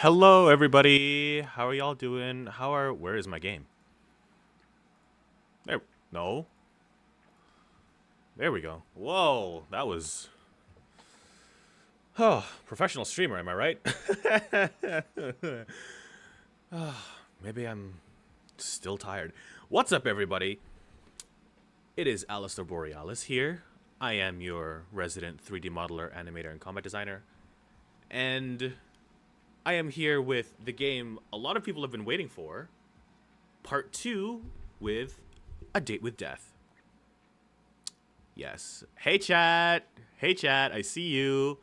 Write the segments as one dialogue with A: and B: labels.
A: Hello, everybody. How are y'all doing? Where is my game? There. No. There we go. Whoa, that was. Oh, professional streamer, am I right? Maybe I'm still tired. What's up, everybody? It is Alistair Borealis here. I am your resident 3D modeler, animator, and combat designer. And I am here with the game a lot of people have been waiting for. Part 2 with A Date with Death. Yes. Hey, chat. Hey, chat. I see you.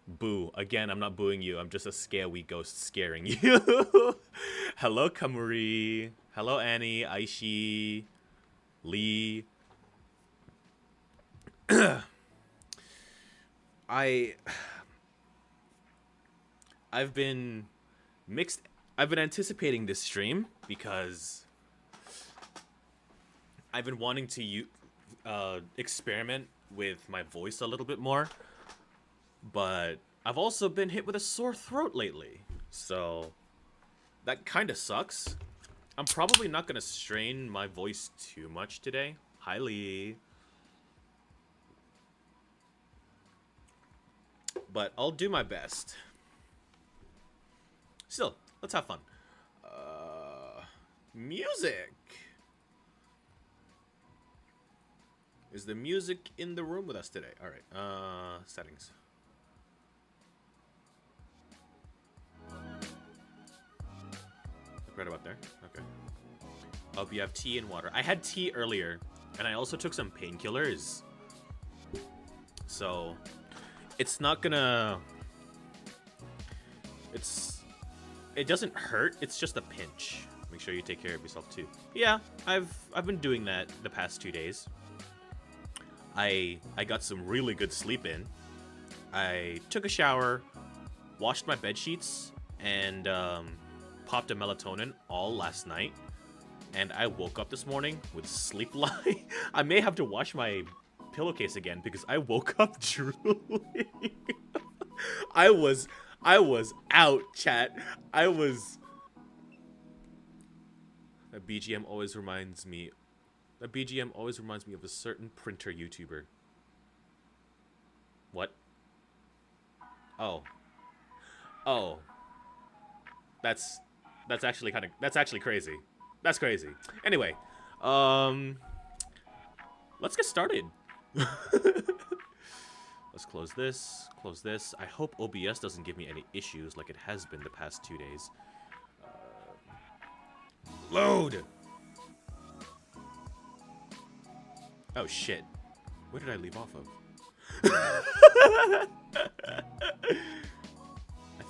A: Boo. Again, I'm not booing you. I'm just a scary ghost scaring you. Hello, Kamuri. Hello, Annie, Aishi, Lee. I've been mixed. I've been anticipating this stream because I've been wanting to experiment with my voice a little bit more, but I've also been hit with a sore throat lately, so that kind of sucks. I'm probably not going to strain my voice too much today. Hi, Lee. But I'll do my best. Still, let's have fun. Music. Is the music in the room with us today? All right. Settings. Right about there. Okay. Oh, you have tea and water. I had tea earlier, and I also took some painkillers. So, it's not gonna... It doesn't hurt. It's just a pinch. Make sure you take care of yourself too. Yeah, I've been doing that the past 2 days. I got some really good sleep in. I took a shower, washed my bed sheets, and popped a melatonin all last night. And I woke up this morning with sleep lie. I may have to wash my pillowcase again because I woke up drooling. I was out, chat. That BGM always reminds me of a certain printer YouTuber. What? Oh. That's actually crazy. That's crazy. Anyway, let's get started. Let's close this. I hope OBS doesn't give me any issues like it has been the past 2 days. Load! Oh, shit. Where did I leave off of? I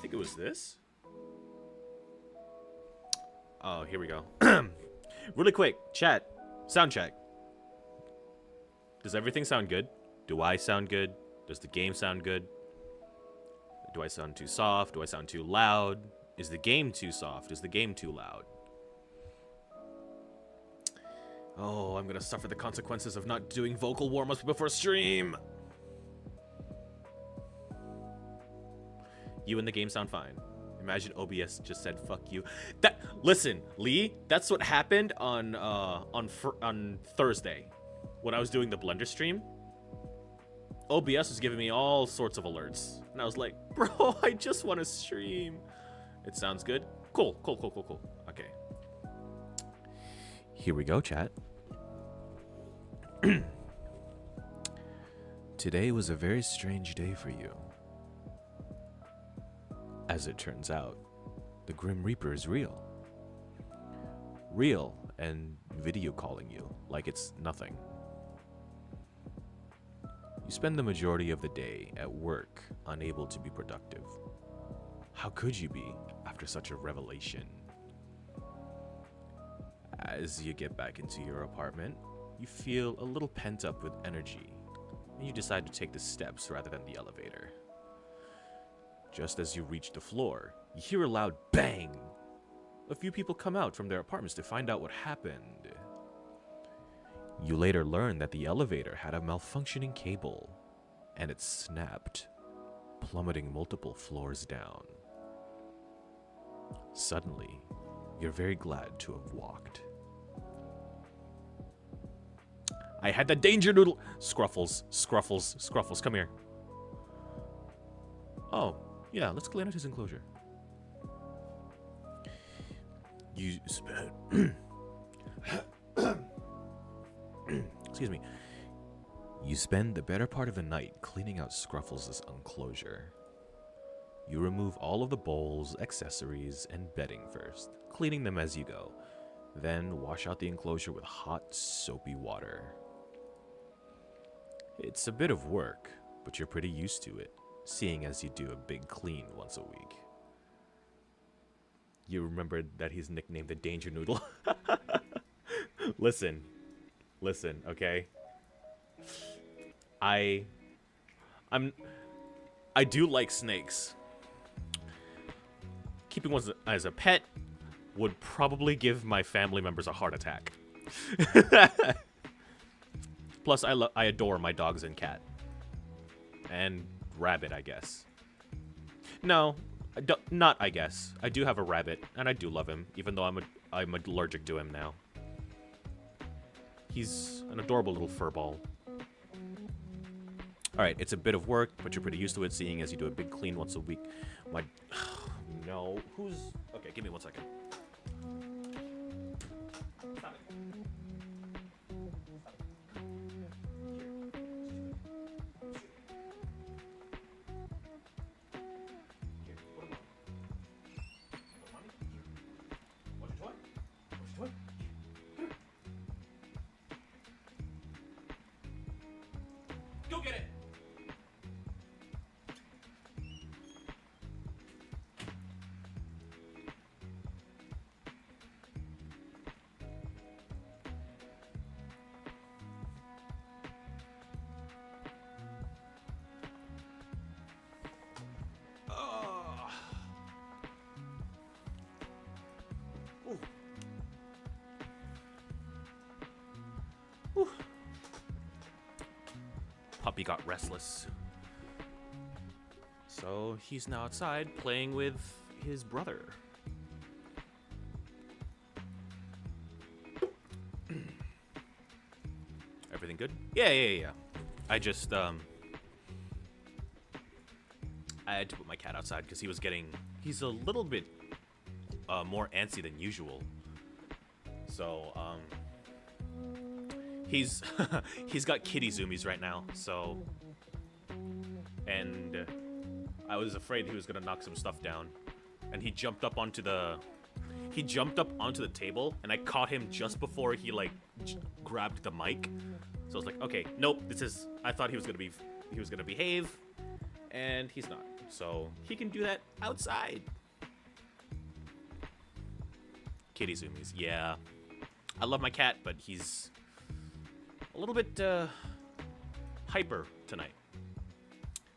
A: think it was this. Oh, here we go. Really quick, chat. Sound check. Does everything sound good? Do I sound good? Does the game sound good? Do I sound too soft? Do I sound too loud? Is the game too soft? Is the game too loud? Oh, I'm gonna suffer the consequences of not doing vocal warm-ups before stream. You and the game sound fine. Imagine OBS just said "fuck you." Listen, Lee. That's what happened on Thursday when I was doing the Blender stream. OBS was giving me all sorts of alerts, and I was like, "Bro, I just want to stream." It sounds good. Cool. Okay. Here we go, chat. Today was a very strange day for you. As it turns out, the Grim Reaper is real. Real and video calling you like it's nothing. You spend the majority of the day at work, unable to be productive. How could you be after such a revelation? As you get back into your apartment, you feel a little pent up with energy, and you decide to take the steps rather than the elevator. Just as you reach the floor, you hear a loud bang. A few people come out from their apartments to find out what happened. You later learn that the elevator had a malfunctioning cable, and it snapped.
B: plummeting multiple floors down. Suddenly, you're very glad to have walked.
A: I had the danger noodle. Scruffles, Scruffles, Scruffles, come here.
B: Oh, yeah, let's clean out his enclosure. You spent... Excuse me. You spend the better part of the night cleaning out Scruffles' enclosure. You remove all of the bowls, accessories, and bedding first, cleaning them as you go. Then wash out the enclosure with hot, soapy water. It's a bit of work, but you're pretty used to it, seeing as you do a big clean once a week.
A: You remembered that he's nicknamed the Danger Noodle. Listen, okay? I do like snakes. Keeping one as a pet would probably give my family members a heart attack. Plus, I adore my dogs and cat. And rabbit, I guess. No, not I guess. I do have a rabbit, and I do love him, even though I'm allergic to him now. He's an adorable little furball. Alright, it's a bit of work, but you're pretty used to it, seeing as you do a big clean once a week. My... No, who's... Okay, give me 1 second. Stop it. Go get it! Puppy got restless. So he's now outside playing with his brother. Everything good? Yeah. I just, I had to put my cat outside because he's a little bit more antsy than usual. So, he's got kitty zoomies right now, so, and I was afraid he was gonna knock some stuff down, and he jumped up onto the table, and I caught him just before he grabbed the mic. So I was like, okay, nope, I thought he was gonna behave, and he's not. So he can do that outside. Kitty zoomies, yeah. I love my cat, but he's a little bit hyper tonight.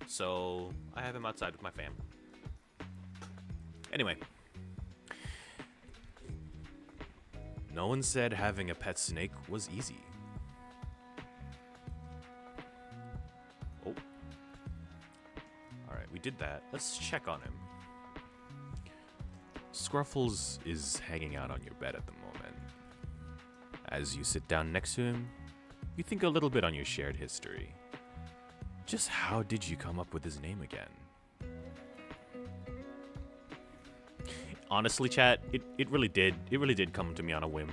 A: So I have him outside with my fam. Anyway.
B: No one said having a pet snake was easy.
A: Oh. Alright, we did that. Let's check on him.
B: Scruffles is hanging out on your bed at the moment. As you sit down next to him, you think a little bit on your shared history. Just how did you come up with his name again?
A: Honestly, chat, it really did come to me on a whim.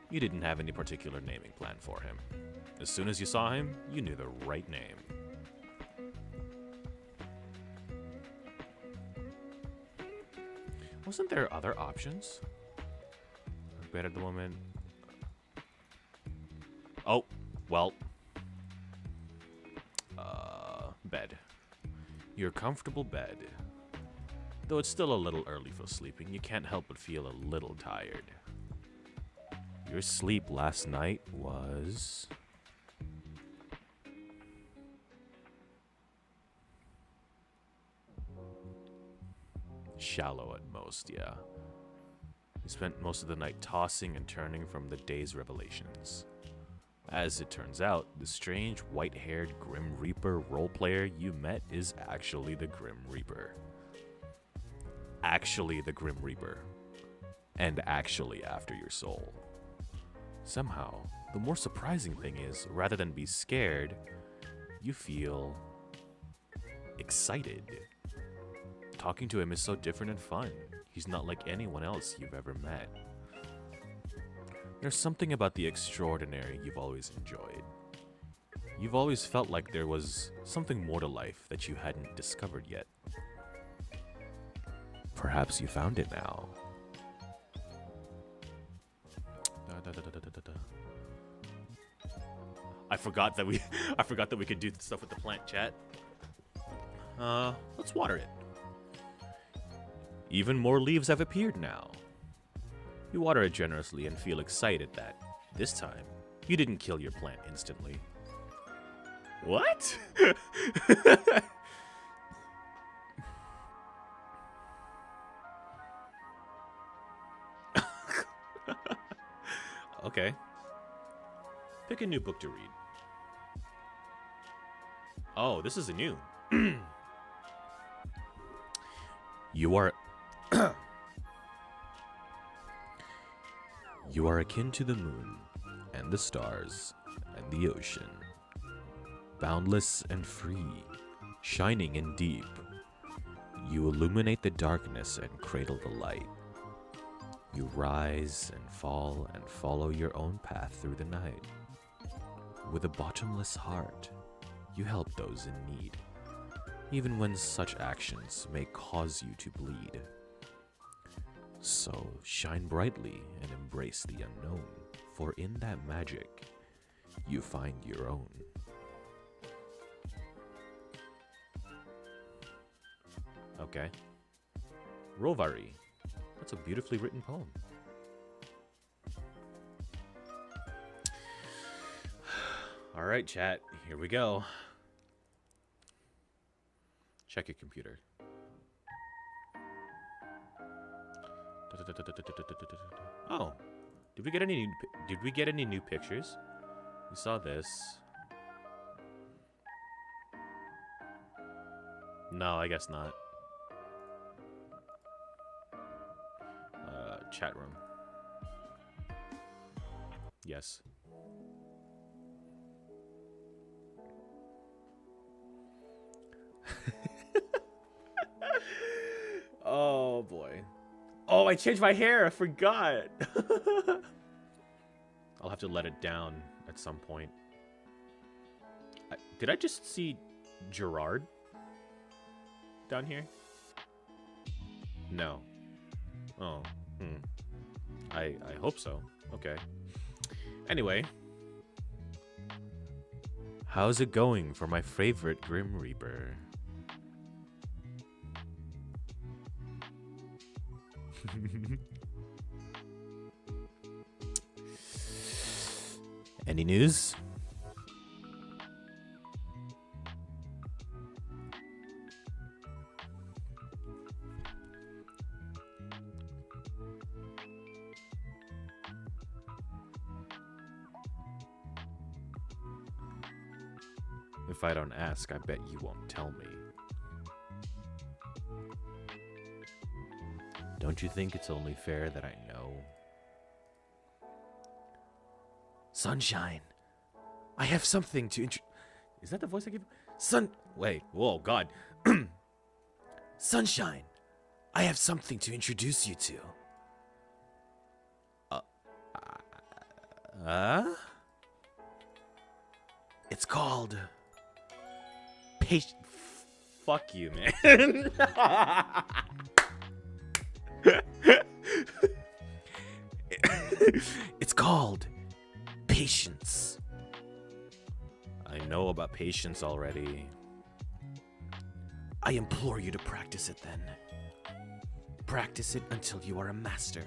B: You didn't have any particular naming plan for him. As soon as you saw him, you knew the right name.
A: Wasn't there other options?
B: Bed at the moment.
A: Oh, well.
B: Bed. Your comfortable bed. Though it's still a little early for sleeping, you can't help but feel a little tired. Your sleep last night was... shallow at most, yeah. You spent most of the night tossing and turning from the day's revelations. As it turns out, the strange white-haired Grim Reaper roleplayer you met is actually the Grim Reaper. Actually the Grim Reaper. And actually after your soul. Somehow, the more surprising thing is, rather than be scared, you feel excited. Talking to him is so different and fun. He's not like anyone else you've ever met. There's something about the extraordinary you've always enjoyed. You've always felt like there was something more to life that you hadn't discovered yet. Perhaps you found it now.
A: I forgot that we could do stuff with the plant, chat. Let's water it.
B: Even more leaves have appeared now. You water it generously and feel excited that, this time, you didn't kill your plant instantly.
A: What? Okay. Pick a new book to read. Oh, this is a new.
B: You are... You are akin to the moon, and the stars, and the ocean. Boundless and free, shining and deep. You illuminate the darkness and cradle the light. You rise and fall and follow your own path through the night. With a bottomless heart, you help those in need, even when such actions may cause you to bleed. So shine brightly and embrace the unknown, for in that magic, you find your own.
A: Okay. Rovari. That's a beautifully written poem. All right, chat. Here we go. Check your computer. Oh, did we get any new pictures? We saw this. No, I guess not. Chat room. Yes. Oh boy. Oh, I changed my hair. I forgot. I'll have to let it down at some point. Did I just see Gerard down here? No. Oh. I hope so. Okay. Anyway.
B: How's it going for my favorite Grim Reaper? Any news?
A: If I don't ask, I bet you won't tell me.
B: Don't you think it's only fair that I know?
A: Sunshine, I have something to Is that the voice I give? Wait, whoa, God. Sunshine, I have something to introduce you to. It's called... Fuck you, man. It's called patience.
B: I know about patience already.
A: I implore you to practice it then. Practice it until you are a master.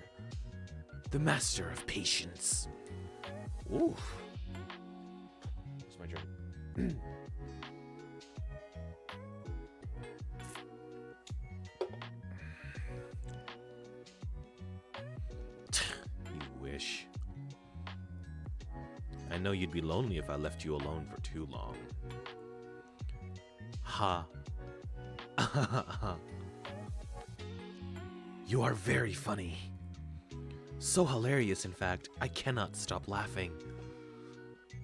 A: The master of patience. Ooh. It's my turn.
B: know you'd be lonely if I left you alone for too long. Ha. You are very funny. So hilarious, in fact, I cannot stop laughing.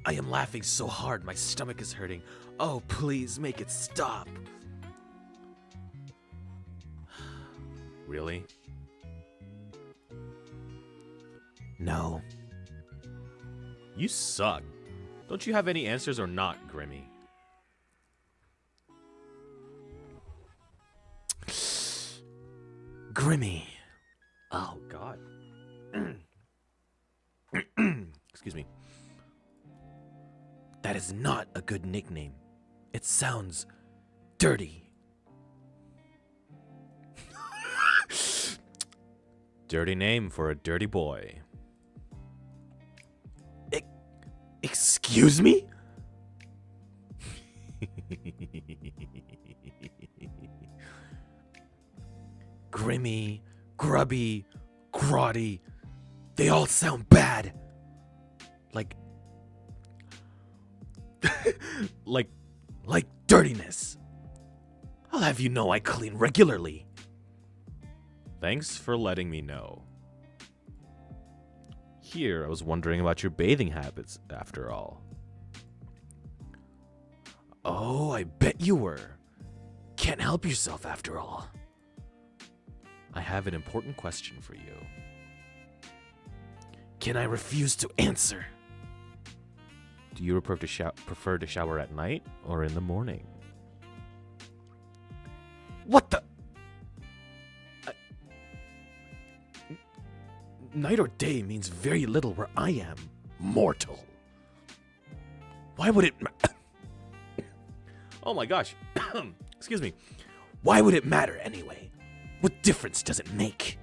B: I am laughing so hard my stomach is hurting. Oh, please make it stop. Really? No. You suck. Don't you have any answers or not, Grimmy? Grimmy. Oh, God. Excuse me. That is not a good nickname. It sounds dirty. Dirty name for a dirty boy. Excuse me? Grimmy, grubby, grotty. They all sound bad. Like dirtiness. I'll have you know I clean regularly. Thanks for letting me know. Here, I was wondering about your bathing habits, after all. Oh, I bet you were. Can't help yourself, after all. I have an important question for you. Can I refuse to answer? Do you prefer to shower at night or in the morning? What the? Night or day means very little where I am, mortal. Why would it Oh my gosh. Excuse me. Why would it matter anyway? What difference does it make?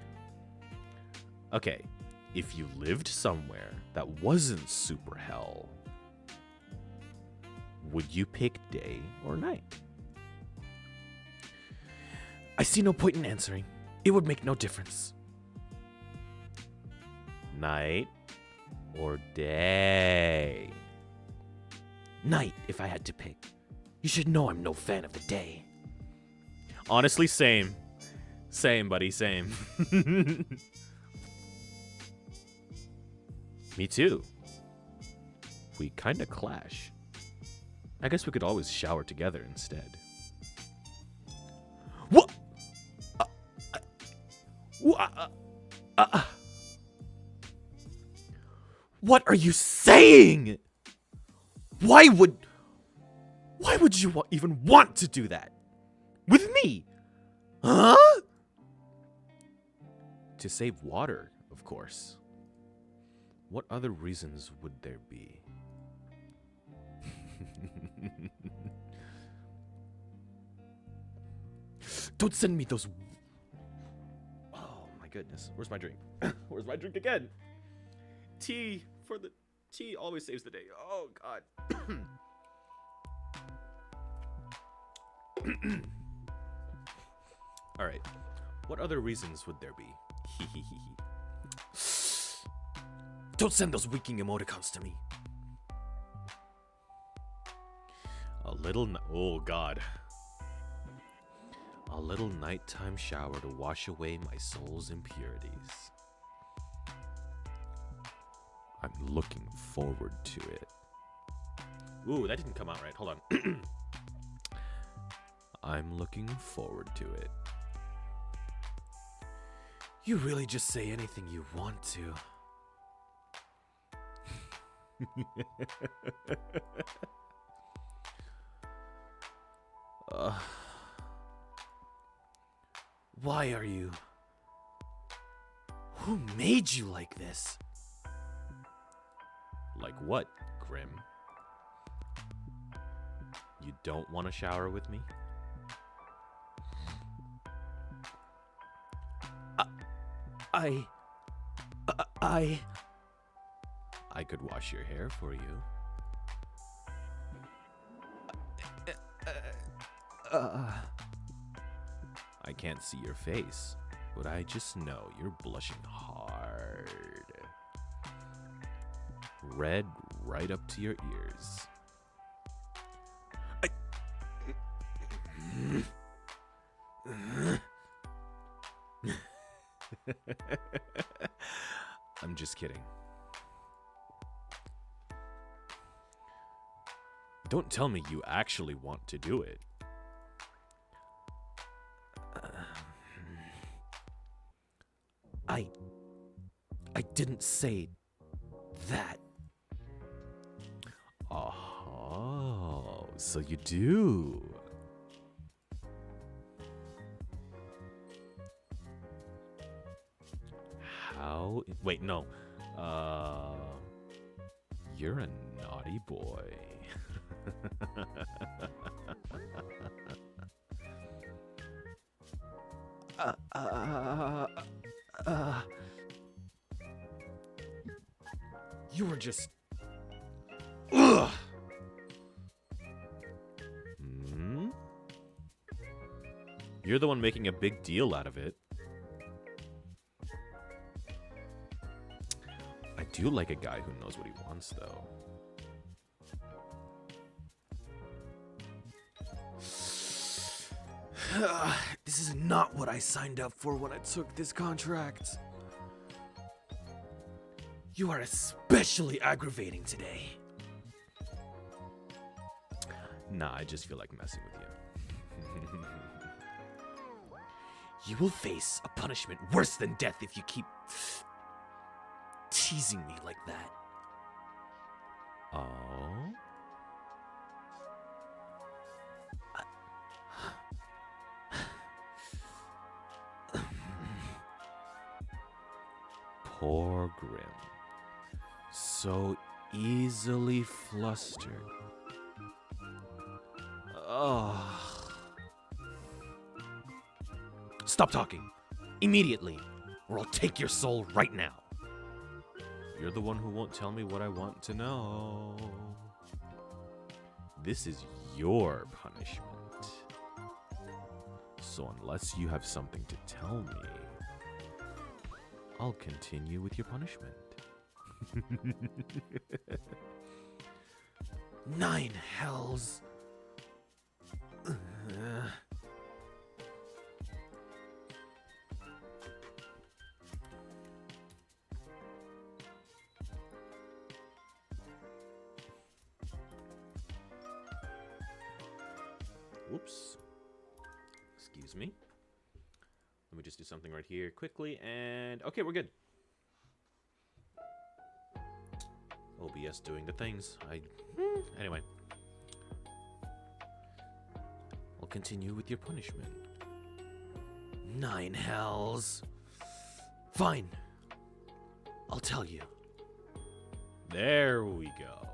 B: Okay, if you lived somewhere that wasn't super hell, would you pick day or night? I see no point in answering. It would make no difference. Night or day? Night, if I had to pick. You should know I'm no fan of the day. Honestly, same. Same, buddy, same. Me too. We kinda clash. I guess we could always shower together instead. What? What are you saying? Why would you even want to do that? With me? Huh? To save water, of course. What other reasons would there be? Don't send me those. Oh my goodness. Where's my drink? Where's my drink again? Tea for the tea always saves the day. Oh God. All right. What other reasons would there be? Don't send those winking emoticons to me. Oh God. A little nighttime shower to wash away my soul's impurities. I'm looking forward to it. Ooh, that didn't come out right. Hold on. I'm looking forward to it. You really just say anything you want to. Why are you? Who made you like this? Like what, Grim? You don't want to shower with me? I could wash your hair for you. I can't see your face, but I just know you're blushing hard. Red right up to your ears. I'm just kidding. Don't tell me you actually want to do it.
C: I didn't say that.
B: Oh, so you do. How? Wait, no. You're a naughty boy.
C: You were just...
B: Hmm? You're the one making a big deal out of it. I do like a guy who knows what he wants, though.
C: This is not what I signed up for when I took this contract. You are especially aggravating today.
B: Nah, I just feel like messing with you.
C: You will face a punishment worse than death if you keep teasing me like that.
B: Oh? Poor Grim. So easily flustered. Oh.
C: Stop talking. Immediately, or I'll take your soul right now.
B: You're the one who won't tell me what I want to know. This is your punishment. So unless you have something to tell me, I'll continue with your punishment.
C: 9 hells.
A: Whoops. Excuse me. Let me just do something right here quickly, and okay, we're good. OBS doing the things. Anyway.
C: I'll continue with your punishment. 9 hells. Fine. I'll tell you.
B: There we go.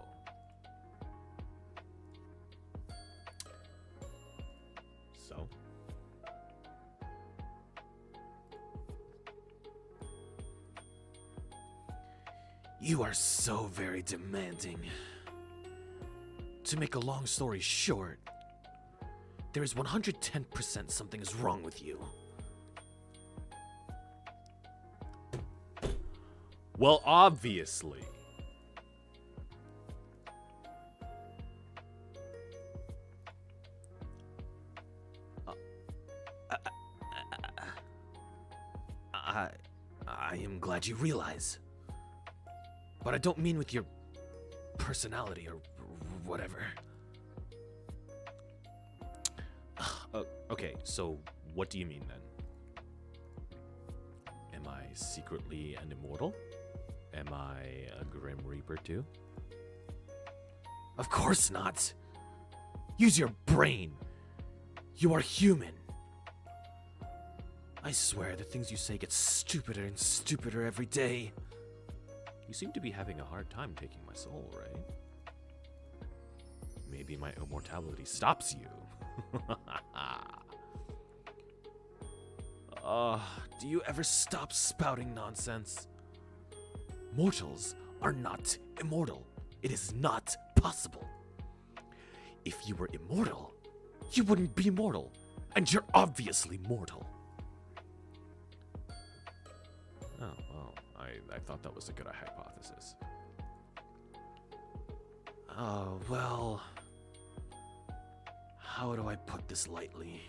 A: So.
C: You are so very demanding. To make a long story short, there is 110% something is wrong with you.
B: Well, obviously.
C: I am glad you realize. But I don't mean with your personality or whatever.
B: Okay, so what do you mean then? Am I secretly an immortal? Am I a Grim Reaper too?
C: Of course not. Use your brain. You are human. I swear the things you say get stupider and stupider every day.
B: You seem to be having a hard time taking my soul, right? Maybe my immortality stops you.
C: Do you ever stop spouting nonsense? Mortals are not immortal. It is not possible. If you were immortal, you wouldn't be mortal, and you're obviously mortal.
B: Oh, well, I thought that was a good hypothesis.
C: Well, how do I put this lightly?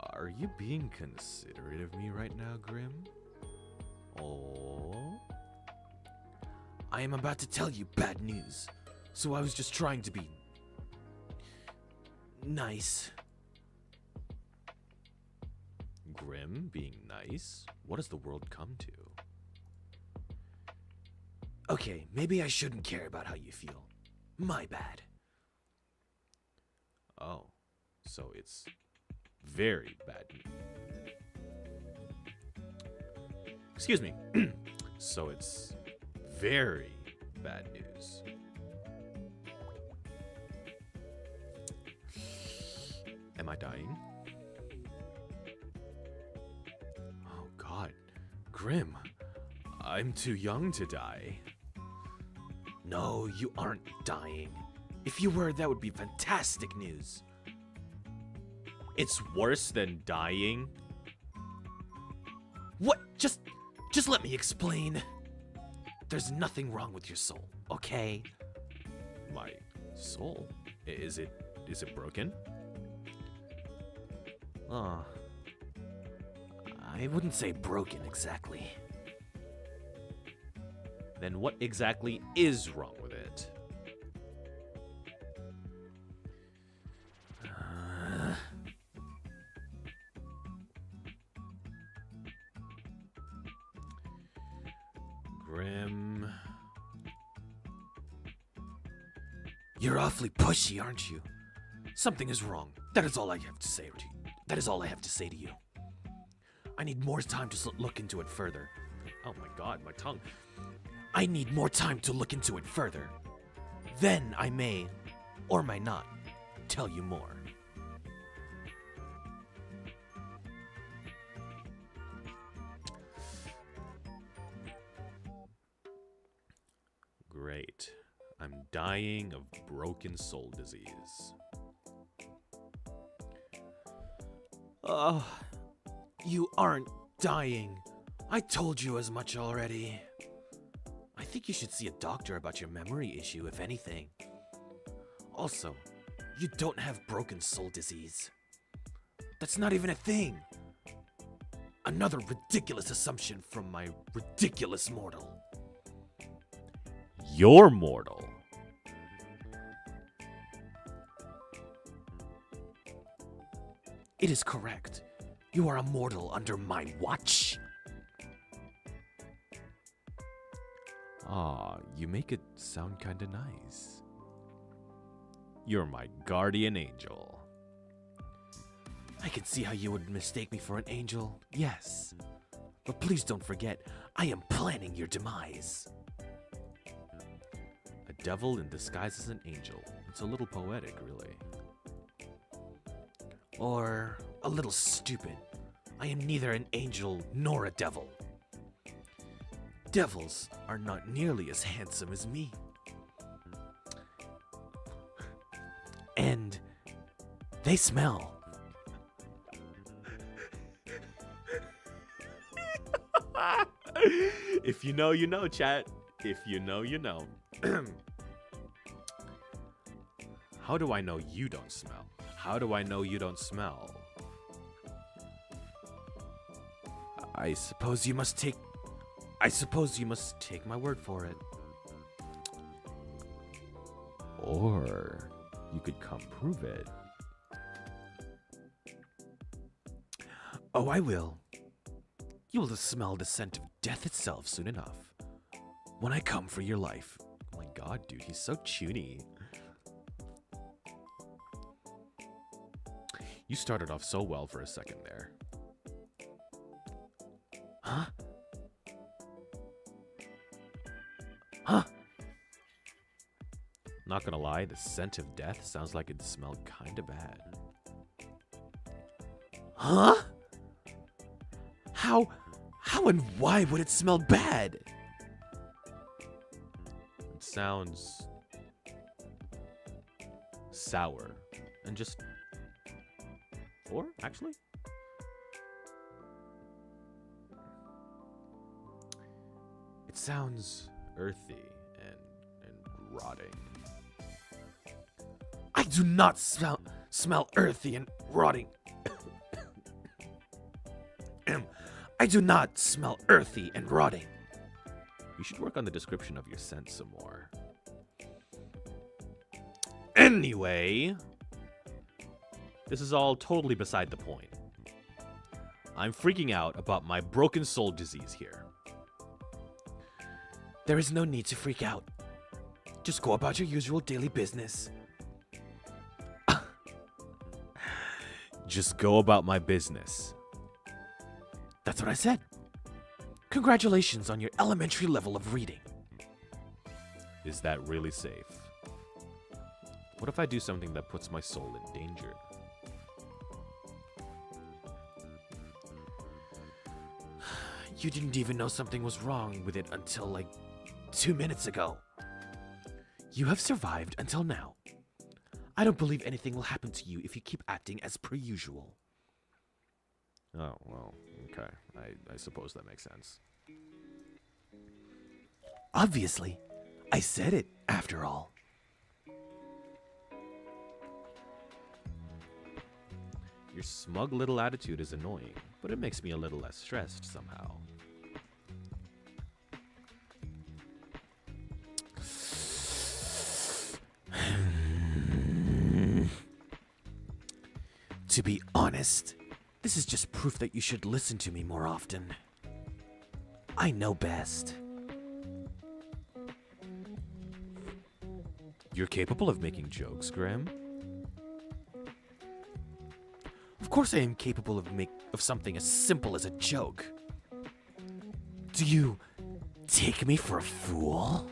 B: Are you being considerate of me right now, Grim? Oh?
C: I am about to tell you bad news, so I was just trying to be nice.
B: Grim being nice? What has the world come to?
C: Okay, maybe I shouldn't care about how you feel. My bad.
B: Oh, so it's very bad news. Excuse me. So it's very bad news. Am I dying? Oh God, Grim, I'm too young to die.
C: No, you aren't dying. If you were, that would be fantastic news.
A: It's worse than dying.
C: What? Just let me explain. There's nothing wrong with your soul, okay?
B: My soul? Is it broken?
C: I wouldn't say broken exactly.
A: Then what exactly is wrong with it?
B: Grim.
C: You're awfully pushy, aren't you? Something is wrong. That is all I have to say to you. That is all I have to say to you. I need more time to look into it further.
A: Oh my God, my tongue.
C: I need more time to look into it further. Then I may, or may not, tell you more.
B: Great. I'm dying of broken soul disease.
C: You aren't dying. I told you as much already. I think you should see a doctor about your memory issue, if anything. Also, you don't have broken soul disease. That's not even a thing. Another ridiculous assumption from my ridiculous mortal.
B: You're mortal.
C: It is correct. You are a mortal under my watch.
B: Aw, you make it sound kinda nice. You're my guardian angel.
C: I can see how you would mistake me for an angel, yes. But please don't forget, I am planning your demise.
B: A devil in disguise as an angel. It's a little poetic, really.
C: Or a little stupid. I am neither an angel nor a devil. Devils are not nearly as handsome as me. And they smell.
A: If you know, you know, chat. If you know, you know.
B: How do I know you don't smell? How do I know you don't smell?
C: I suppose you must take my word for it.
B: Or you could come prove it.
C: Oh, I will. You will smell the scent of death itself soon enough. When I come for your life.
B: Oh my God, dude, he's so chuny. You started off so well for a second there.
C: Huh? Huh?
B: Not gonna lie, the scent of death sounds like it smelled kinda bad.
C: Huh? How and why would it smell bad?
B: It sounds sour and just... Or, actually? It sounds earthy and rotting.
C: I do not smell earthy and rotting. I do not smell earthy and rotting.
B: You should work on the description of your scent some more.
A: Anyway, this is all totally beside the point. I'm freaking out about my broken soul disease here.
C: There is no need to freak out. Just go about your usual daily business.
B: Just go about my business.
C: That's what I said. Congratulations on your elementary level of reading.
B: Is that really safe? What if I do something that puts my soul in danger?
C: You didn't even know something was wrong with it until like 2 minutes ago. You have survived until now. I don't believe anything will happen to you if you keep acting as per usual.
B: Oh, well, okay. I suppose that makes sense.
C: Obviously, I said it after all.
B: Your smug little attitude is annoying, but it makes me a little less stressed somehow.
C: To be honest, this is just proof that you should listen to me more often. I know best.
B: You're capable of making jokes, Graham?
C: Of course I am capable of something as simple as a joke. Do you take me for a fool?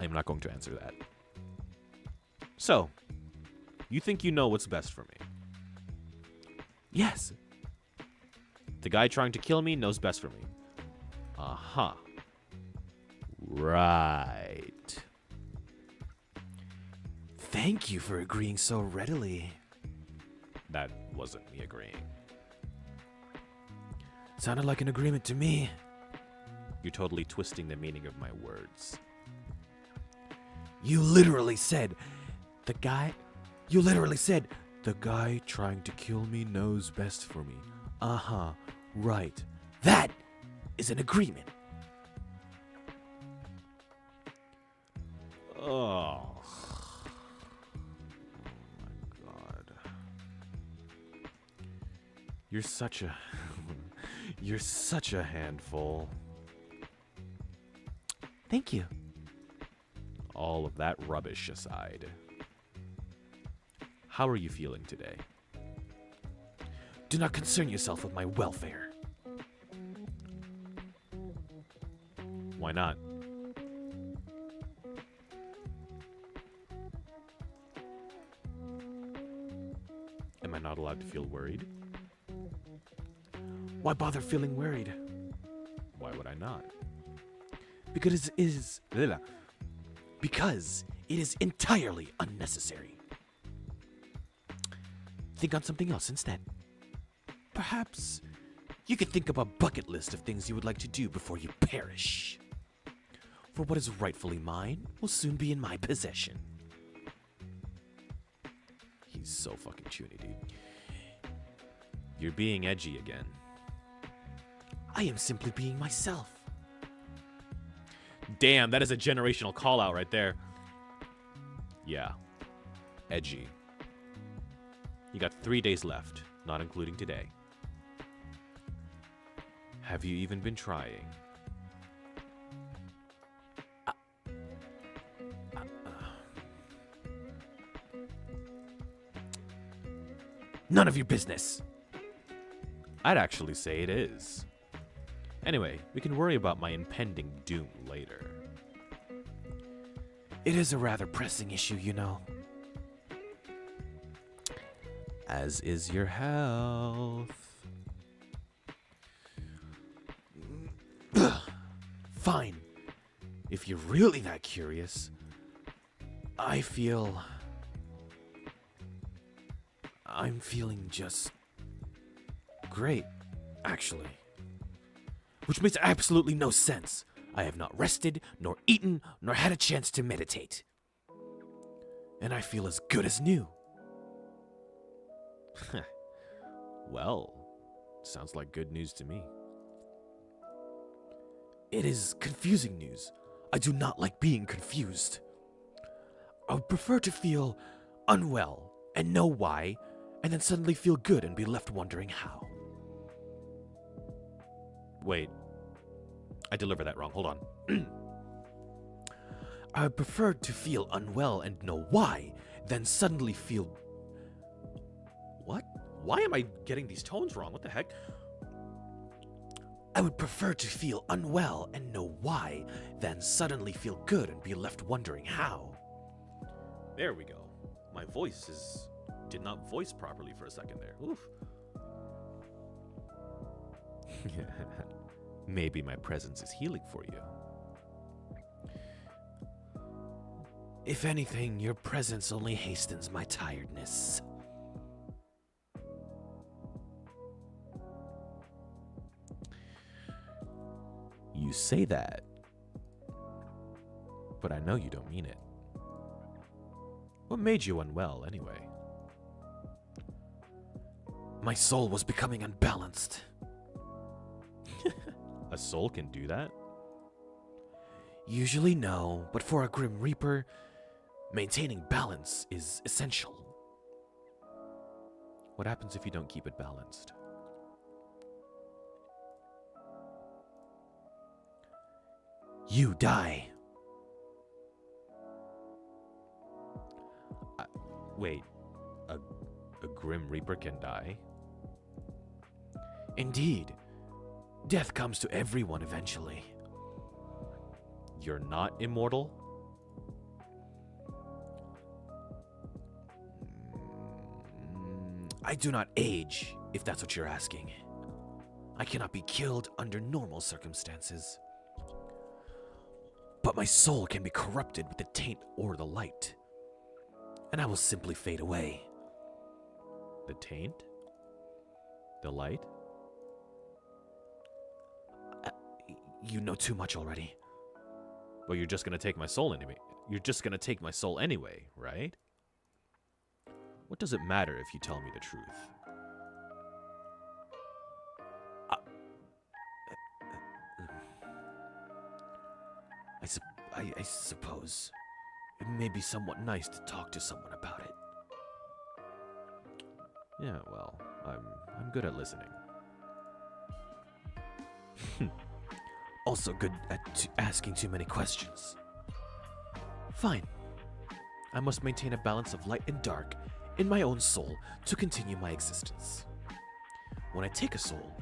B: I'm not going to answer that. So, you think you know what's best for me?
C: Yes.
B: The guy trying to kill me knows best for me. Uh-huh. Right.
C: Thank you for agreeing so readily.
B: That wasn't me agreeing.
C: Sounded like an agreement to me.
B: You're totally twisting the meaning of my words.
C: You literally said, the guy trying to kill me knows best for me. Uh-huh, right. That is an agreement.
B: Oh. Oh my god. You're such a You're such a handful.
C: Thank you.
B: All of that rubbish aside, how are you feeling today?
C: Do not concern yourself with my welfare.
B: Why not? Am I not allowed to feel worried?
C: Why bother feeling worried?
B: Why would I not?
C: Because it is entirely unnecessary. Think on something else instead. Perhaps you could think of a bucket list of things you would like to do before you perish. For what is rightfully mine will soon be in my possession.
B: He's so fucking chuny, dude. You're being edgy again.
C: I am simply being myself.
A: Damn, that is a generational call out right there.
B: Yeah. Edgy. You got 3 days left, not including today. Have you even been trying?
C: None of your business.
B: I'd actually say it is. Anyway, we can worry about my impending doom later.
C: It is a rather pressing issue, you know.
B: As is your health.
C: Fine. If you're really that curious, I'm feeling just great. actually. Which makes absolutely no sense. I have not rested, nor eaten, nor had a chance to meditate. And I feel as good as new.
B: Well, sounds like good news to me.
C: It is confusing news. I do not like being confused. I would prefer to feel unwell and know why, and then suddenly feel good and be left wondering how.
A: Wait. I delivered that wrong. Hold on.
C: I would prefer to feel unwell and know why, then suddenly feel...
A: What? Why am I getting these tones wrong? What the heck?
C: I would prefer to feel unwell and know why, then suddenly feel good and be left wondering how.
A: There we go. My voice did not voice properly for a second there. Oof.
B: Maybe my presence is healing for you.
C: If anything, your presence only hastens my tiredness.
B: You say that, but I know you don't mean it. What made you unwell, anyway?
C: My soul was becoming unbalanced.
B: A soul can do that?
C: Usually no, but for a Grim Reaper, maintaining balance is essential.
B: What happens if you don't keep it balanced?
C: You die.
B: Wait, a Grim Reaper can die?
C: Indeed. Death comes to everyone eventually.
B: You're not immortal?
C: I do not age, if that's what you're asking. I cannot be killed under normal circumstances. But my soul can be corrupted with the taint or the light. And I will simply fade away.
B: The taint? The light?
C: You know too much already.
B: Well, you're just gonna take my soul anyway. You're just gonna take my soul anyway, right? What does it matter if you tell me the truth?
C: I suppose it may be somewhat nice to talk to someone about it.
B: Yeah, well, I'm good at listening.
C: Also good at asking too many questions. Fine. I must maintain a balance of light and dark in my own soul to continue my existence. When I take a soul,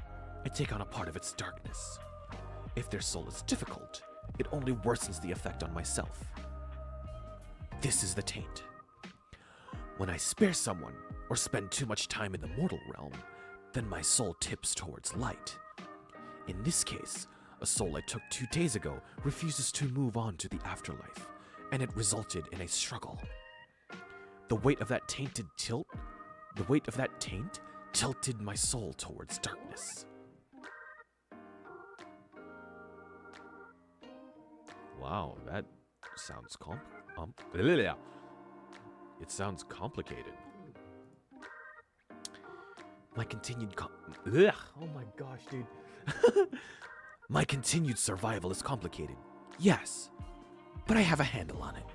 C: I take on a part of its darkness. If their soul is difficult, it only worsens the effect on myself. This is the taint. When I spare someone or spend too much time in the mortal realm, then my soul tips towards light. In this case, a soul I took 2 days ago refuses to move on to the afterlife, and it resulted in a struggle. The weight of that taint tilted my soul towards darkness.
B: Wow, that sounds it sounds complicated.
C: My continued oh my gosh, dude. My continued survival is complicated. Yes, but I have a handle on it.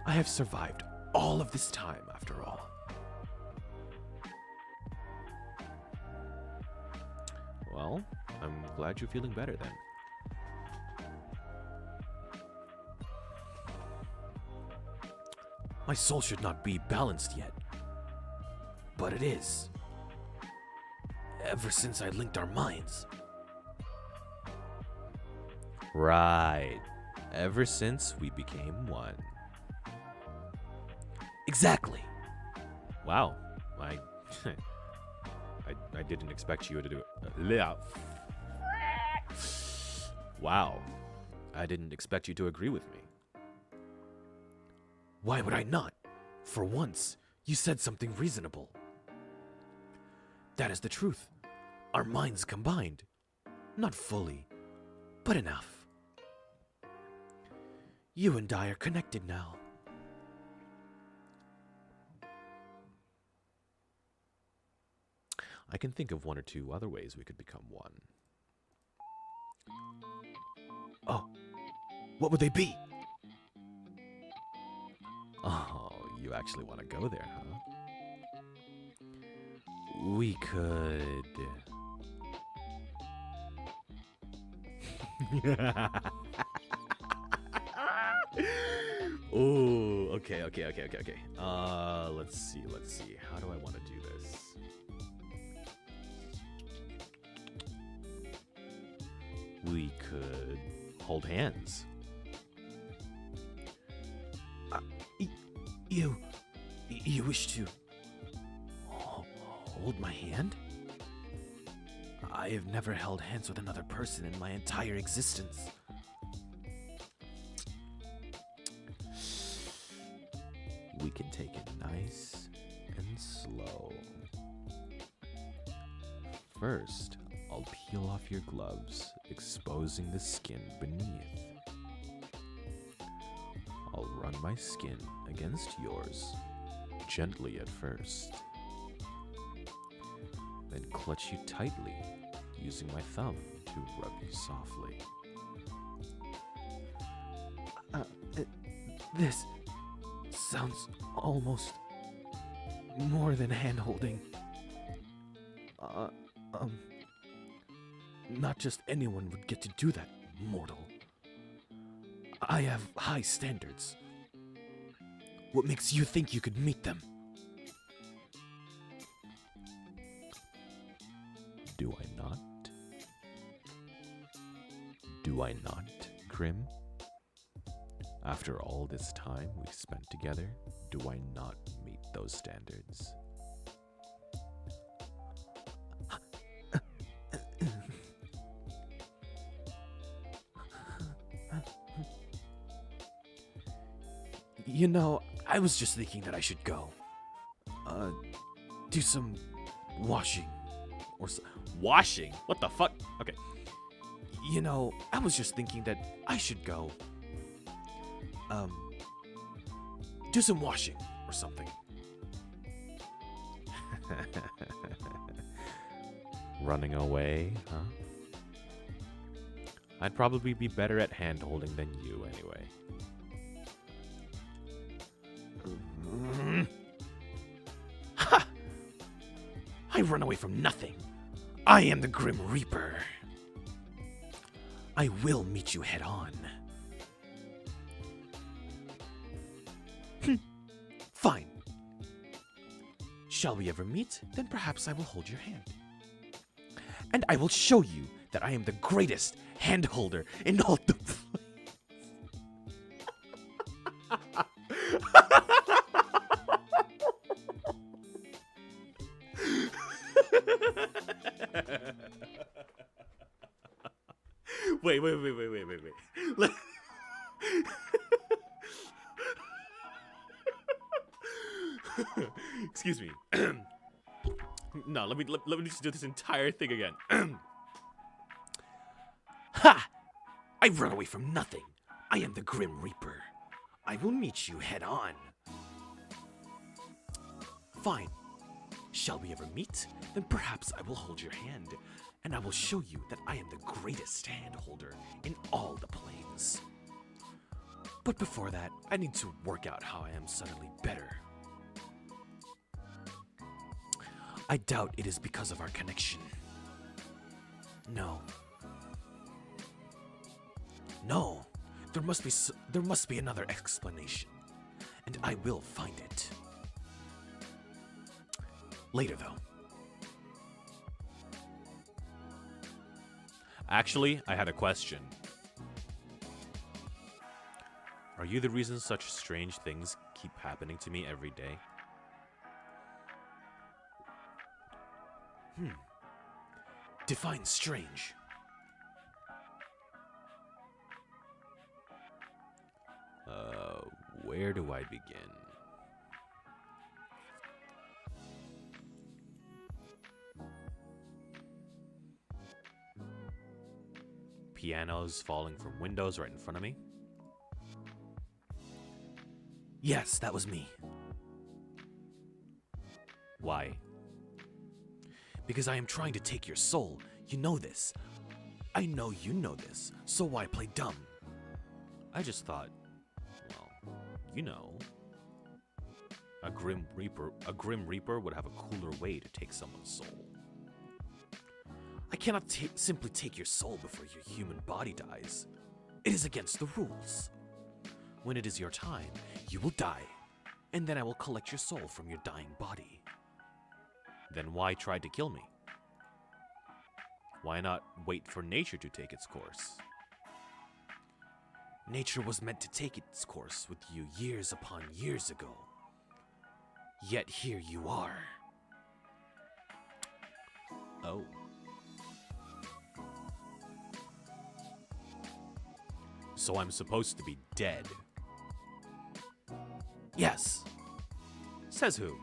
C: I have survived all of this time after all.
B: Well, I'm glad you're feeling better then.
C: My soul should not be balanced yet, but it is. Ever since I linked our minds.
B: Right. Ever since we became one.
C: Exactly.
B: Wow. I didn't expect you to do it. Wow. I didn't expect you to agree with me.
C: Why would I not? For once, you said something reasonable. That is the truth. our minds combined. Not fully, but enough. You and I are connected now.
B: I can think of one or two other ways we could become one.
C: Oh, what would they be?
B: Oh, you actually want to go there, huh? We could... Oh, okay. Let's see. How do I want to do this? We could hold hands.
C: You wish to hold my hand? I have never held hands with another person in my entire existence.
B: We can take it nice and slow. First, I'll peel off your gloves, exposing the skin beneath. I'll run my skin against yours, gently at first. Then clutch you tightly, using my thumb to rub you softly.
C: This sounds almost more than hand-holding. Not just anyone would get to do that, mortal. I have high standards. What makes you think you could meet them?
B: Do I not? Do I not, Grim? After all this time we spent together, do I not meet those standards?
C: You know, I was just thinking that I should go. Do some washing.
A: Washing? What the fuck? Okay.
C: You know, I was just thinking that I should go. Do some washing or something.
B: Running away, huh? I'd probably be better at hand-holding than you anyway.
C: Ha! I run away from nothing. I am the Grim Reaper. I will meet you head on. Fine. Shall we ever meet? Then perhaps I will hold your hand. And I will show you that I am the greatest hand holder in all the
A: Wait. Excuse me. No, let me just do this entire thing again.
C: Ha! I run away from nothing. I am the Grim Reaper. I will meet you head on. Fine. Shall we ever meet? Then perhaps I will hold your hand, and I will show you that I am the greatest hand holder in all the planes. But before that, I need to work out how I am suddenly better. I doubt it is because of our connection. No, there must be another explanation, and I will find it. Later, though.
A: Actually, I had a question. Are you the reason such strange things keep happening to me every day?
C: Define strange.
B: Where do I begin?
A: pianos falling from windows right in front of me?
C: Yes, that was me.
A: Why?
C: Because I am trying to take your soul. You know this. I know you know this, so why play dumb?
A: I just thought, well, you know, a Grim Reaper would have a cooler way to take someone's soul.
C: I cannot simply take your soul before your human body dies. It is against the rules. When it is your time, you will die, and then I will collect your soul from your dying body.
A: Then why try to kill me? Why not wait for nature to take its course?
C: Nature was meant to take its course with you years upon years ago. Yet here you are.
A: Oh. So I'm supposed to be dead.
C: Yes,
A: Says who?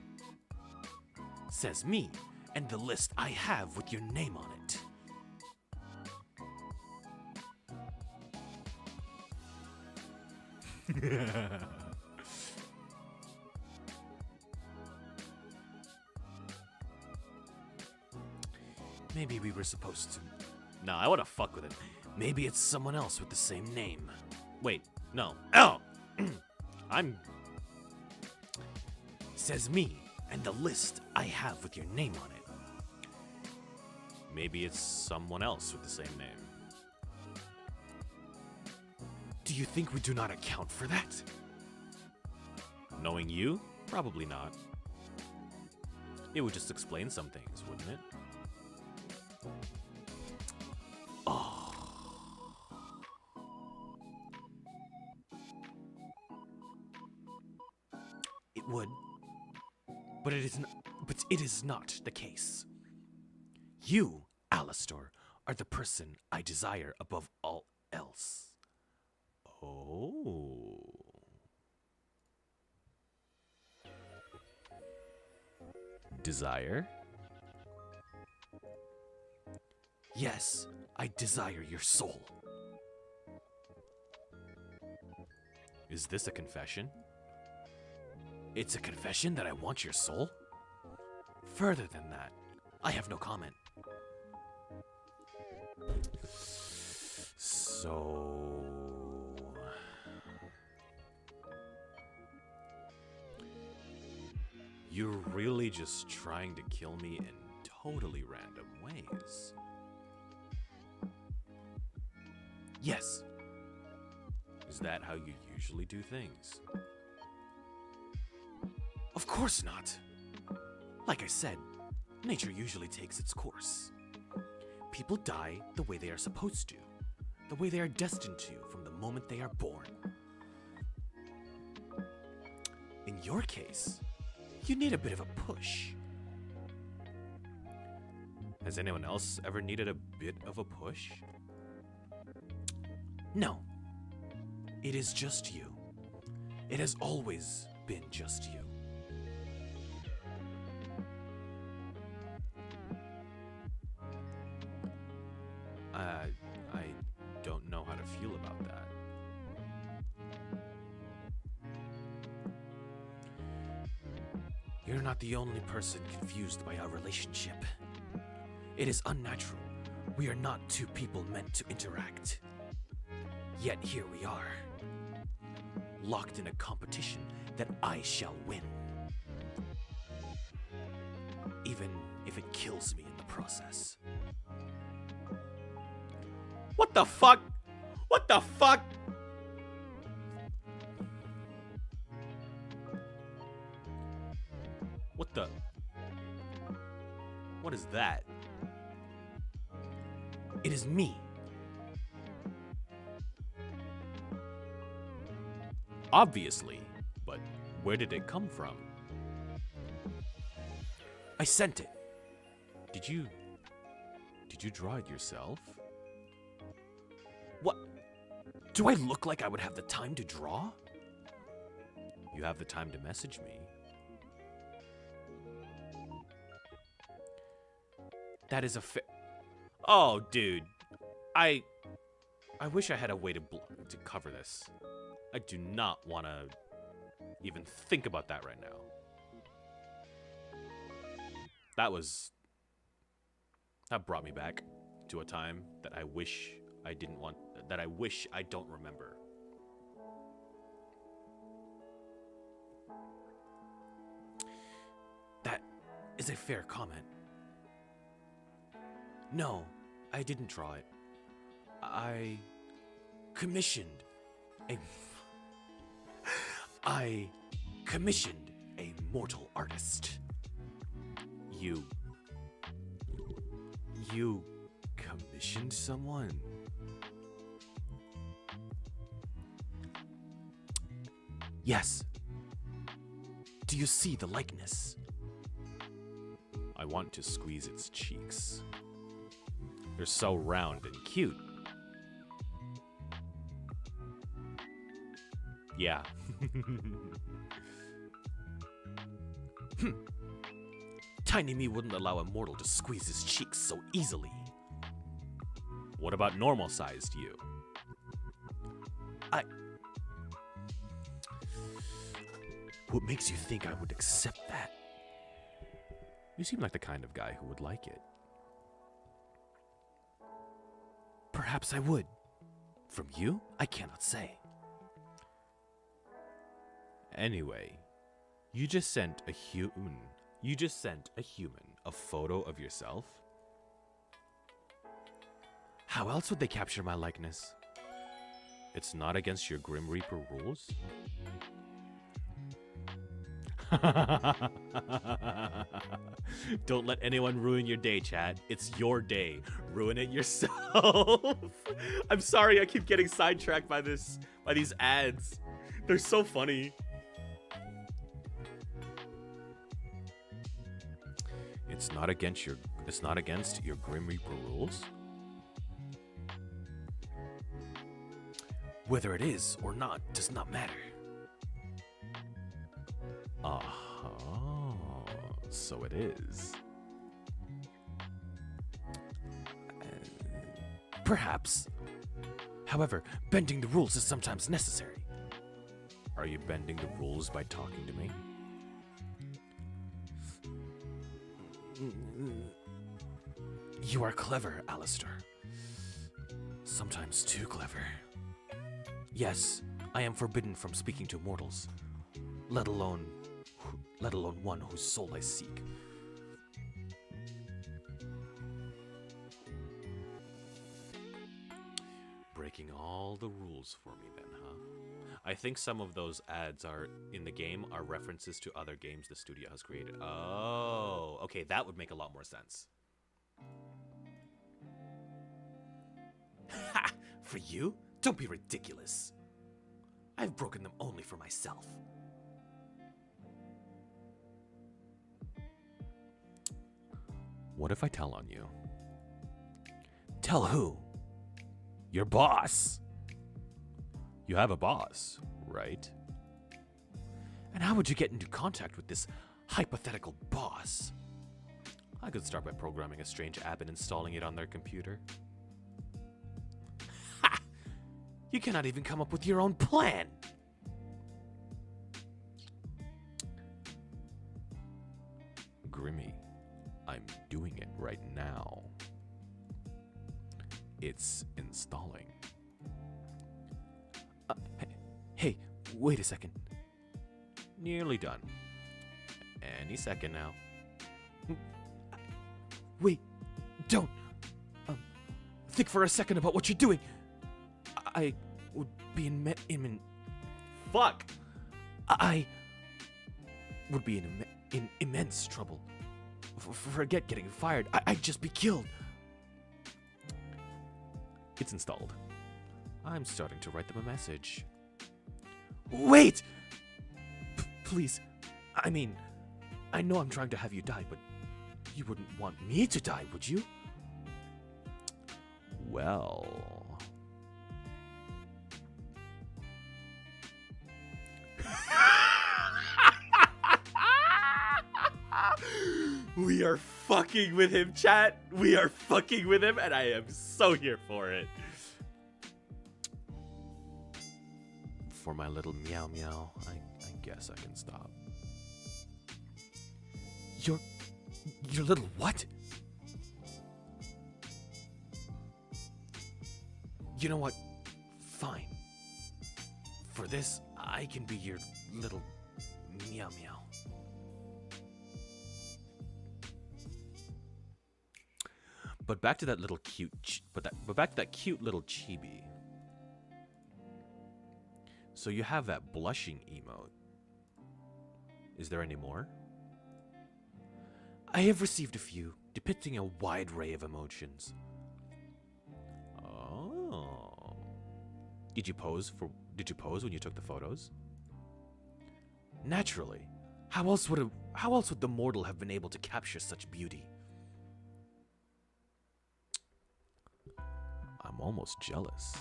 C: says me, and the list I have with your name on it. Maybe we were supposed to.
A: Nah, I wanna fuck with it.
C: Maybe it's someone else with the same name.
A: Wait, no. Oh! I'm...
C: Says me, and the list I have with your name on it.
A: Maybe it's someone else with the same name.
C: Do you think we do not account for that?
A: Knowing you? Probably not. It would just explain some things, wouldn't it?
C: It would, but it is not the case. You, Alastor, are the person I desire above all else.
A: Oh. Desire?
C: Yes, I desire your soul.
A: Is this a confession?
C: It's a confession that I want your soul? Further than that, I have no comment.
A: So... You're really just trying to kill me in totally random ways.
C: Yes,
A: Is that how you usually do things?
C: of course not. Like I said, nature usually takes its course. People die the way they are supposed to, the way they are destined to from the moment they are born. In your case, you need a bit of a push.
A: Has anyone else ever needed a bit of a push?
C: No, it is just you. It has always been just you.
A: I don't know how to feel about that.
C: You're not the only person confused by our relationship. It is unnatural. We are not two people meant to interact. Yet here we are, locked in a competition that I shall win. Even if it kills me in the process.
A: What the fuck? What the fuck? What the? What is that?
C: It is me.
A: Obviously, but where did it come from?
C: I sent it.
A: Did you draw it yourself?
C: What? Do I look like I would have the time to draw?
A: You have the time to message me.
C: That is a
A: Oh, dude. I wish I had a way to cover this. I do not want to even think about that right now. That brought me back to a time that I wish I didn't want, that I wish I don't remember.
C: That is a fair comment. No, I didn't draw it. I commissioned a mortal artist.
B: You commissioned someone?
C: Yes. Do you see the likeness?
B: I want to squeeze its cheeks. They're so round and cute. Yeah.
C: Tiny me wouldn't allow a mortal to squeeze his cheeks so easily.
B: What about normal-sized you?
C: What makes you think I would accept that?
B: You seem like the kind of guy who would like it.
C: Perhaps I would. From you, I cannot say.
B: Anyway, you just sent a human a photo of yourself?
C: How else would they capture my likeness?
B: It's not against your Grim Reaper rules?
A: Don't let anyone ruin your day, chat. It's your day. Ruin it yourself. I'm sorry, I keep getting sidetracked by these ads. They're so funny.
B: It's not against your Grim Reaper rules?
C: Whether it is or not does not matter.
B: So it is.
C: Perhaps. However, bending the rules is sometimes necessary.
B: Are you bending the rules by talking to me?
C: You are clever, Alistair. Sometimes too clever. Yes, I am forbidden from speaking to mortals, let alone one whose soul I seek.
A: Breaking all the rules for me then, huh? I think some of those ads in the game are references to other games the studio has created. Oh, okay, that would make a lot more sense.
C: Ha! For you? Don't be ridiculous. I've broken them only for myself.
B: What if I tell on you?
C: Tell who?
B: Your boss. You have a boss, right?
C: And how would you get into contact with this hypothetical boss?
A: I could start by programming a strange app and installing it on their computer.
C: Ha! You cannot even come up with your own plan.
B: Grimmy, I'm doing it right now. It's installing.
C: Hey, wait a second.
A: Nearly done. Any second now.
C: Wait, don't. Think for a second about what you're doing. I would be in
A: Fuck!
C: I would be in immense trouble. Forget getting fired. I'd just be killed.
B: It's installed. I'm starting to write them a message.
C: Wait! Please. I mean, I know I'm trying to have you die, but you wouldn't want me to die, would you?
B: Well...
A: We are fucking with him, chat. We are fucking with him, and I am so here for it.
B: for my little meow meow, I guess I can stop.
C: Your little what? You know what? Fine. For this, I can be your little meow meow.
B: But back to that little cute, but back to that cute little chibi. So you have that blushing emote. Is there any more?
C: I have received a few, depicting a wide array of emotions.
B: Oh. Did you pose when you took the photos?
C: Naturally. How else would the mortal have been able to capture such beauty?
B: I'm almost jealous.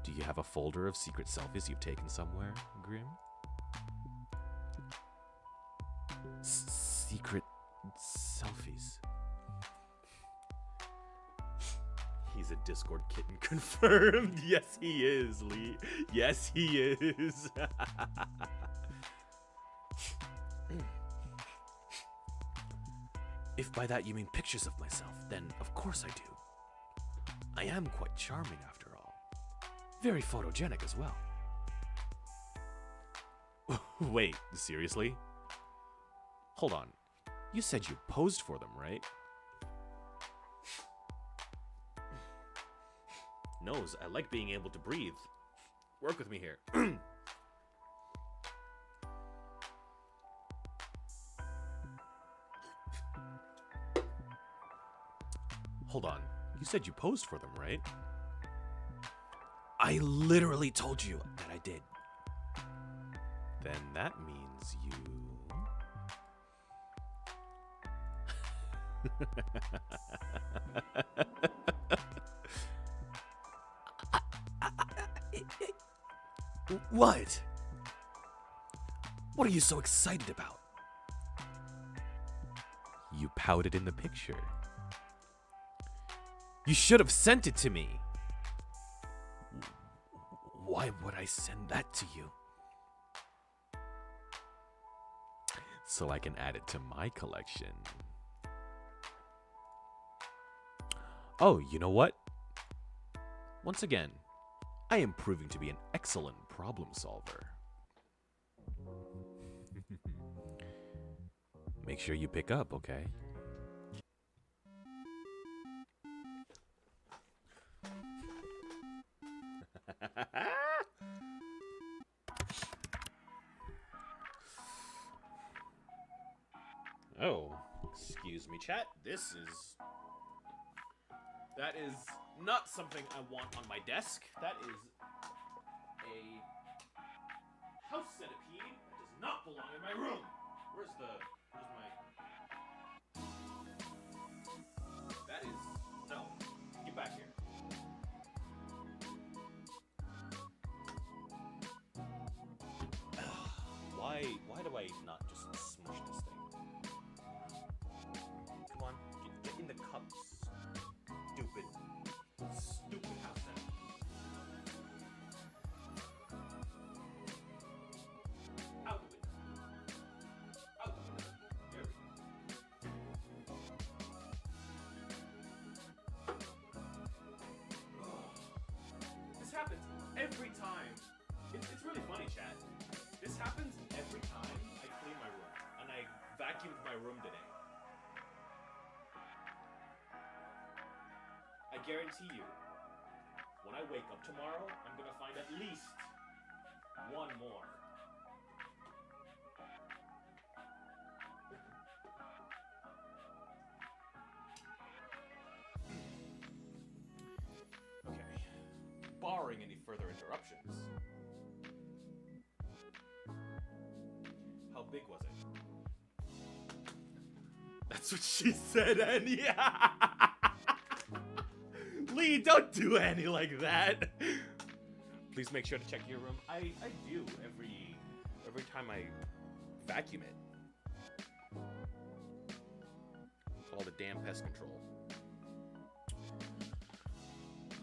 B: Do you have a folder of secret selfies you've taken somewhere, Grim?
C: Secret selfies.
A: He's a Discord kitten confirmed. Yes, he is, Lee. Yes, he is.
C: If by that you mean pictures of myself, then of course I do. I am quite charming after all. Very photogenic as well.
B: Wait, seriously? Hold on. You said you posed for them, right?
A: Knows I like being able to breathe. Work with me here.
B: Hold on. You said you posed for them, right?
C: I literally told you that I did.
B: Then that means you...
C: What? What are you so excited about?
B: You pouted in the picture.
C: You should have sent it to me. Why would I send that to you?
B: So I can add it to my collection. Oh, you know what? Once again, I am proving to be an excellent problem solver. Make sure you pick up, okay?
A: Oh, excuse me, chat. That is not something I want on my desk. That is a house centipede that does not belong in my room. Where's my... That is... No. Get back here. Why do I not just smush this thing? Come on, get in the cups. Stupid house centipede. Out the window. Out the window. There we go. This happens every time. It's really funny, chat. This happens every time I clean my room. And I vacuumed my room today. I guarantee you, when I wake up tomorrow, I'm gonna find at least one more. Okay. Barring any further interruptions. How big was it? That's what she said, and yeah! Lee, don't do Annie like that. Please make sure to check your room. I do every time I vacuum it. Call it damn pest control.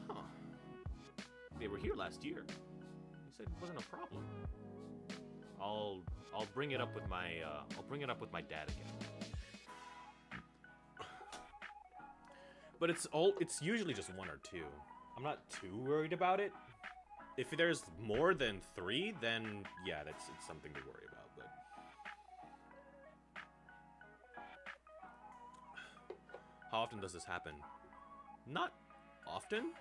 A: Huh. they were here last year. He said it wasn't a problem. I'll bring it up with my dad again. But it's usually just one or two. I'm not too worried about it. If there's more than 3, then yeah, it's something to worry about. But how often does this happen? Not often.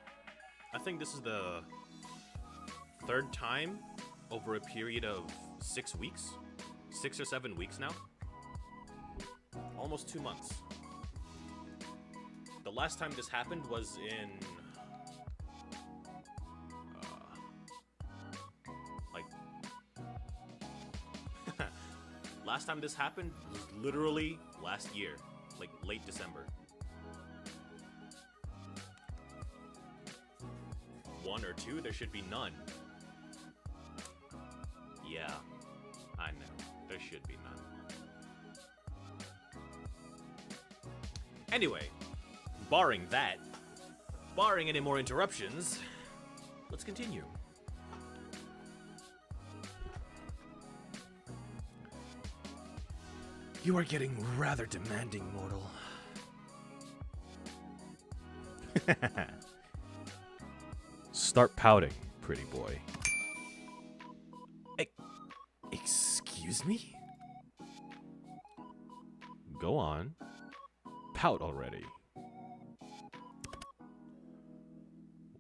A: I think this is the 3rd time over a period of 6 weeks. 6 or 7 weeks now. Almost 2 months. The last time this happened was in last time this happened was literally last year, like late December. 1 or 2, there should be none. Yeah, I know. There should be none. Anyway, barring any more interruptions, let's continue.
C: You are getting rather demanding, mortal.
B: Start pouting, pretty boy.
C: Excuse me?
B: Go on. Pout already.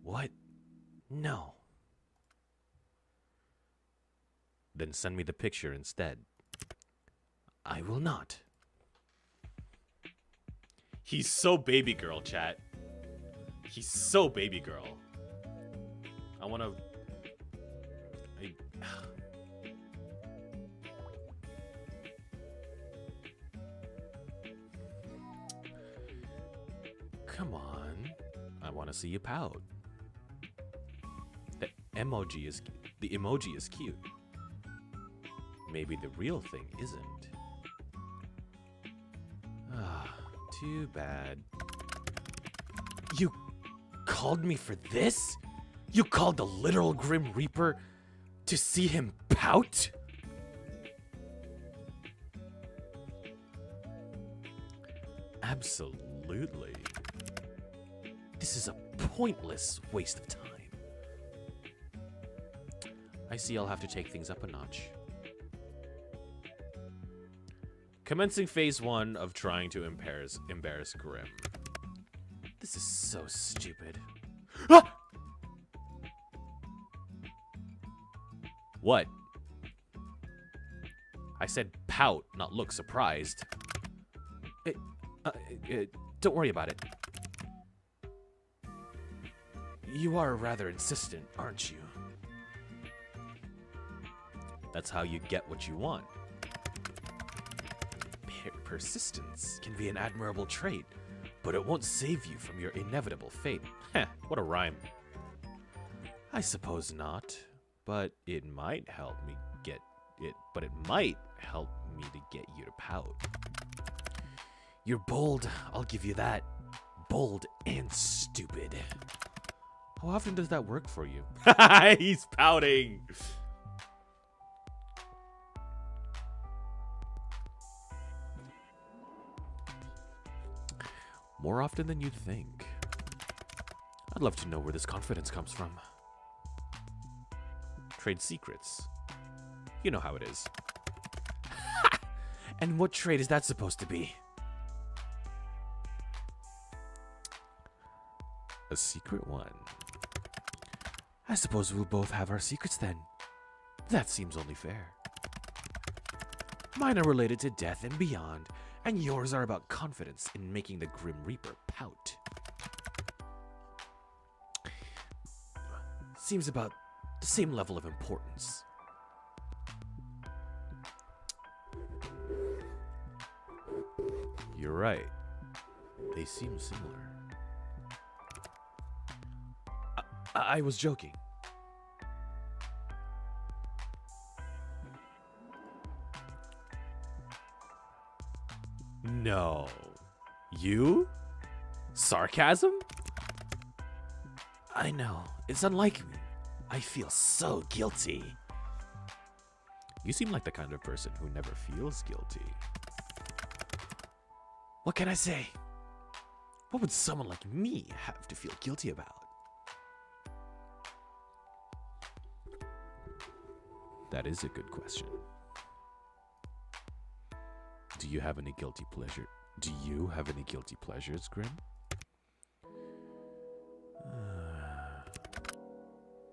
C: What? No.
B: Then send me the picture instead.
C: I will not.
A: He's so baby girl, chat. He's so baby girl. I wanna...
B: Come on. I want to see you pout. The emoji is cute. Maybe the real thing isn't. Ah, too bad.
C: You called me for this? You called the literal Grim Reaper to see him pout?
B: Absolutely.
C: This is a pointless waste of time.
B: I see I'll have to take things up a notch. Commencing phase 1 of trying to embarrass Grim.
C: This is so stupid.
B: Ah! What? I said pout, not look surprised.
C: Don't worry about it. You are rather insistent, aren't you?
B: That's how you get what you want.
C: Persistence can be an admirable trait, but it won't save you from your inevitable fate.
B: Heh, what a rhyme.
C: I suppose not.
B: But it might help me get it. But it might help me to get you to pout.
C: You're bold, I'll give you that. Bold and stupid.
B: How often does that work for you?
A: He's pouting.
B: More often than you'd think. I'd love to know where this confidence comes from. Trade secrets. You know how it is.
C: And what trait is that supposed to be?
B: A secret one.
C: I suppose we'll both have our secrets then. That seems only fair. Mine are related to death and beyond, and yours are about confidence in making the Grim Reaper pout. Seems about the same level of importance.
B: You're right. They seem similar.
C: I was joking.
B: No. You? Sarcasm?
C: I know, it's unlike me. I feel so guilty.
B: You seem like the kind of person who never feels guilty.
C: What can I say? What would someone like me have to feel guilty about?
B: That is a good question. Do you have any guilty pleasure? Do you have any guilty pleasures, Grim?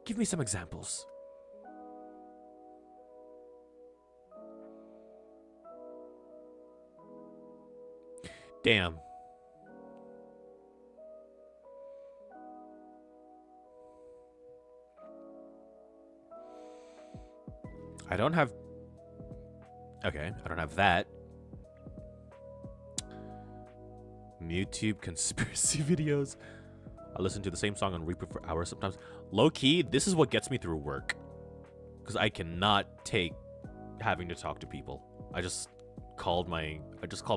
C: Give me some examples.
B: Damn. I don't have... Okay, I don't have that. YouTube conspiracy videos. I listen to the same song on repeat for hours sometimes. Low-key, this is what gets me through work. Because I cannot take having to talk to people. I just called my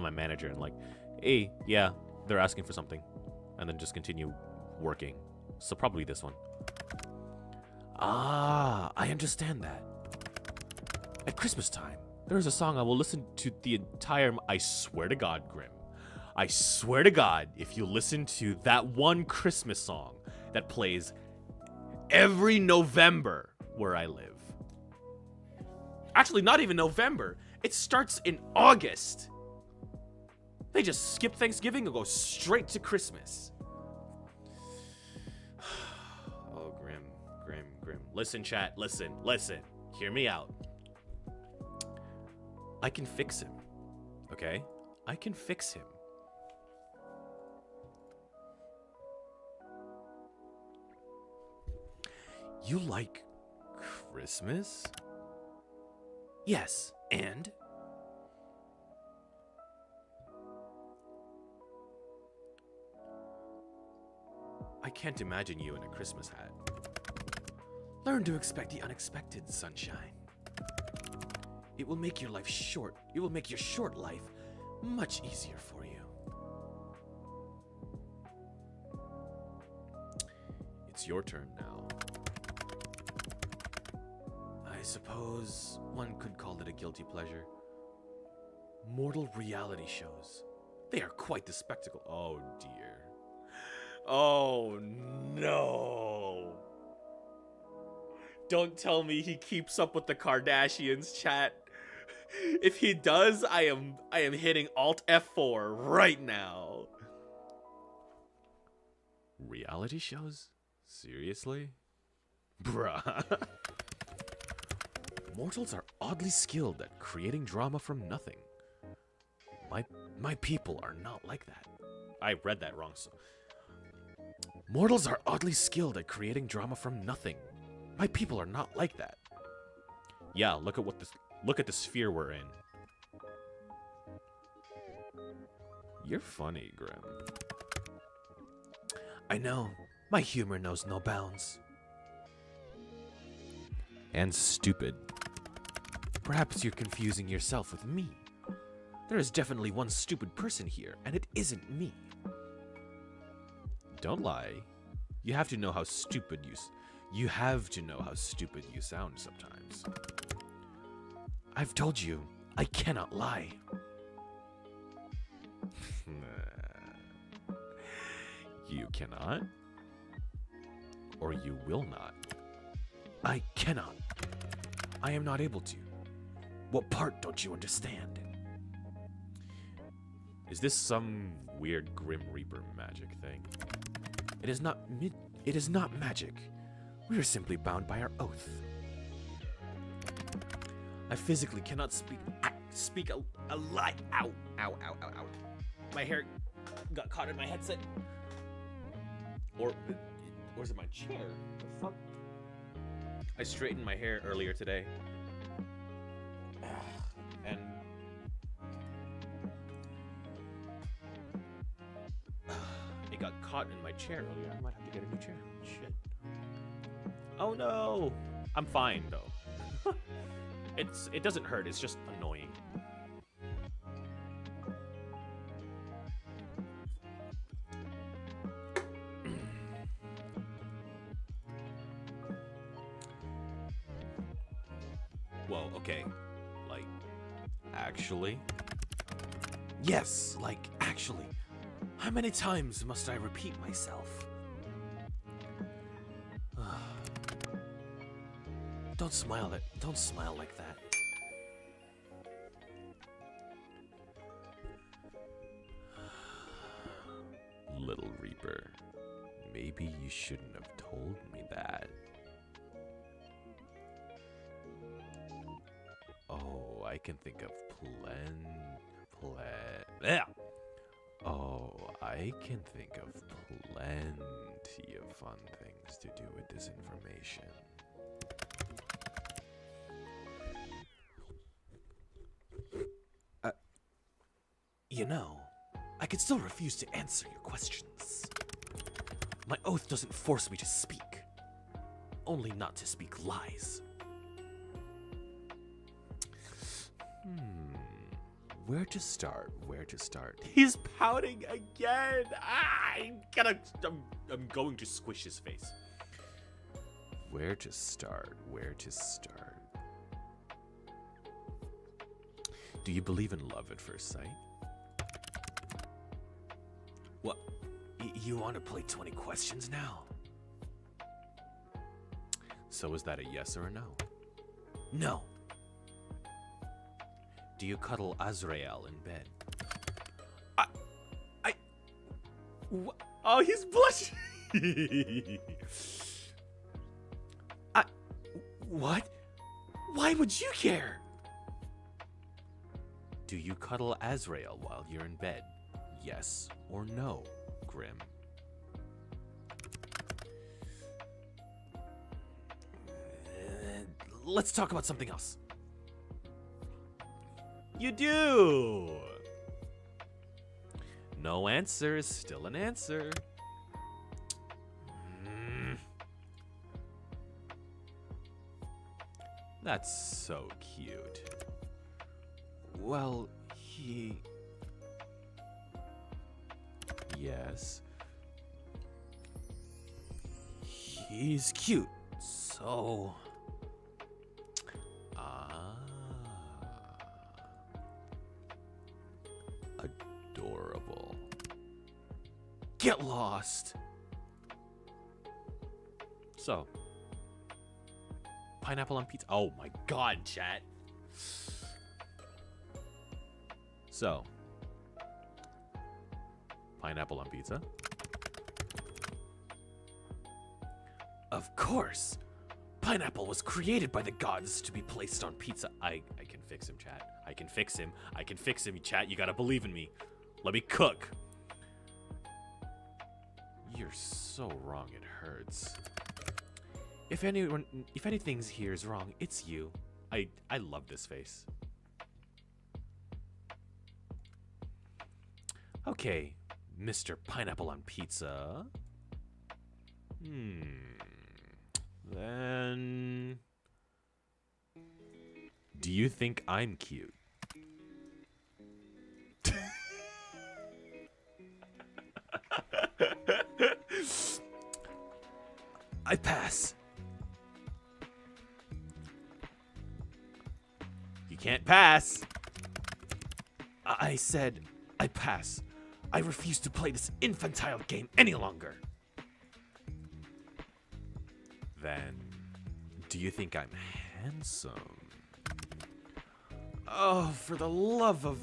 B: manager and like, hey, yeah, they're asking for something. And then just continue working. So probably this one.
C: Ah, I understand that. At Christmas time,
B: There is a song I will listen to the entire... I swear to God, Grim. I swear to God, if you listen to that one Christmas song that plays every November where I live. Actually, not even November. It starts in August. They just skip Thanksgiving and go straight to Christmas. Oh, Grim, Grim, Grim. Listen, chat, listen. Hear me out. I can fix him, okay? I can fix him. You like Christmas?
C: yes, and?
B: I can't imagine you in a Christmas hat.
C: Learn to expect the unexpected, sunshine. It will make your life short. It will make your short life much easier for you.
B: It's your turn now.
C: I suppose one could call it a guilty pleasure. Mortal reality shows. They are quite the spectacle.
B: Oh dear. Oh no. Don't tell me he keeps up with the Kardashians, chat. If he does, I am hitting Alt F4 right now. Reality shows? Seriously? Bruh.
C: Mortals are oddly skilled at creating drama from nothing. My people are not like that.
B: I read that wrong. So.
C: Mortals are oddly skilled at creating drama from nothing. My people are not like that.
B: Yeah, look at the sphere we're in. You're funny, Grim.
C: I know. My humor knows no bounds.
B: And stupid.
C: Perhaps you're confusing yourself with me. There is definitely one stupid person here, and it isn't me.
B: Don't lie. You have to know how stupid you have to know how stupid you sound sometimes.
C: I've told you, I cannot lie.
B: You cannot? Or you will not?
C: I cannot. I am not able to. What part don't you understand?
B: Is this some weird Grim Reaper magic thing?
C: It is not magic. We are simply bound by our oath. I physically cannot speak a lie. Ow, ow, ow, ow, ow. My hair got caught in my headset.
B: Or is it my chair? The fuck? I straightened my hair earlier today. And it got caught in my chair earlier. I might have to get a new chair. Shit. Oh no! I'm fine though. It doesn't hurt, it's just annoying. Whoa, okay. Like, actually?
C: Yes, like, actually. How many times must I repeat myself? Don't smile like that.
B: Little Reaper, maybe you shouldn't have told me that. Oh, I can think of I can think of plenty of fun things to do with this information.
C: You know, I could still refuse to answer your questions. My oath doesn't force me to speak, only not to speak lies.
B: Where to start? Where to start?
A: He's pouting again. I'm going to squish his face.
B: Where to start? Where to start? Do you believe in love at first sight?
C: What? You want to play 20 questions now?
B: So is that a yes or a no?
C: No.
B: Do you cuddle Azrael in bed?
A: Oh, he's blushing.
C: What? Why would you care?
B: Do you cuddle Azrael while you're in bed? Yes or no, Grim?
C: Let's talk about something else.
A: You do.
B: No answer is still an answer. That's so cute. Well, Yes.
C: He's cute, so...
B: Adorable.
C: Get lost.
B: So, pineapple on pizza. Oh my god, chat. So, pineapple on pizza?
C: Of course. Pineapple was created by the gods to be placed on pizza.
A: I can fix him, chat. I can fix him. I can fix him, chat. You gotta believe in me. Let me cook.
B: You're so wrong, it hurts. If anything here is wrong, it's you.
A: I love this face.
B: Okay, Mr. Pineapple on Pizza. Then... do you think I'm cute?
C: I pass.
A: You can't pass.
C: I said I pass. I refuse to play this infantile game any longer.
B: Then, do you think I'm handsome?
C: Oh, for the love of...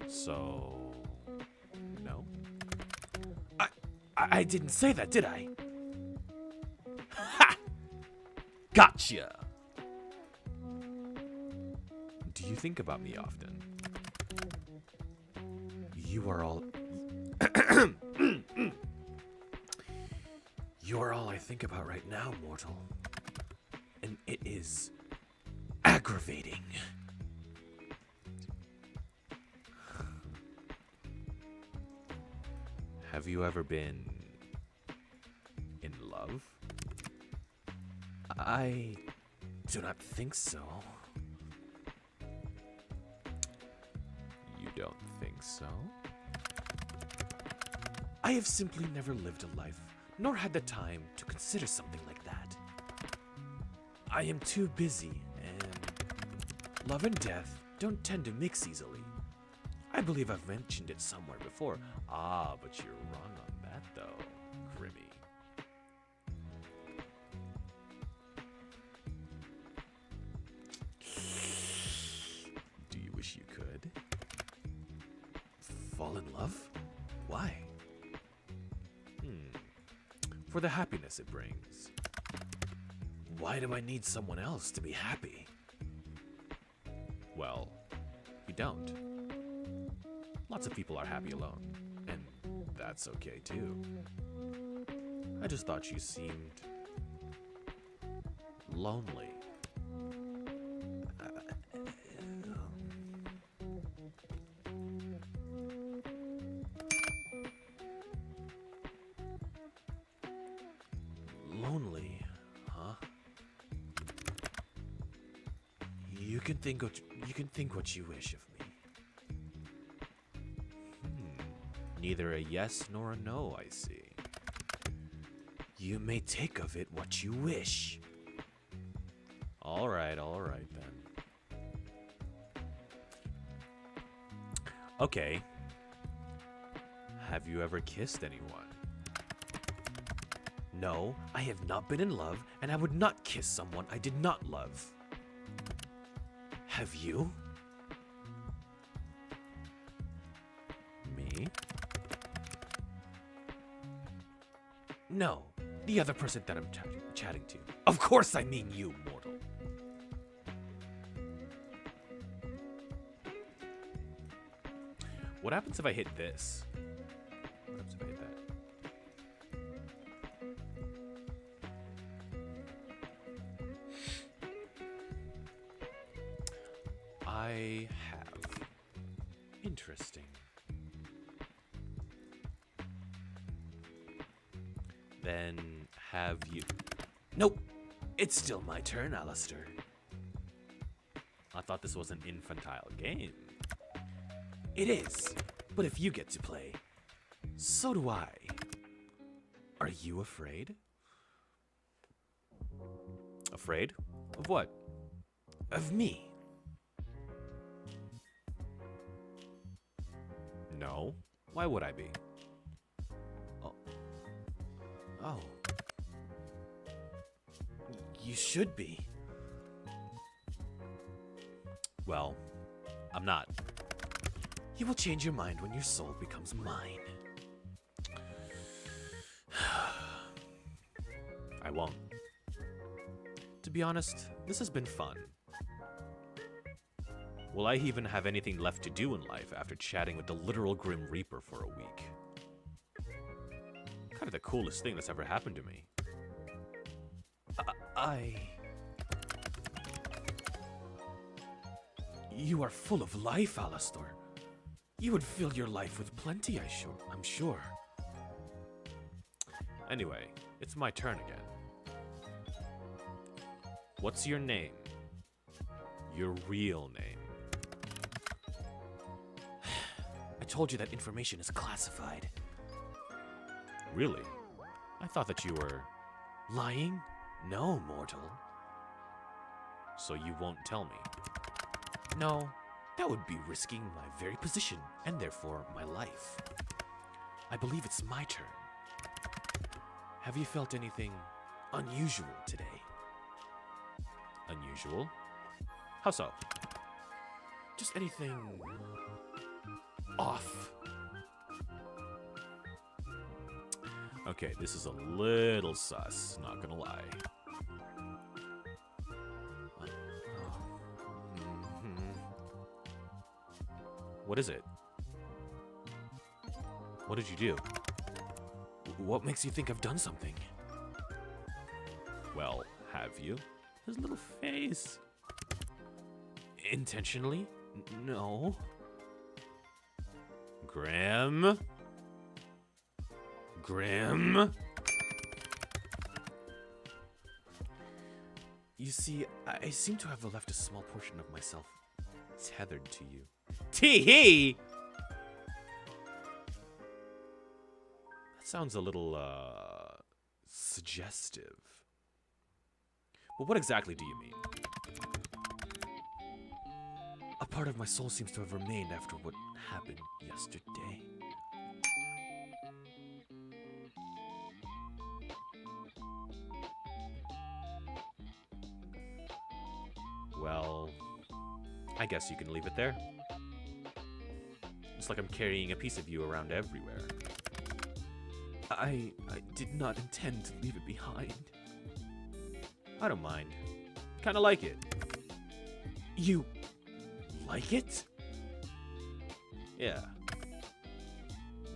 B: So, no?
C: I didn't say that, did I?
A: Ha! Gotcha.
B: Do you think about me often? You are all... You are all I think about right now, mortal. And it is aggravating. Have you ever been in love?
C: I do not think so.
B: You don't think so?
C: I have simply never lived a life, nor had the time to consider something like that. I am too busy and Love and death don't tend to mix easily. I believe I've mentioned it somewhere before. Ah, but you're wrong on that, though, Grimmy. Do you wish you could? Fall in love? Why? For the happiness it brings. Why do I need someone else to be happy?
B: Well, you don't. Lots of people are happy alone, and that's okay too. I just thought you seemed lonely.
C: Lonely, huh? You can think what you wish of me.
B: Neither a yes nor a no, I see.
C: You may take of it what you wish.
B: All right then. Okay. Have you ever kissed anyone?
C: No, I have not been in love, and I would not kiss someone I did not love. Have you?
B: Me?
C: No, the other person that I'm chatting to. Of course I mean you, mortal.
B: What happens if I hit this? What happens if I hit that? I have. Interesting. Then have you...
C: Nope, it's still my turn, Alistair.
B: I thought this was an infantile game.
C: It is, but if you get to play, so do I. Are you afraid?
B: Afraid? Of what?
C: Of me?
B: No. Why would I be?
C: Oh. You should be.
B: Well, I'm not.
C: You will change your mind when your soul becomes mine.
B: I won't. To be honest, this has been fun. Will I even have anything left to do in life after chatting with the literal Grim Reaper for a week? Kind of the coolest thing that's ever happened to me.
C: You are full of life, Alistair. You would fill your life with plenty, I'm sure.
B: Anyway, it's my turn again. What's your name? Your real name.
C: I told you that information is classified.
B: Really? I thought that you were...
C: Lying? No, mortal.
B: So you won't tell me?
C: No, that would be risking my very position, and therefore my life. I believe it's my turn. Have you felt anything unusual today?
B: Unusual? How so?
C: Just anything off.
B: Okay, this is a little sus, not gonna lie. What is it? What did you do?
C: What makes you think I've done something?
B: Well, have you? His little face.
C: Intentionally? No.
B: Grim? Grim?
C: You see, I seem to have left a small portion of myself tethered to you.
B: Tee-hee! That sounds a little, suggestive. But what exactly do you mean?
C: part of my soul seems to have remained after what happened yesterday.
A: Well, I guess you can leave it there. It's like I'm carrying a piece of you around everywhere.
C: I did not intend to leave it behind.
A: I don't mind. Kinda like it.
C: You like it?
A: Yeah.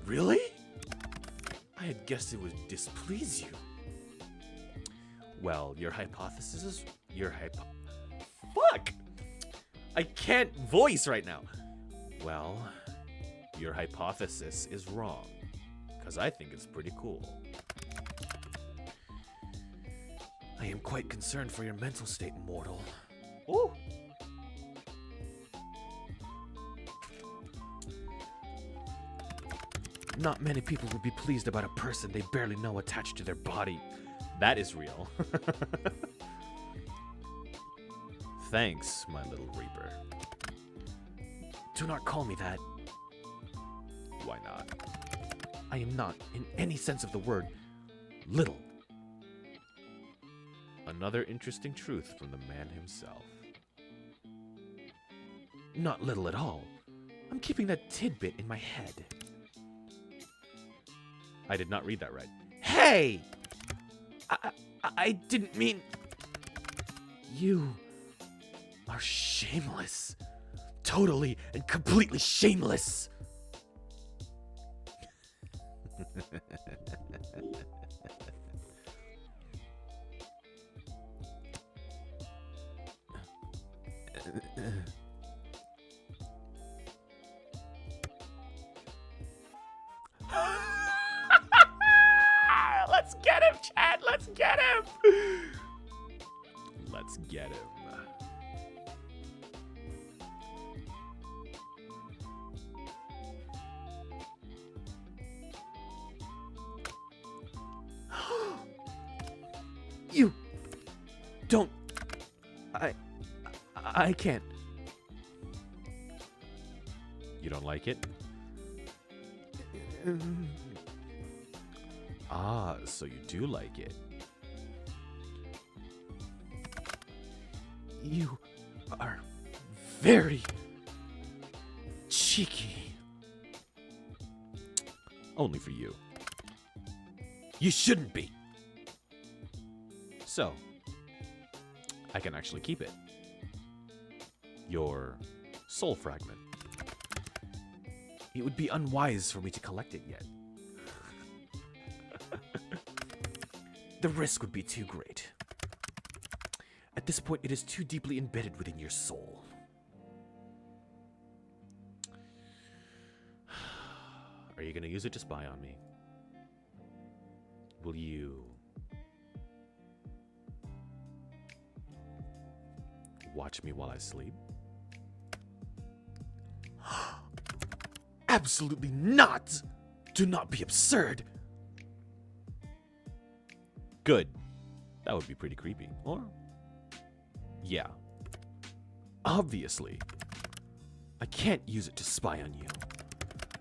C: Really? I had guessed it would displease you.
A: Well, your hypothesis is... Fuck! I can't voice right now. Well, your hypothesis is wrong. Because I think it's pretty cool.
C: I am quite concerned for your mental state, mortal.
A: Ooh!
C: Not many people would be pleased about a person they barely know attached to their body.
A: That is real. Thanks, my little reaper.
C: Do not call me that.
A: Why not?
C: I am not, in any sense of the word, little.
A: Another interesting truth from the man himself.
C: Not little at all. I'm keeping that tidbit in my head.
A: I did not read that right.
C: Hey! I didn't mean... You are shameless. Totally and completely shameless.
A: Let's get him, Chad! Let's get him! Let's get him.
C: You don't... I can't.
A: You don't like it? Ah, so you do like it.
C: You are very cheeky.
A: Only for you.
C: You shouldn't be.
A: So, I can actually keep it. Your soul fragment.
C: It would be unwise for me to collect it yet. The risk would be too great. At this point, it is too deeply embedded within your soul.
A: Are you going to use it to spy on me? Will you watch me while I sleep?
C: Absolutely not! Do not be absurd!
A: Good. That would be pretty creepy. Or, yeah.
C: Obviously. I can't use it to spy on you.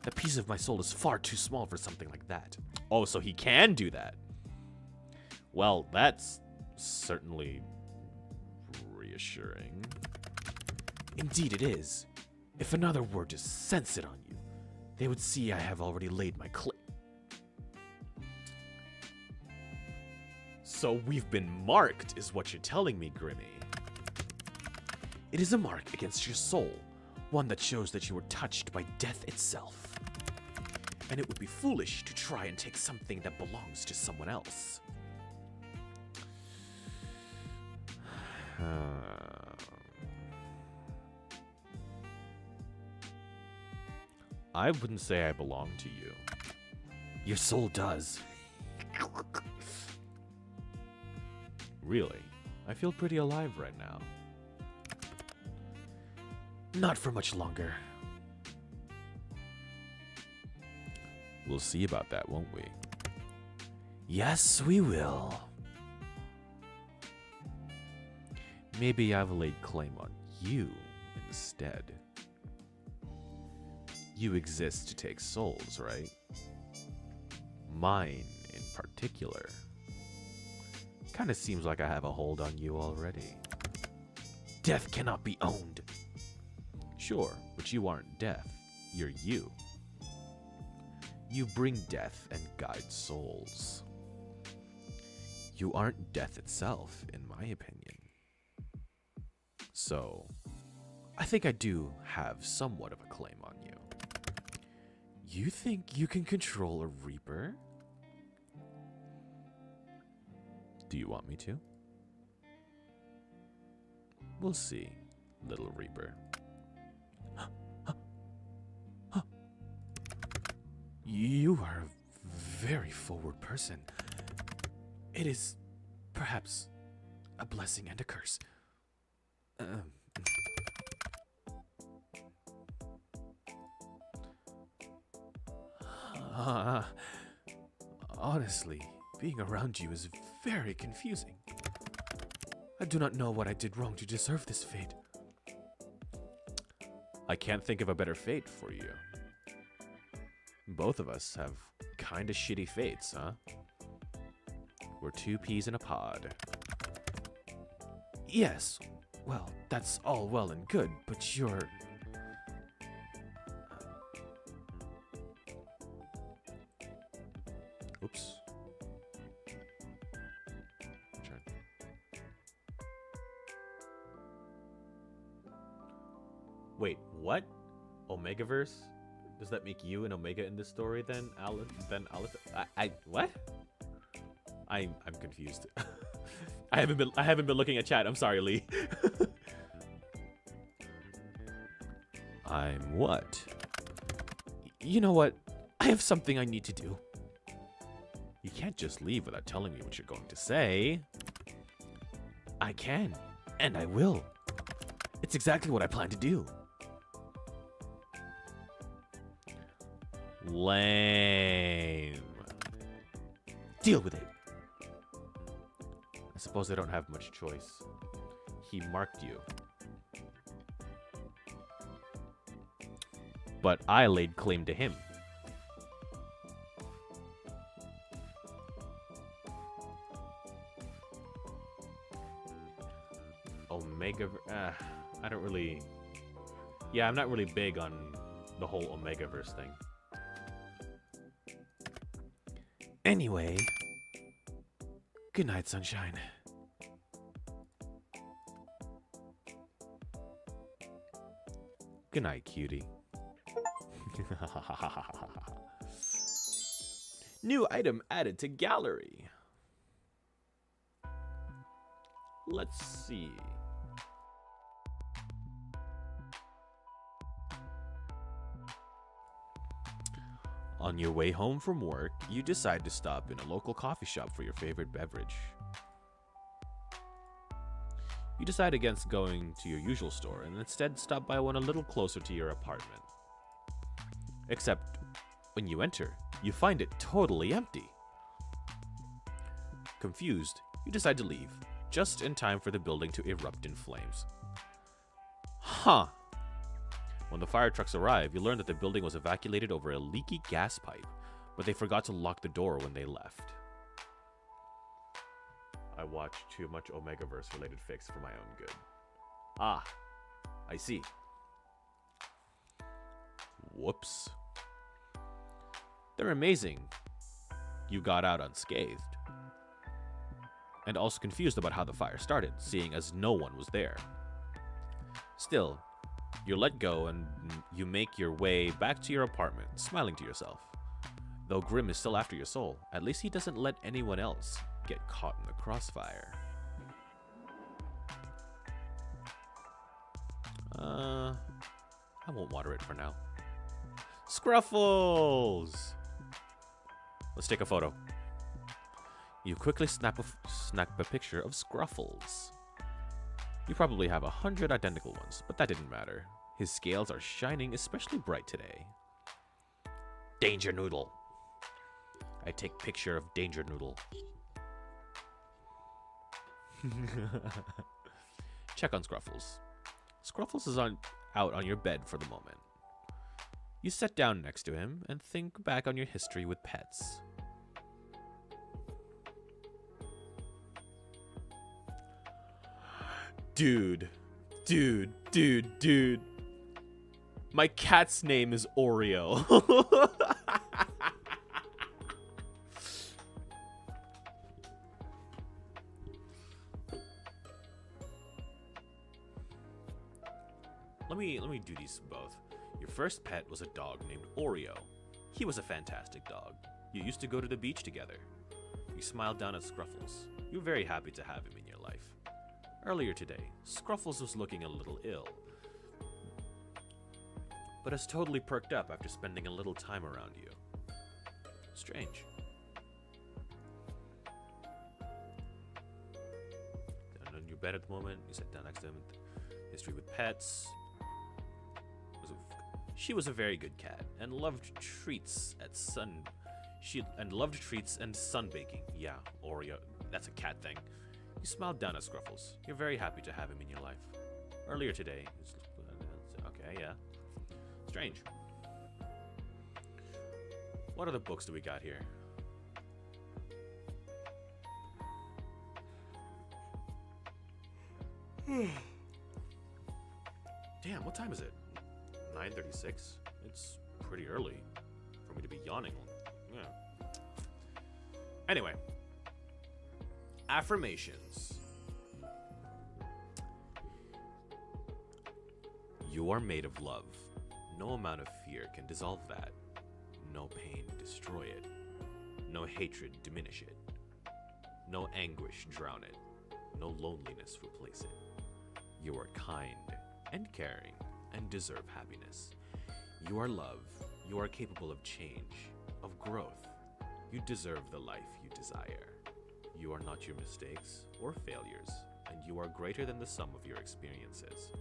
C: That piece of my soul is far too small for something like that.
A: Oh, so he can do that. Well, that's certainly reassuring.
C: Indeed it is. If another were to sense it on you, they would see I have already laid my claim.
A: So we've been marked, is what you're telling me, Grimmy.
C: It is a mark against your soul, one that shows that you were touched by death itself. And it would be foolish to try and take something that belongs to someone else.
A: I wouldn't say I belong to you.
C: Your soul does.
A: Really? I feel pretty alive right now.
C: Not for much longer.
A: We'll see about that, won't we?
C: Yes, we will.
A: Maybe I've laid claim on you instead.
B: You exist to take souls, right? Mine in particular. Kinda seems like I have a hold on you already.
C: Death cannot be owned.
B: Sure, but you aren't death. You're you. You bring death and guide souls. You aren't death itself, in my opinion. So, I think I do have somewhat of a claim on you. You think you can control a Reaper? Do you want me to? We'll see, little Reaper. You are a very forward person. It is perhaps a blessing and a curse. Honestly, being around you is very confusing. I do not know what I did wrong to deserve this fate. I can't think of a better fate for you. Both of us have kinda shitty fates, huh? We're two peas in a pod.
C: Yes, well, that's all well and good, but you're...
B: Oops. Turn. Wait, what? Omegaverse? Does that make you an Omega in this story then, Alice? What? I'm confused. I haven't been looking at chat. I'm sorry, Lee. I'm what?
C: You know what? I have something I need to do.
B: You can't just leave without telling me what you're going to say.
C: I can, and I will. It's exactly what I plan to do.
B: Lame.
C: Deal with it.
B: I suppose I don't have much choice. He marked you. But I laid claim to him. Omega... I don't really... Yeah, I'm not really big on the whole Omegaverse thing.
C: Anyway, good night, sunshine.
B: Good night, cutie. New item added to gallery. Let's see. On your way home from work, you decide to stop in a local coffee shop for your favorite beverage. You decide against going to your usual store and instead stop by one a little closer to your apartment. Except, when you enter, you find it totally empty. Confused, you decide to leave, just in time for the building to erupt in flames. Huh. When the fire trucks arrive, you learn that the building was evacuated over a leaky gas pipe, but they forgot to lock the door when they left. I watched too much Omegaverse related fics for my own good. Ah, I see. Whoops. They're amazing. You got out unscathed. And also confused about how the fire started, seeing as no one was there. Still, you're let go and you make your way back to your apartment, smiling to yourself. Though Grim is still after your soul, at least he doesn't let anyone else get caught in the crossfire. I won't water it for now. Scruffles! Let's take a photo. You quickly snap a picture of Scruffles. You probably have 100 identical ones, but that didn't matter. His scales are shining especially bright today. Danger Noodle. I take picture of Danger Noodle. Check on Scruffles. Scruffles is out on your bed for the moment. You sit down next to him and think back on your history with pets.
A: Dude. My cat's name is Oreo. Let me do these both. Your first pet was a dog named Oreo. He was a fantastic dog. You used to go to the beach together. You smiled down at Scruffles. You were very happy to have him in your life. Earlier today, Scruffles was looking a little ill, but has totally perked up after spending a little time around you. Strange. Down on your bed at the moment, you sat down next to him. History with pets. She was a very good cat and loved treats at sun. Loved treats and sunbaking. Yeah, Oreo. That's a cat thing. You smiled down at Scruffles. You're very happy to have him in your life. Earlier today. Okay, yeah. Strange. What other books do we got here? Damn, what time is it? 9:36? It's pretty early for me to be yawning. Yeah. Anyway. Affirmations. You are made of love. No amount of fear can dissolve that. No pain destroy it. No hatred diminish it. No anguish drown it. No loneliness replace it. You are kind and caring and deserve happiness. You are love. You are capable of change, of growth. You deserve the life you desire. You are not your mistakes or failures, and you are greater than the sum of your experiences.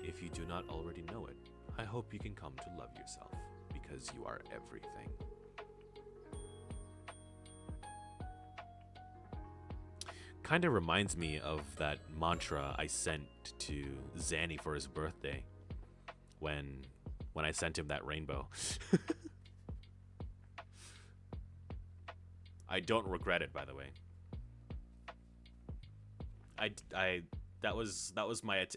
A: If you do not already know it, I hope you can come to love yourself, because you are everything. Kind of reminds me of that mantra I sent to Zanny for his birthday when I sent him that rainbow. I don't regret it, by the way. That was my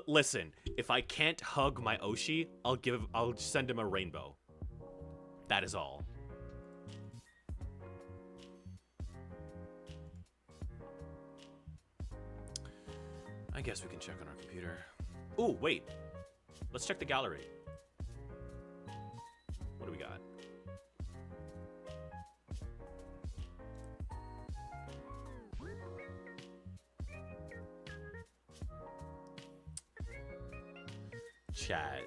A: listen, if I can't hug my Oshi, I'll send him a rainbow. That is all. I guess we can check on our computer. Ooh, wait. Let's check the gallery. What do we got? Chat.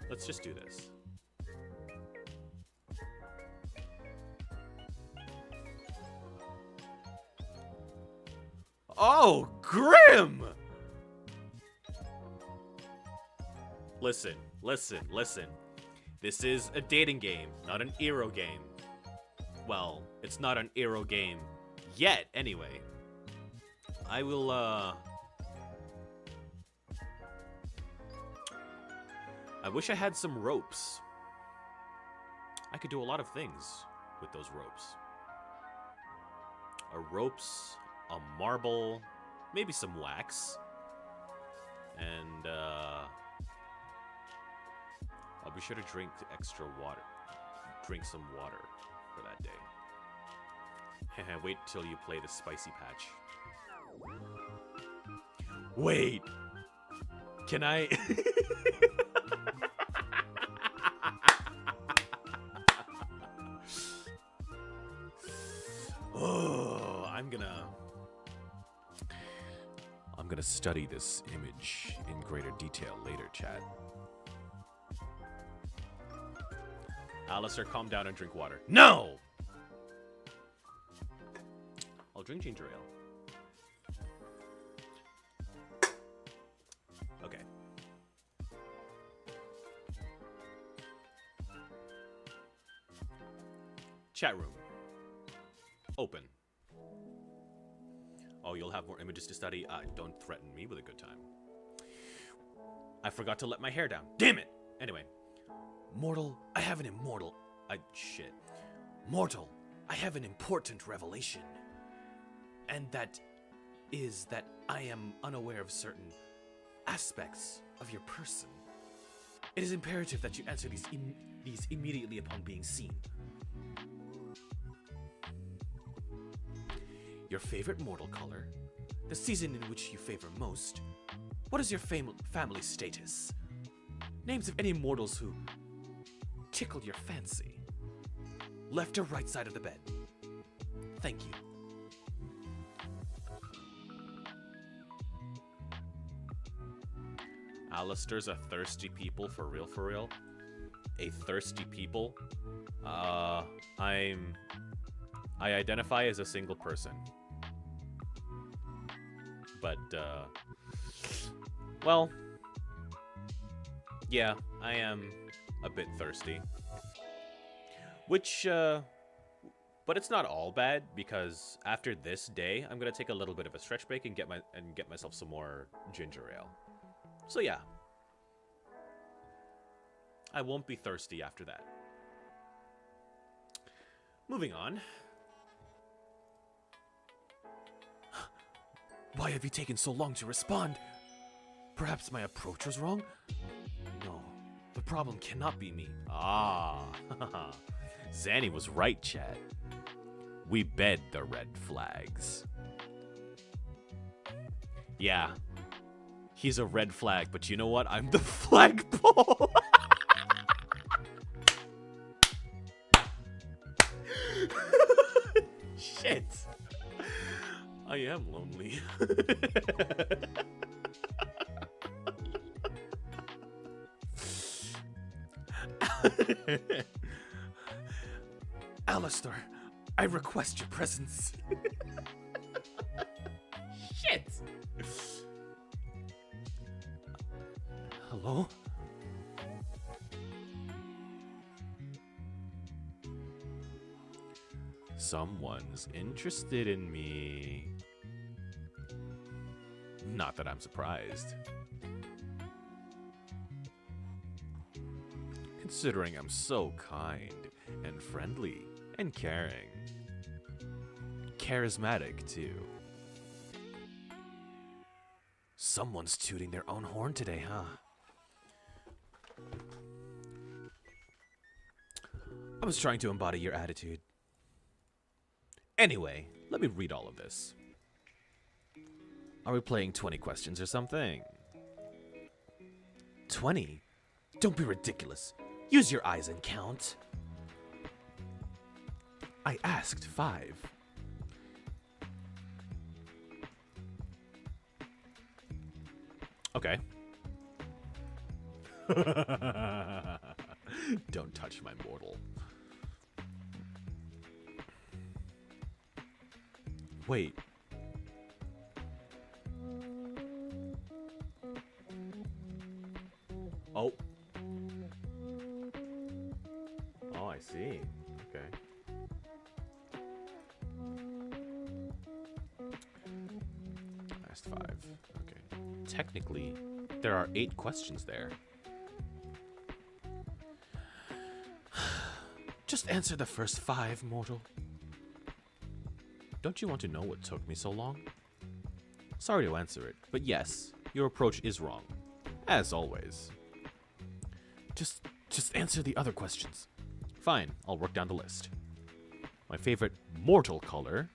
A: Let's just do this. Oh, Grim! Listen. This is a dating game, not an Eero game. Well, it's not an Eero game yet, anyway. I will, I wish I had some ropes. I could do a lot of things with those ropes. Ropes, a marble, maybe some wax. And, I'll be sure to drink extra water. Drink some water for that day. Wait till you play the spicy patch. Wait! Can I... Oh, I'm gonna study this image in greater detail later, chat. Alistair, calm down and drink water. No! I'll drink ginger ale. Okay. Chat room. Open. Oh, you'll have more images to study? Don't threaten me with a good time. I forgot to let my hair down. Damn it! Anyway.
C: Mortal, I have an immortal.
A: Shit.
C: Mortal, I have an important revelation. And that is that I am unaware of certain aspects of your person. It is imperative that you answer these immediately upon being seen. Your favorite mortal color, the season in which you favor most, what is your family status, names of any mortals who tickled your fancy, left or right side of the bed. Thank you.
A: Alistair's a thirsty people, for real, for real? A thirsty people? I identify as a single person. But, well, yeah, I am a bit thirsty. Which, but it's not all bad, because after this day, I'm gonna take a little bit of a stretch break and get myself some more ginger ale. So yeah, I won't be thirsty after that. Moving on.
C: Why have you taken so long to respond? Perhaps my approach was wrong? No, the problem cannot be me.
A: Ah, Zanny was right, Chad. We bed the red flags. Yeah, he's a red flag, but you know what? I'm the flagpole. Shit. I am lonely.
C: Alistair, I request your presence.
A: Shit.
C: Hello?
A: Someone's interested in me. Not that I'm surprised. Considering I'm so kind and friendly and caring. Charismatic, too.
C: Someone's tooting their own horn today, huh?
A: I was trying to embody your attitude. Anyway, let me read all of this. Are we playing 20 questions or something?
C: 20? Don't be ridiculous. Use your eyes and count. I asked 5.
A: Okay. Don't touch my mortal. Wait. Oh. Oh, I see. Okay. Last 5. Okay. Technically, there are 8 questions there.
C: Just answer the first 5, mortal.
A: Don't you want to know what took me so long? Sorry to answer it, but yes, your approach is wrong. As always.
C: Just answer the other questions.
A: Fine, I'll work down the list. My favorite mortal color.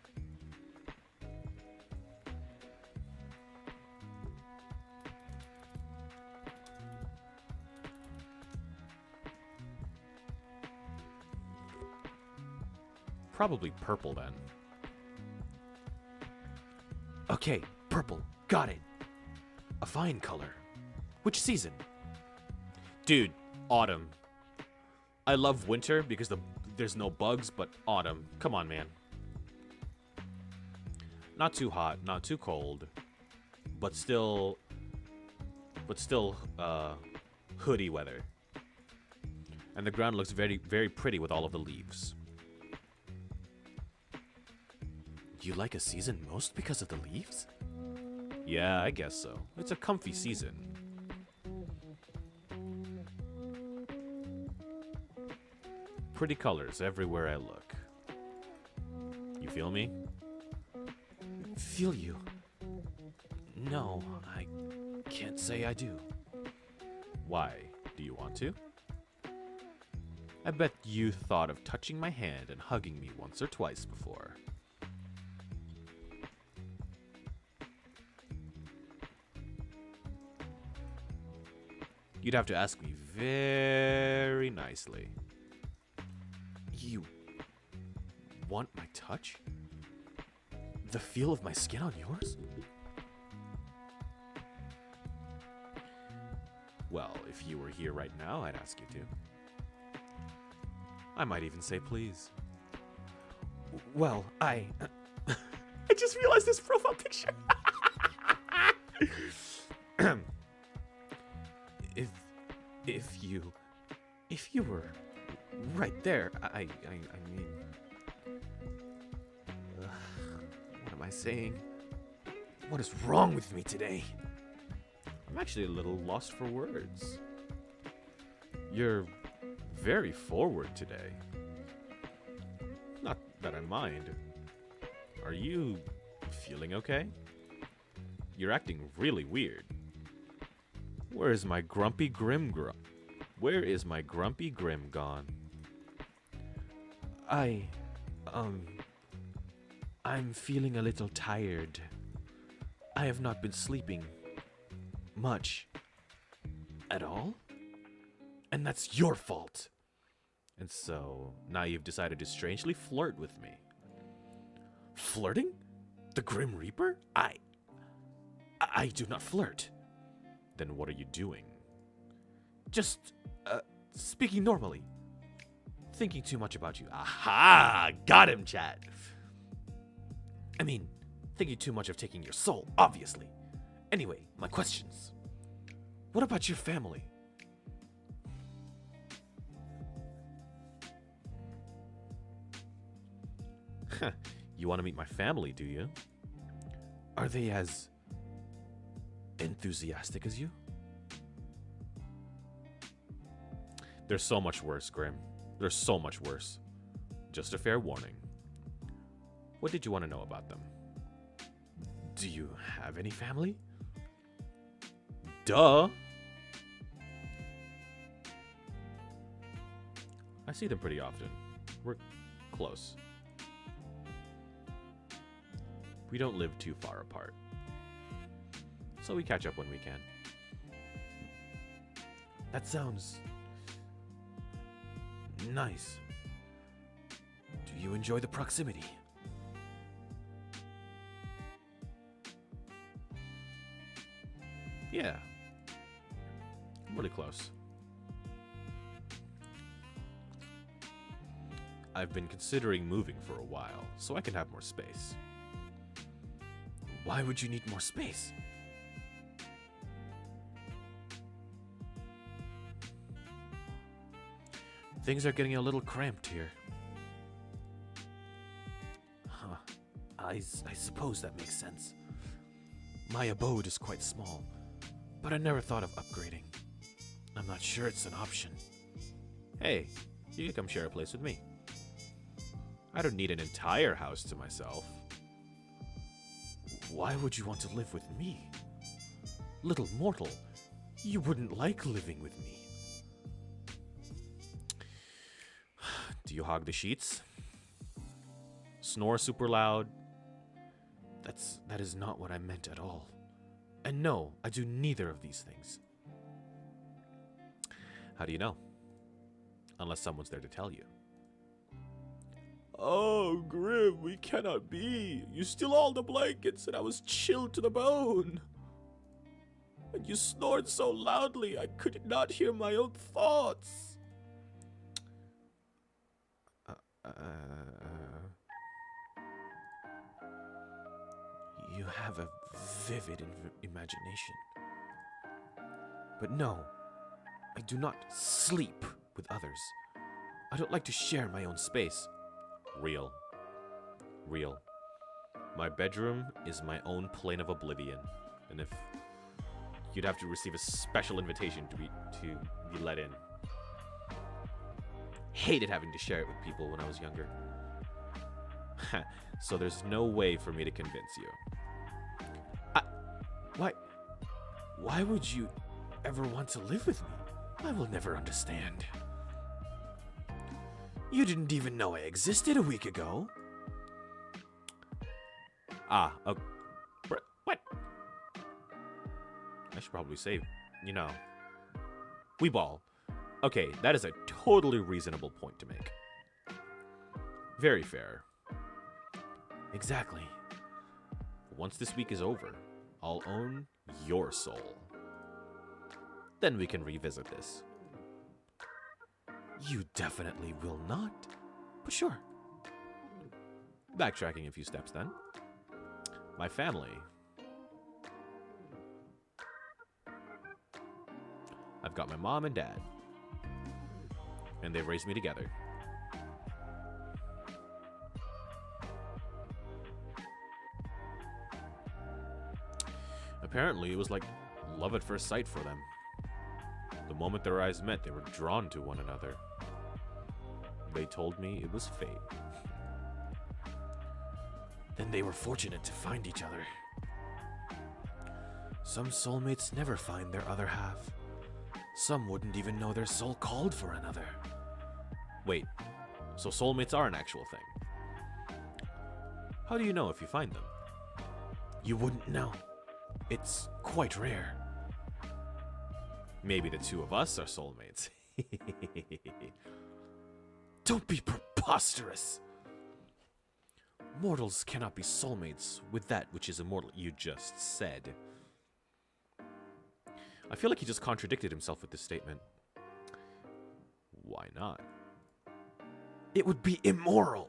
A: Probably purple then.
C: Okay, purple. Got it. A fine color. Which season?
A: Dude, autumn. I love winter because there's no bugs, but autumn. Come on, man. Not too hot, not too cold, but still hoodie weather. And the ground looks very, very pretty with all of the leaves.
C: You like a season most because of the leaves?
B: Yeah, I guess so. It's a comfy season. Pretty colors everywhere I look. You feel me?
C: Feel you? No, I can't say I do.
B: Why? Do you want to? I bet you thought of touching my hand and hugging me once or twice before. You'd have to ask me very nicely.
C: You want my touch? The feel of my skin on yours?
B: Well, if you were here right now, I'd ask you to. I might even say please.
C: Well, I just realized this profile picture. if you were right there, I mean, what am I saying? What is wrong with me today?
B: I'm actually a little lost for words. You're very forward today. Not that I mind. Are you feeling okay? You're acting really weird. Where is my grumpy grim gone?
C: I'm feeling a little tired. I have not been sleeping much at all, and that's your fault.
B: And so, now you've decided to strangely flirt with me.
C: Flirting? The Grim Reaper? I do not flirt.
B: Then what are you doing?
C: Just, speaking normally. Thinking too much about you. Aha! Got him, chat. I mean, thinking too much of taking your soul, obviously. Anyway, my questions. What about your family?
B: You want to meet my family, do you?
C: Are they as enthusiastic as you?
B: They're so much worse, Grim. They're so much worse. Just a fair warning. What did you want to know about them?
C: Do you have any family?
B: Duh! I see them pretty often. We're close. We don't live too far apart. So we catch up when we can.
C: That sounds nice. Do you enjoy the proximity?
B: Yeah. I'm really close. I've been considering moving for a while, so I can have more space.
C: Why would you need more space? Things are getting a little cramped here. Huh. I suppose that makes sense. My abode is quite small, but I never thought of upgrading. I'm not sure it's an option.
B: Hey, you can come share a place with me. I don't need an entire house to myself.
C: Why would you want to live with me? Little mortal, you wouldn't like living with me.
B: Do you hog the sheets? Snore super loud?
C: That is not what I meant at all. And no, I do neither of these things.
B: How do you know? Unless someone's there to tell you.
C: Oh, Grim, we cannot be. You stole all the blankets and I was chilled to the bone. And you snored so loudly I could not hear my own thoughts. You have a vivid imagination. But no, I do not sleep with others. I don't like to share my own space.
B: Real. My bedroom is my own plane of oblivion, and if you'd have to receive a special invitation to be let in. Hated having to share it with people when I was younger. So there's no way for me to convince you. Why would you ever want to live with me? I will never understand. You didn't even know I existed a week ago. What? I should probably say, we ball. Okay, that is a totally reasonable point to make. Very fair. Exactly. Once this week is over, I'll own your soul. Then we can revisit this. You definitely will not. But sure. Backtracking a few steps then. My family. I've got my mom and dad. And they raised me together. Apparently, it was like love at first sight for them. The moment their eyes met, they were drawn to one another. They told me it was fate. Then they were fortunate to find each other. Some soulmates never find their other half. Some wouldn't even know their soul called for another. Wait, so soulmates are an actual thing? How do you know if you find them? You wouldn't know. It's quite rare. Maybe the two of us are soulmates. Don't be preposterous. Mortals cannot be soulmates with that which is immortal. You just said. I feel like he just contradicted himself with this statement. Why not? It would be immoral.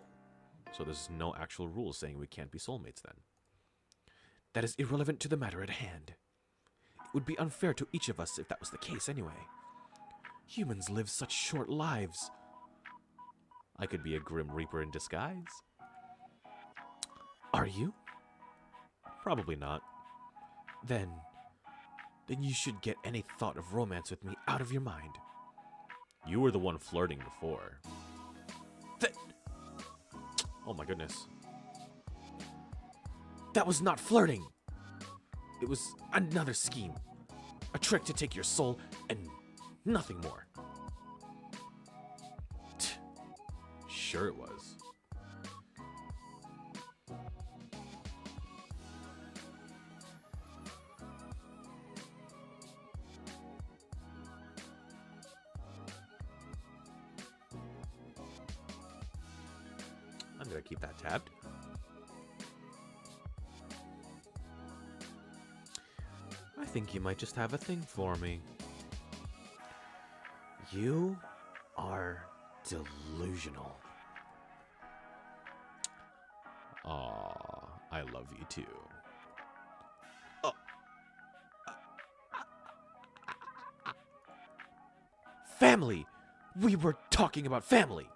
B: So there's no actual rule saying we can't be soulmates then. That is irrelevant to the matter at hand. It would be unfair to each of us if that was the case anyway. Humans live such short lives. I could be a Grim Reaper in disguise. Are you? Probably not. Then you should get any thought of romance with me out of your mind. You were the one flirting before. Oh my goodness. That was not flirting. It was another scheme. A trick to take your soul and nothing more. Sure it was. I'm gonna keep that tabbed. I think you might just have a thing for me. You are delusional. Aw, I love you too. Oh. Family! We were talking about family!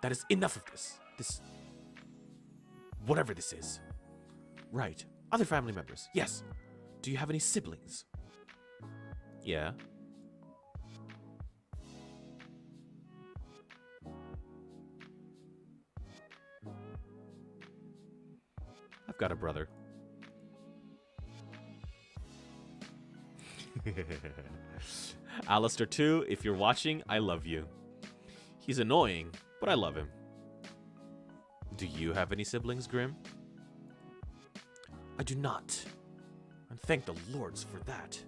B: That is enough of this. Whatever this is. Right. Other family members. Yes. Do you have any siblings? Yeah. I've got a brother. Alistair too, if you're watching, I love you. He's annoying, but I love him. Do you have any siblings, Grim? I do not. And thank the lords for that.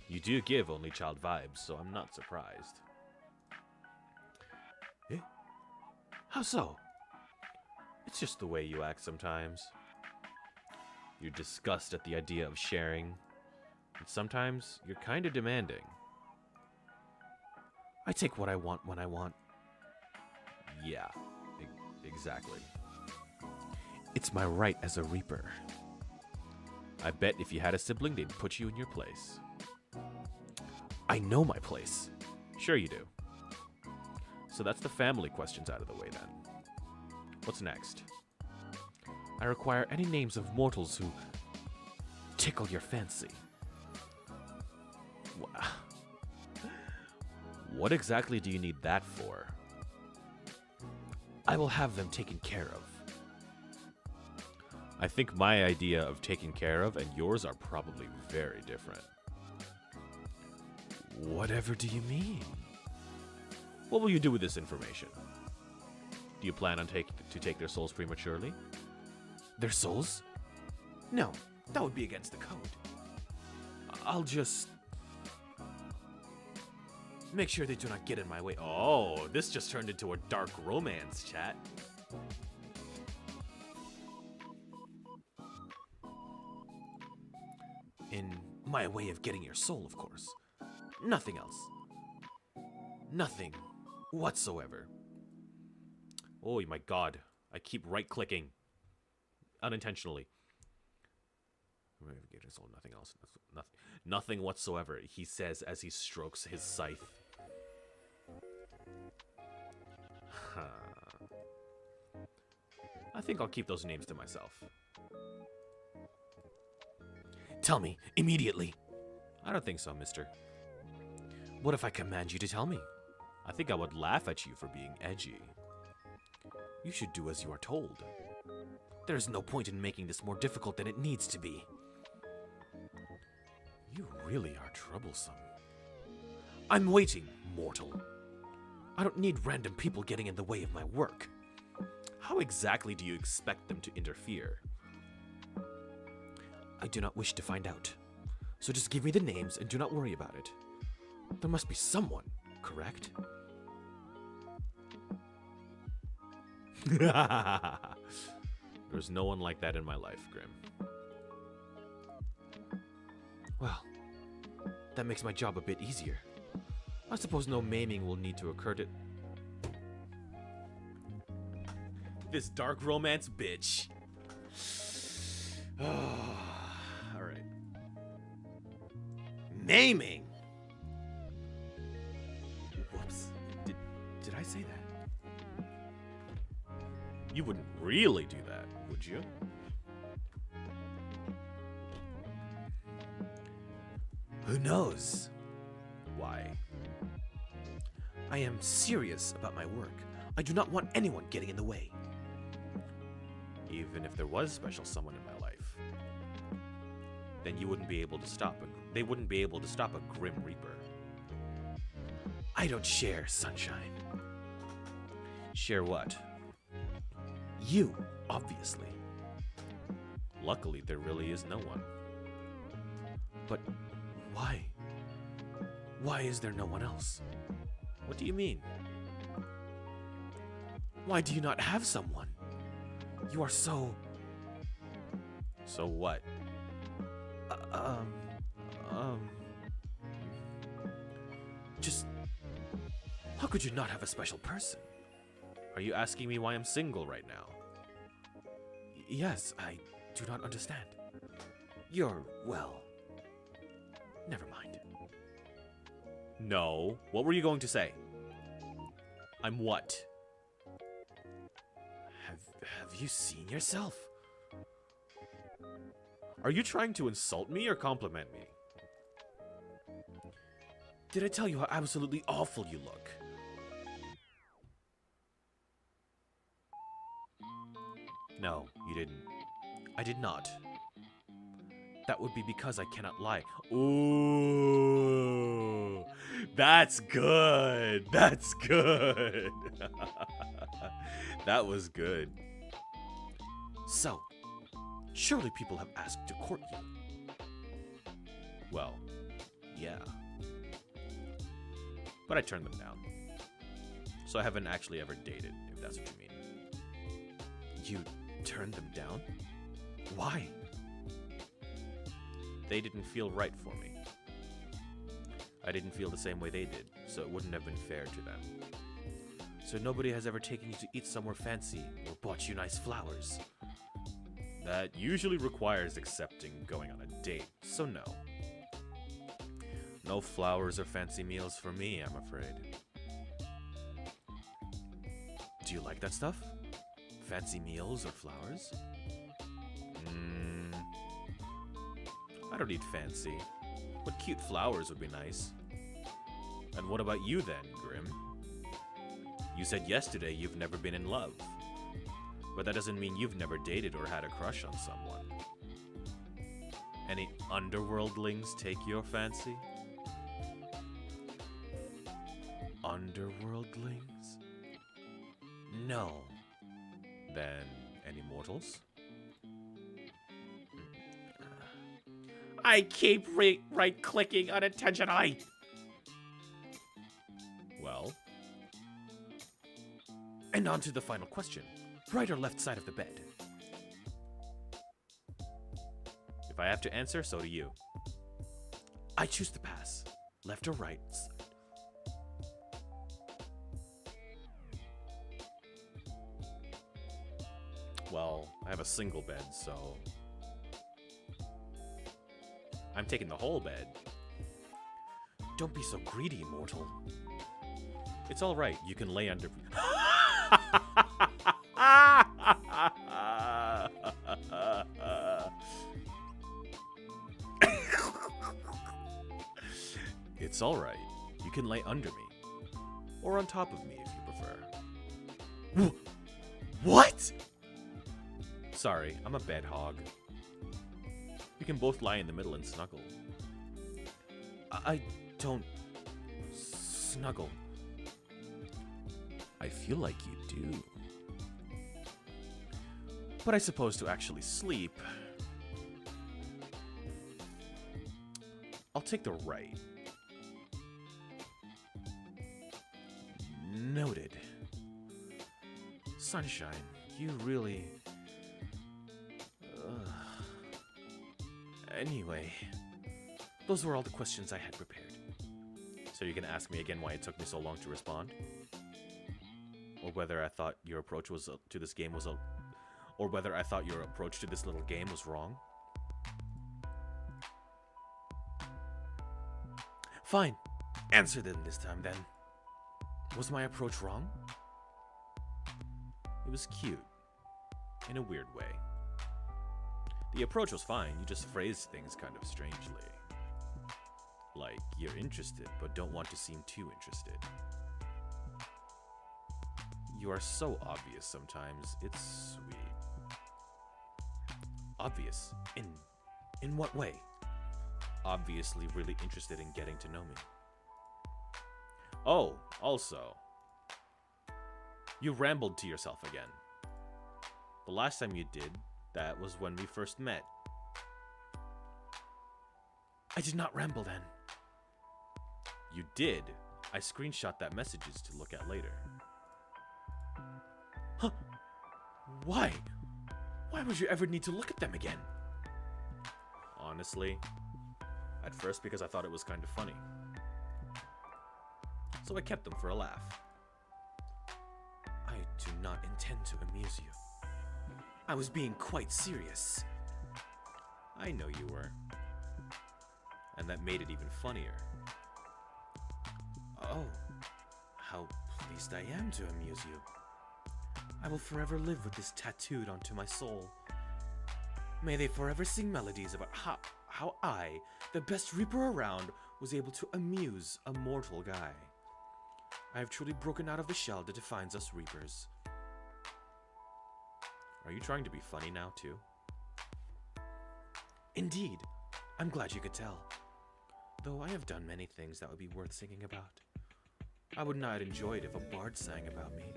B: You do give only child vibes, so I'm not surprised. Eh? How so? It's just the way you act sometimes. You're disgusted at the idea of sharing. And sometimes you're kind of demanding. I take what I want when I want. Yeah, exactly. It's my right as a Reaper. I bet if you had a sibling, they'd put you in your place. I know my place. Sure you do. So that's the family questions out of the way then. What's next? I require any names of mortals who tickle your fancy. What exactly do you need that for? I will have them taken care of. I think my idea of taken care of and yours are probably very different. Whatever do you mean? What will you do with this information? Do you plan on to take their souls prematurely? Their souls? No, that would be against the code. I'll just make sure they do not get in my way. Oh, this just turned into a dark romance, chat. In my way of getting your soul, of course. Nothing else. Nothing whatsoever. Oh my god. I keep right-clicking. Unintentionally. Get his soul, nothing else. Nothing whatsoever, he says as he strokes his scythe. I think I'll keep those names to myself. Tell me, immediately. I don't think so, mister. What if I command you to tell me? I think I would laugh at you for being edgy. You should do as you are told. There's no point in making this more difficult than it needs to be. You really are troublesome. I'm waiting, mortal. I don't need random people getting in the way of my work. How exactly do you expect them to interfere? I do not wish to find out. So just give me the names and do not worry about it. There must be someone, correct? There's no one like that in my life, Grim. Well, that makes my job a bit easier. I suppose no maiming will need to occur to... This dark romance bitch. Alright. Maiming! Whoops. Did I say that? You wouldn't really do that, would you? Who knows? Why? I am serious about my work. I do not want anyone getting in the way. Even if there was special someone in my life, then you wouldn't be able to stop they wouldn't be able to stop a Grim Reaper. I don't share, Sunshine. Share what? You, obviously. Luckily, there really is no one. But why? Why is there no one else? What do you mean? Why do you not have someone? You are so... So what? Just... How could you not have a special person? Are you asking me why I'm single right now? Yes, I do not understand. You're, well... Never mind. No. What were you going to say? I'm what? Have you seen yourself? Are you trying to insult me or compliment me? Did I tell you how absolutely awful you look? No, you didn't. I did not. That would be because I cannot lie. Ooh, that's good. That's good. That was good. So, surely people have asked to court you. Well, yeah. But I turned them down. So I haven't actually ever dated, if that's what you mean. You turned them down? Why? They didn't feel right for me. I didn't feel the same way they did, so it wouldn't have been fair to them. So nobody has ever taken you to eat somewhere fancy or bought you nice flowers. That usually requires accepting going on a date, so no. No flowers or fancy meals for me, I'm afraid.
C: Do you like that stuff? Fancy meals or flowers?
B: I don't need fancy, but cute flowers would be nice. And what about you then, Grim? You said yesterday you've never been in love, but that doesn't mean you've never dated or had a crush on someone. Any underworldlings take your fancy? Underworldlings? No. Then, any mortals?
A: I keep right-clicking unintentionally.
B: Well,
C: And on to the final question. Right or left side of the bed?
B: if I have to answer, so do you.
C: I choose to pass. Left or right side?
B: Well, I have a single bed, so I'm taking the whole bed.
C: Don't be so greedy, mortal.
B: It's all right. You can lay under. It's all right. You can lay under me, or on top of me if you prefer.
C: What?
B: Sorry, I'm a bed hog. We can both lie in the middle and snuggle.
C: I don't snuggle.
B: I feel like you do. But I suppose to actually sleep, I'll take the right.
C: Noted. Sunshine, you really... Anyway, those were all the questions I had prepared.
B: So you can ask me again why it took me so long to respond? Or whether I thought your approach was to this game was or whether I thought your approach to this little game was wrong?
C: Fine. Answer them this time, then. Was my approach wrong?
B: It was cute. In a weird way. The approach was fine, you just phrased things kind of strangely. Like, you're interested, but don't want to seem too interested. You are so obvious sometimes, it's sweet.
C: Obvious. In what way?
B: Obviously really interested in getting to know me. Oh, also, you rambled to yourself again. The last time you did, that was when we first met.
C: I did not ramble then.
B: You did. I screenshot that messages to look at later.
C: Huh? Why? Why would you ever need to look at them again?
B: Honestly, at first because I thought it was kind of funny. So I kept them for a laugh.
C: I do not intend to amuse you. I was being quite serious.
B: I know you were. And that made it even funnier.
C: Oh, how pleased I am to amuse you. I will forever live with this tattooed onto my soul. May they forever sing melodies about how I, the best reaper around, was able to amuse a mortal guy. I have truly broken out of the shell that defines us reapers.
B: Are you trying to be funny now, too?
C: Indeed. I'm glad you could tell. Though I have done many things that would be worth singing about. I would not enjoy it if a bard sang about me.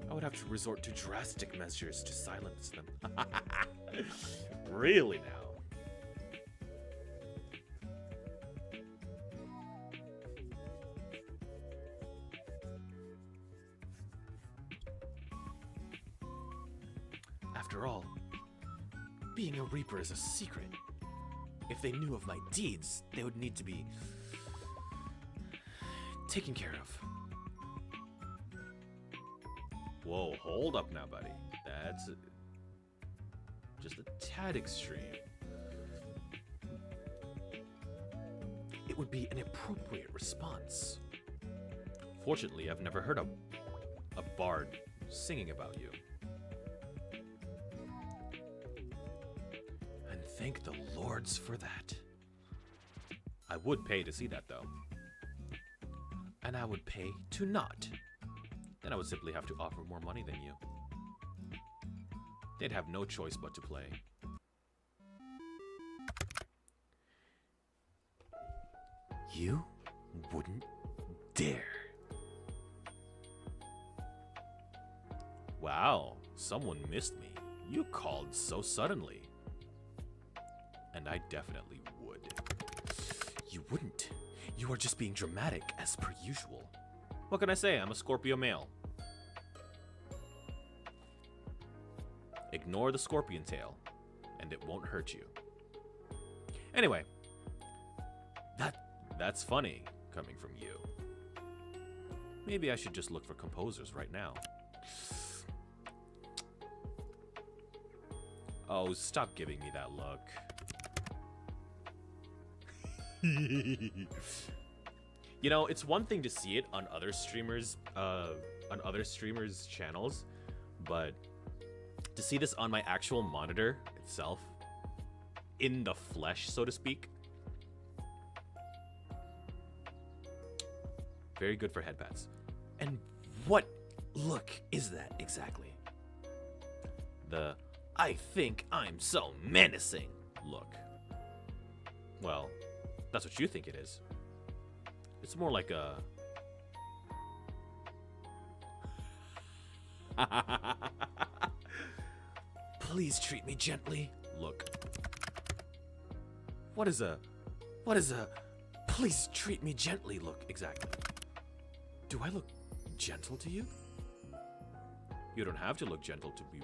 C: I would have to resort to drastic measures to silence them.
B: Really now?
C: After all, being a reaper is a secret. If they knew of my deeds, they would need to be taken care of.
B: Whoa, hold up now, buddy. That's just a tad extreme.
C: It would be an appropriate response.
B: Fortunately, I've never heard of a bard singing about you. And thank the lords for that. I would pay to see that, though. And I would pay to not. Then I would simply have to offer more money than you. They'd have no choice but to play. You wouldn't dare. Wow, someone missed me. You called so suddenly. And I definitely would. You wouldn't. You are just being dramatic as per usual. What can I say? I'm a Scorpio male. Ignore the scorpion tail, and it won't hurt you. Anyway, that's funny coming from you. Maybe I should just look for composers right now. Oh, stop giving me that look. You know, it's one thing to see it on other streamers' channels, but to see this on my actual monitor itself, in the flesh, so to speak, very good for headpats. And what look is that exactly? The I think I'm so menacing look. Well, that's what you think it is. It's more like a... Please treat me gently. Look. What is a please treat me gently look exactly? Do I look gentle to you? You don't have to look gentle to be...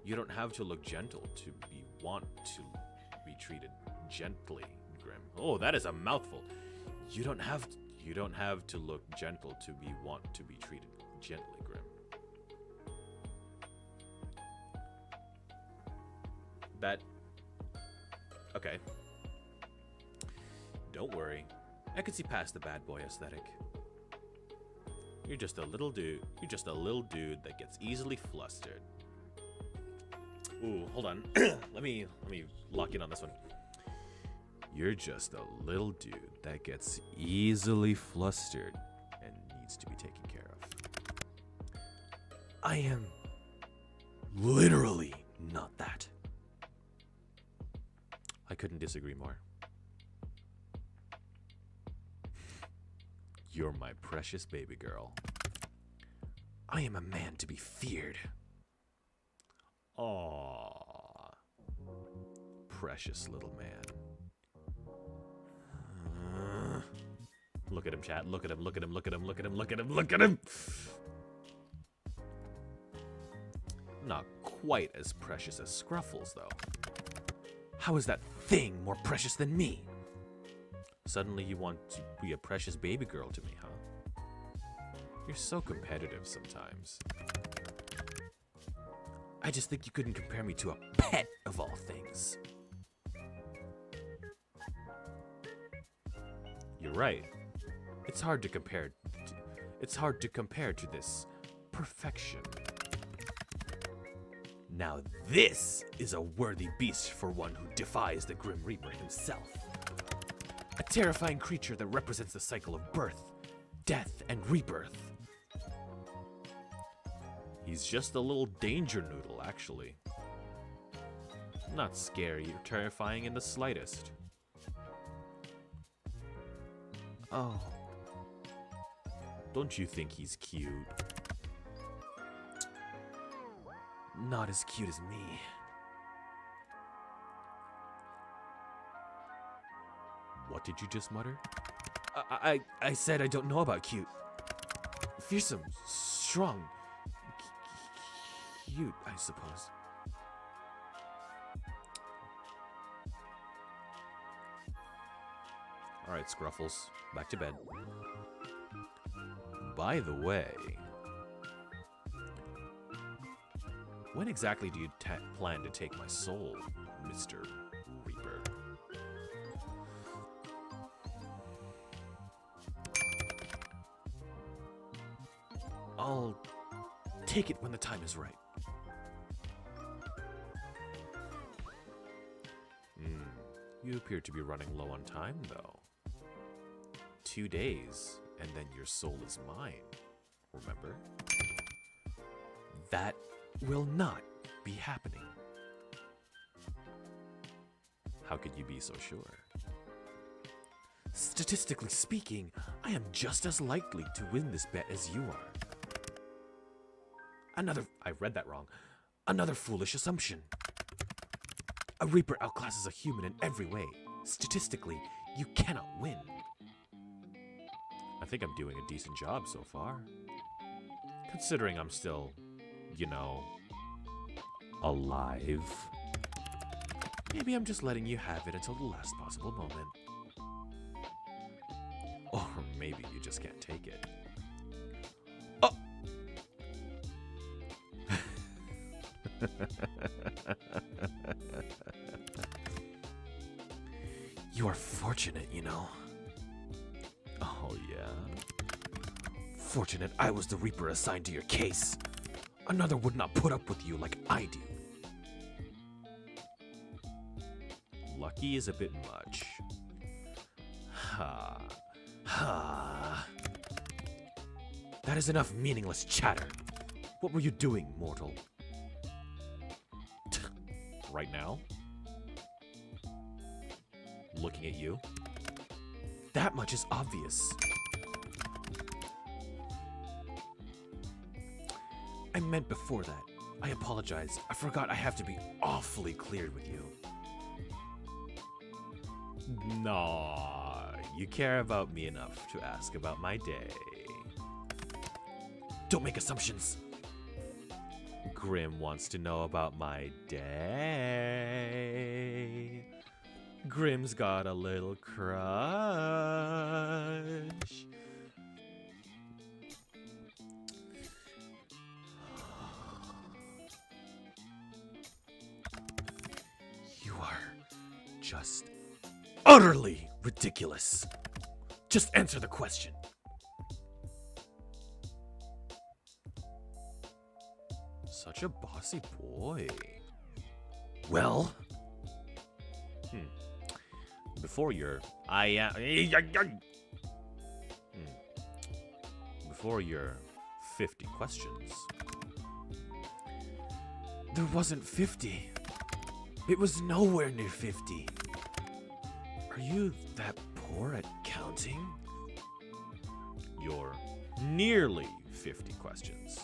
B: You don't have to look gentle to be want to be treated gently, Grim. Oh, that is a mouthful. You don't have to look gentle to be want to be treated gently, Grim. That... Okay. Don't worry. I can see past the bad boy aesthetic. You're just a little dude. You're just a little dude that gets easily flustered. Ooh, hold on. let me lock in on this one. You're just a little dude that gets easily flustered and needs to be taken care of. I am literally not that. I couldn't disagree more. You're my precious baby girl. I am a man to be feared. Aww. Precious little man. Look at him, chat. Look at him, look at him, look at him, look at him, look at him, look at him! Not quite as precious as Scruffles, though. How is that thing more precious than me? Suddenly you want to be a precious baby girl to me, huh? You're so competitive sometimes. I just think you couldn't compare me to a pet of all things. You're right. It's hard to compare to this perfection. Now this is a worthy beast for one who defies the Grim Reaper himself. A terrifying creature that represents the cycle of birth, death, and rebirth. He's just a little danger noodle, actually. Not scary or terrifying in the slightest. Oh. Don't you think he's cute? Not as cute as me. What did you just mutter? I said I don't know about cute. Fearsome, strong, cute, I suppose. Alright, Scruffles, back to bed. By the way, when exactly do you plan to take my soul, Mr. Reaper? I'll
C: take it when the time is right.
B: You appear to be running low on time, though. 2 days, and then your soul is mine. Remember?
C: That will not be happening.
B: How could you be so sure?
C: Statistically speaking, I am just as likely to win this bet as you are. I read that wrong. Another foolish assumption. A Reaper outclasses a human in every way. Statistically, you cannot win.
B: I think I'm doing a decent job so far. Considering I'm still, you know, alive.
C: Maybe I'm just letting you have it until the last possible moment.
B: Or maybe you just can't take it.
C: Oh! You are fortunate, you know.
B: Oh, yeah?
C: Fortunate I was the Reaper assigned to your case. Another would not put up with you like I do.
B: Lucky is a bit much. Ha.
C: Ha. That is enough meaningless chatter. What were you doing, mortal?
B: Right now? Looking at you?
C: That much is obvious. I meant before that. I apologize. I forgot I have to be awfully clear with you.
B: Nah, you care about me enough to ask about my day.
C: Don't make assumptions.
B: Grim wants to know about my day. Grim's got a little crush.
C: You are just utterly ridiculous. Just answer the question.
B: Such a bossy boy.
C: Well,
B: Before your Before your 50 questions.
C: there wasn't 50. It was nowhere near 50. Are you that poor at counting?
B: Your nearly 50 questions.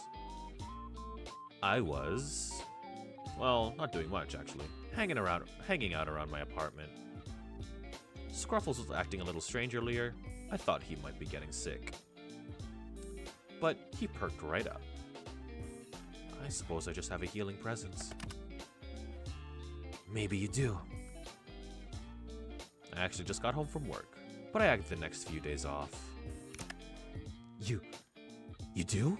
B: I was, well, not doing much actually. Hanging out around my apartment. Scruffles was acting a little strange earlier. I thought he might be getting sick. But he perked right up. I suppose I just have a healing presence.
C: Maybe you do.
B: I actually just got home from work, but I had the next few days off.
C: You do?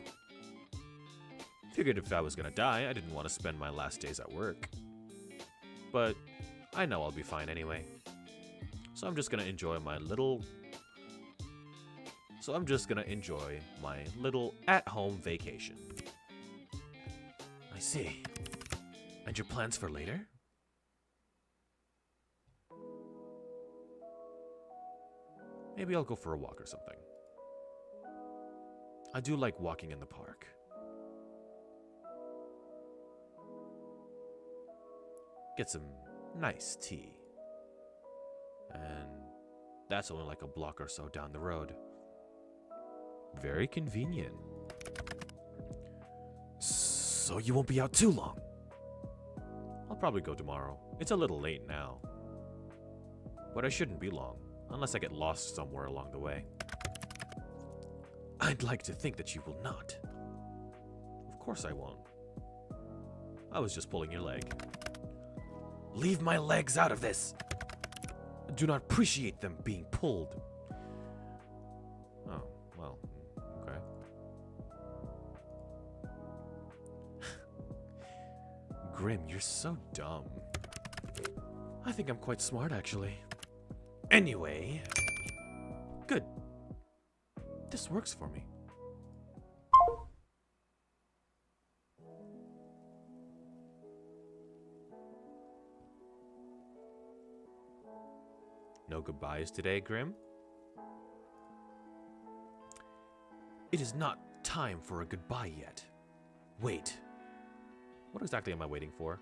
B: Figured if I was gonna die, I didn't want to spend my last days at work. But I know I'll be fine anyway. So I'm just gonna enjoy my little at-home vacation.
C: I see. And your plans for later?
B: Maybe I'll go for a walk or something. I do like walking in the park. Get some nice tea. And that's only like a block or so down the road. Very convenient.
C: So you won't be out too long.
B: I'll probably go tomorrow. It's a little late now. But I shouldn't be long, unless I get lost somewhere along the way.
C: I'd like to think that you will not.
B: Of course I won't. I was just pulling your leg.
C: Leave my legs out of this. I do not appreciate them being pulled.
B: Oh, well, okay.
C: Grim, you're so dumb. I think I'm quite smart, actually. Anyway. Good. This works for me.
B: No goodbyes today, Grim?
C: It is not time for a goodbye yet. Wait.
B: What exactly am I waiting for?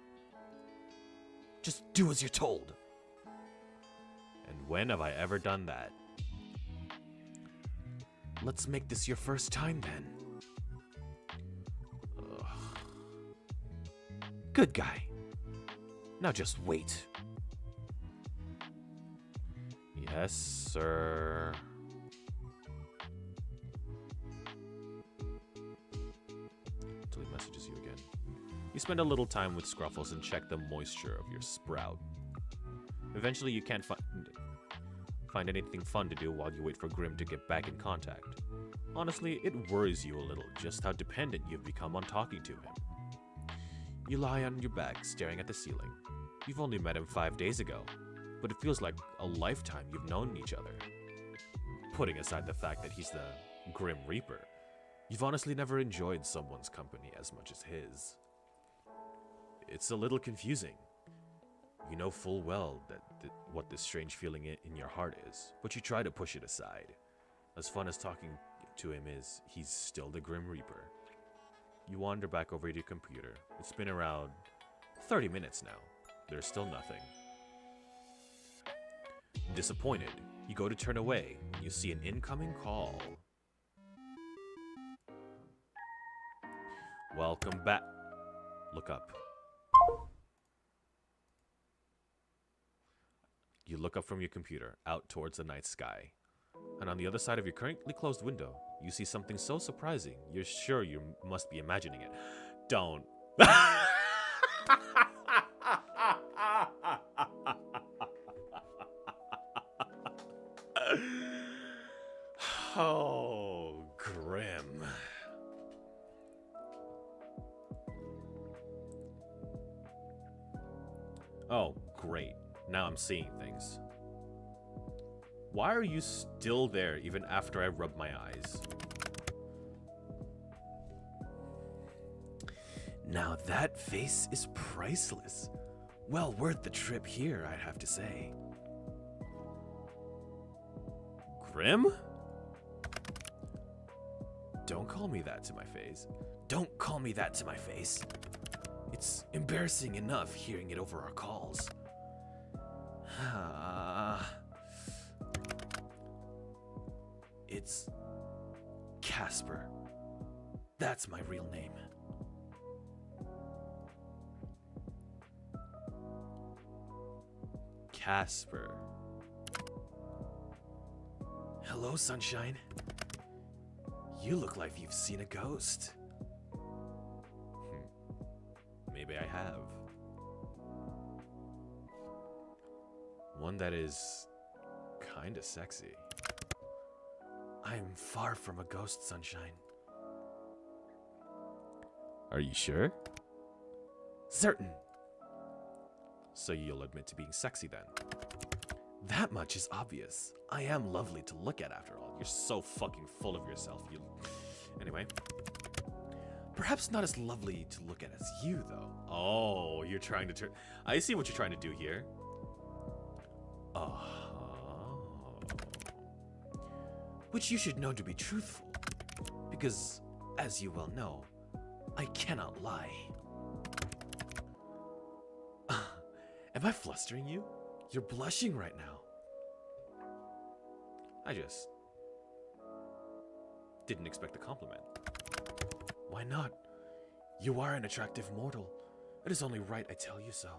C: Just do as you're told.
B: And when have I ever done that?
C: Let's make this your first time then.
B: Ugh.
C: Good guy. Now just wait.
B: Yes, sir. Delete messages you again. You spend a little time with Scruffles and check the moisture of your sprout. Eventually you can't find anything fun to do while you wait for Grim to get back in contact. Honestly, it worries you a little just how dependent you've become on talking to him. You lie on your back, staring at the ceiling. You've only met him 5 days ago, but it feels like a lifetime you've known each other. Putting aside the fact that he's the Grim Reaper, you've honestly never enjoyed someone's company as much as his. It's a little confusing. You know full well what this strange feeling in your heart is, but you try to push it aside. As fun as talking to him is, he's still the Grim Reaper. You wander back over to your computer. It's been around 30 minutes now. There's still nothing. Disappointed, you go to turn away. You see an incoming call. Welcome back. Look up. You look up from your computer, out towards the night sky. And on the other side of your currently closed window, you see something so surprising, you're sure you must be imagining it. Don't. Oh, Grim. Oh, great. Now I'm seeing things. Why are you still there even after I rub my eyes?
C: Now that face is priceless. Well worth the trip here, I'd have to say.
B: Grim? Don't call me that to my face.
C: Don't call me that to my face. It's embarrassing enough hearing it over our calls. It's Casper. That's my real name.
B: Casper.
C: Hello, Sunshine. You look like you've seen a ghost.
B: Maybe I have. One that is kinda sexy.
C: I'm far from a ghost, Sunshine.
B: Are you sure?
C: Certain.
B: So you'll admit to being sexy then?
C: That much is obvious. I am lovely to look at after all.
B: You're so fucking full of yourself. You. Anyway.
C: Perhaps not as lovely to look at as you, though.
B: Oh, you're trying to turn. I see what you're trying to do here.
C: Which you should know to be truthful. Because, as you well know, I cannot lie. Am I flustering you? You're blushing right now.
B: I just didn't expect the compliment.
C: Why not? You are an attractive mortal. It is only right I tell you so.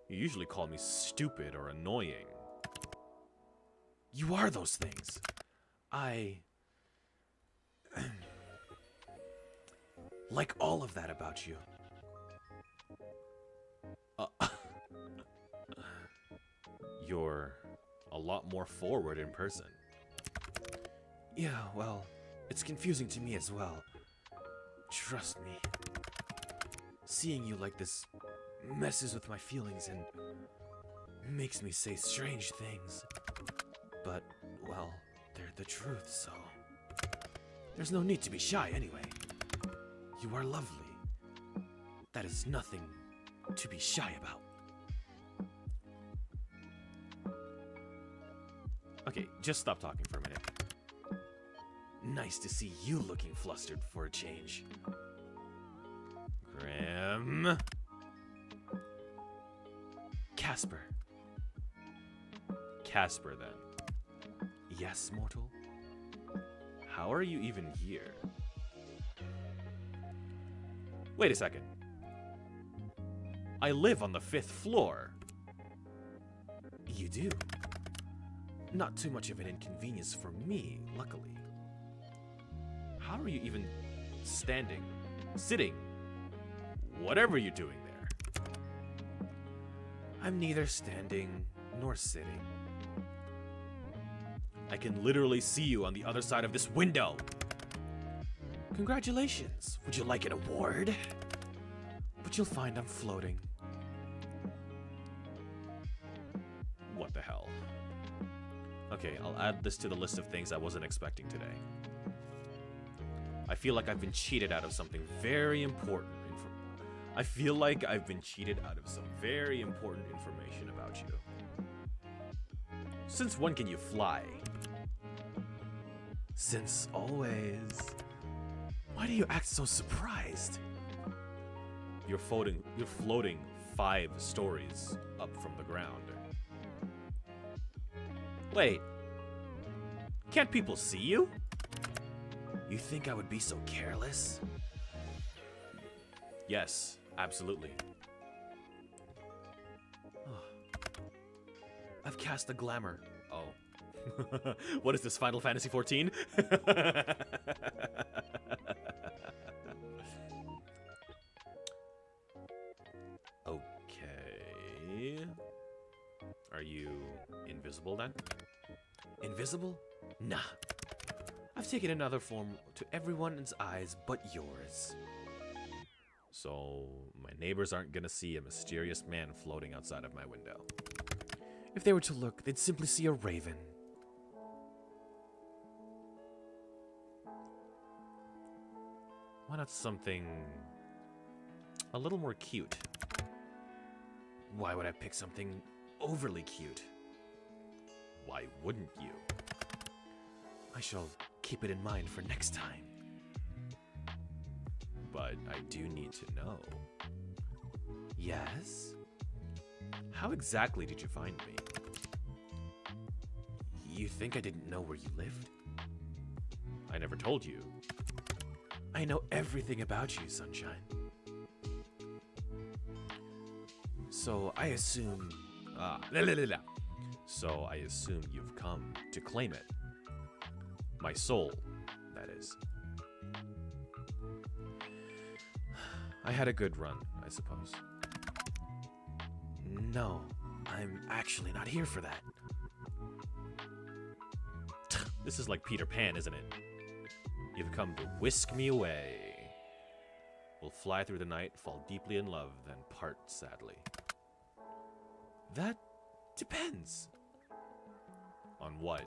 B: You usually call me stupid or annoying.
C: You are those things. I like all of that about you.
B: You're a lot more forward in person.
C: Yeah, well, it's confusing to me as well. Trust me. Seeing you like this messes with my feelings and makes me say strange things. But, well, they're the truth, so there's no need to be shy anyway. You are lovely. That is nothing to be shy about. Okay, just stop talking for a minute. Nice to see you looking flustered for a change. Grim. Casper.
B: Casper, then.
C: Yes, mortal?
B: How are you even here? Wait a second. I live on the 5th floor.
C: You do. Not too much of an inconvenience for me, luckily.
B: How are you even standing, sitting, whatever you're doing there?
C: I'm neither standing nor sitting.
B: I can literally see you on the other side of this window.
C: Congratulations. Would you like an award? But you'll find I'm floating.
B: What the hell? Okay, I'll add this to the list of things I wasn't expecting today. I feel like I've been cheated out of something very important. I feel like I've been cheated out of some very important information about you. Since when can you fly?
C: Since always. Why do you act so surprised?
B: You're floating 5 stories up from the ground. Wait. Can't people see you?
C: You think I would be so careless?
B: Yes, absolutely.
C: I've cast a glamour.
B: Oh. What is this, Final Fantasy 14? Okay. Are you invisible then?
C: Invisible? Nah. I've taken another form to everyone's eyes but yours.
B: So, my neighbors aren't gonna see a mysterious man floating outside of my window.
C: If they were to look, they'd simply see a raven.
B: Why not something a little more cute?
C: Why would I pick something overly cute?
B: Why wouldn't you?
C: I shall keep it in mind for next time.
B: But I do need to know.
C: Yes?
B: How exactly did you find me?
C: You think I didn't know where you lived?
B: I never told you.
C: I know everything about you, Sunshine. So I assume...
B: So I assume you've come to claim it. My soul, that is. I had a good run, I suppose.
C: No, I'm actually not here for that.
B: This is like Peter Pan, isn't it? You've come to whisk me away. We'll fly through the night, fall deeply in love, then part sadly.
C: That depends.
B: On what?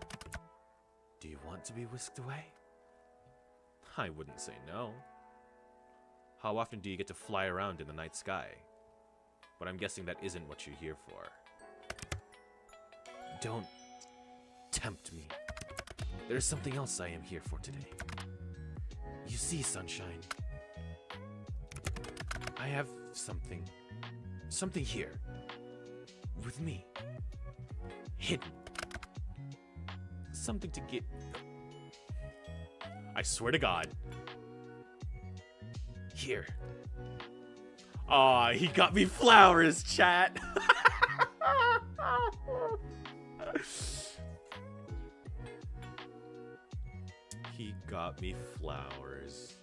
C: Do you want to be whisked away?
B: I wouldn't say no. How often do you get to fly around in the night sky? But I'm guessing that isn't what you're here for.
C: Don't tempt me. There's something else I am here for today. You see, Sunshine, I have something here, with me, hidden. Something to get...
B: I swear to God.
C: Here.
B: Aw, he got me flowers, chat. He got me flowers.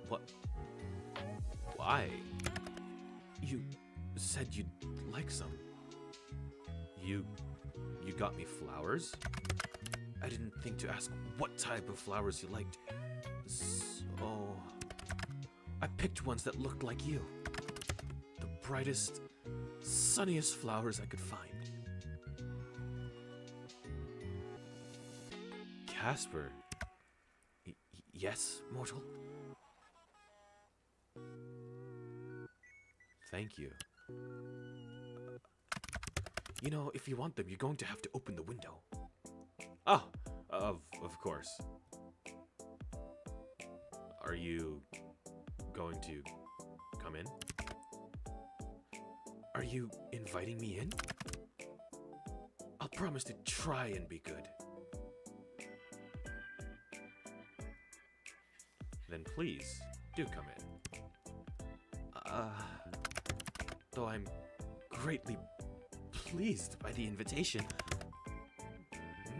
B: What? Why?
C: You said you'd like some.
B: You got me flowers?
C: I didn't think to ask what type of flowers you liked. So, I picked ones that looked like you. The brightest, sunniest flowers I could find.
B: Casper.
C: Yes, mortal?
B: Thank you.
C: You know, if you want them, you're going to have to open the window.
B: Oh, of course. Are you going to come in?
C: Are you inviting me in? I'll promise to try and be good.
B: Then please, do come in.
C: Though I'm greatly pleased by the invitation.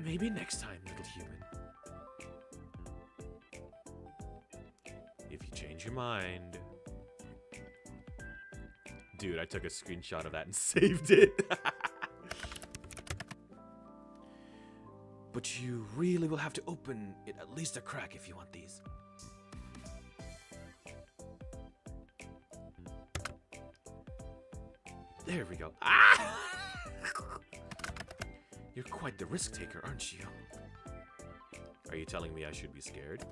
C: Maybe next time, little human.
B: If you change your mind. Dude, I took a screenshot of that and saved it.
C: But you really will have to open it at least a crack if you want these. There we go. Ah! You're quite the risk taker, aren't you?
B: Are you telling me I should be scared?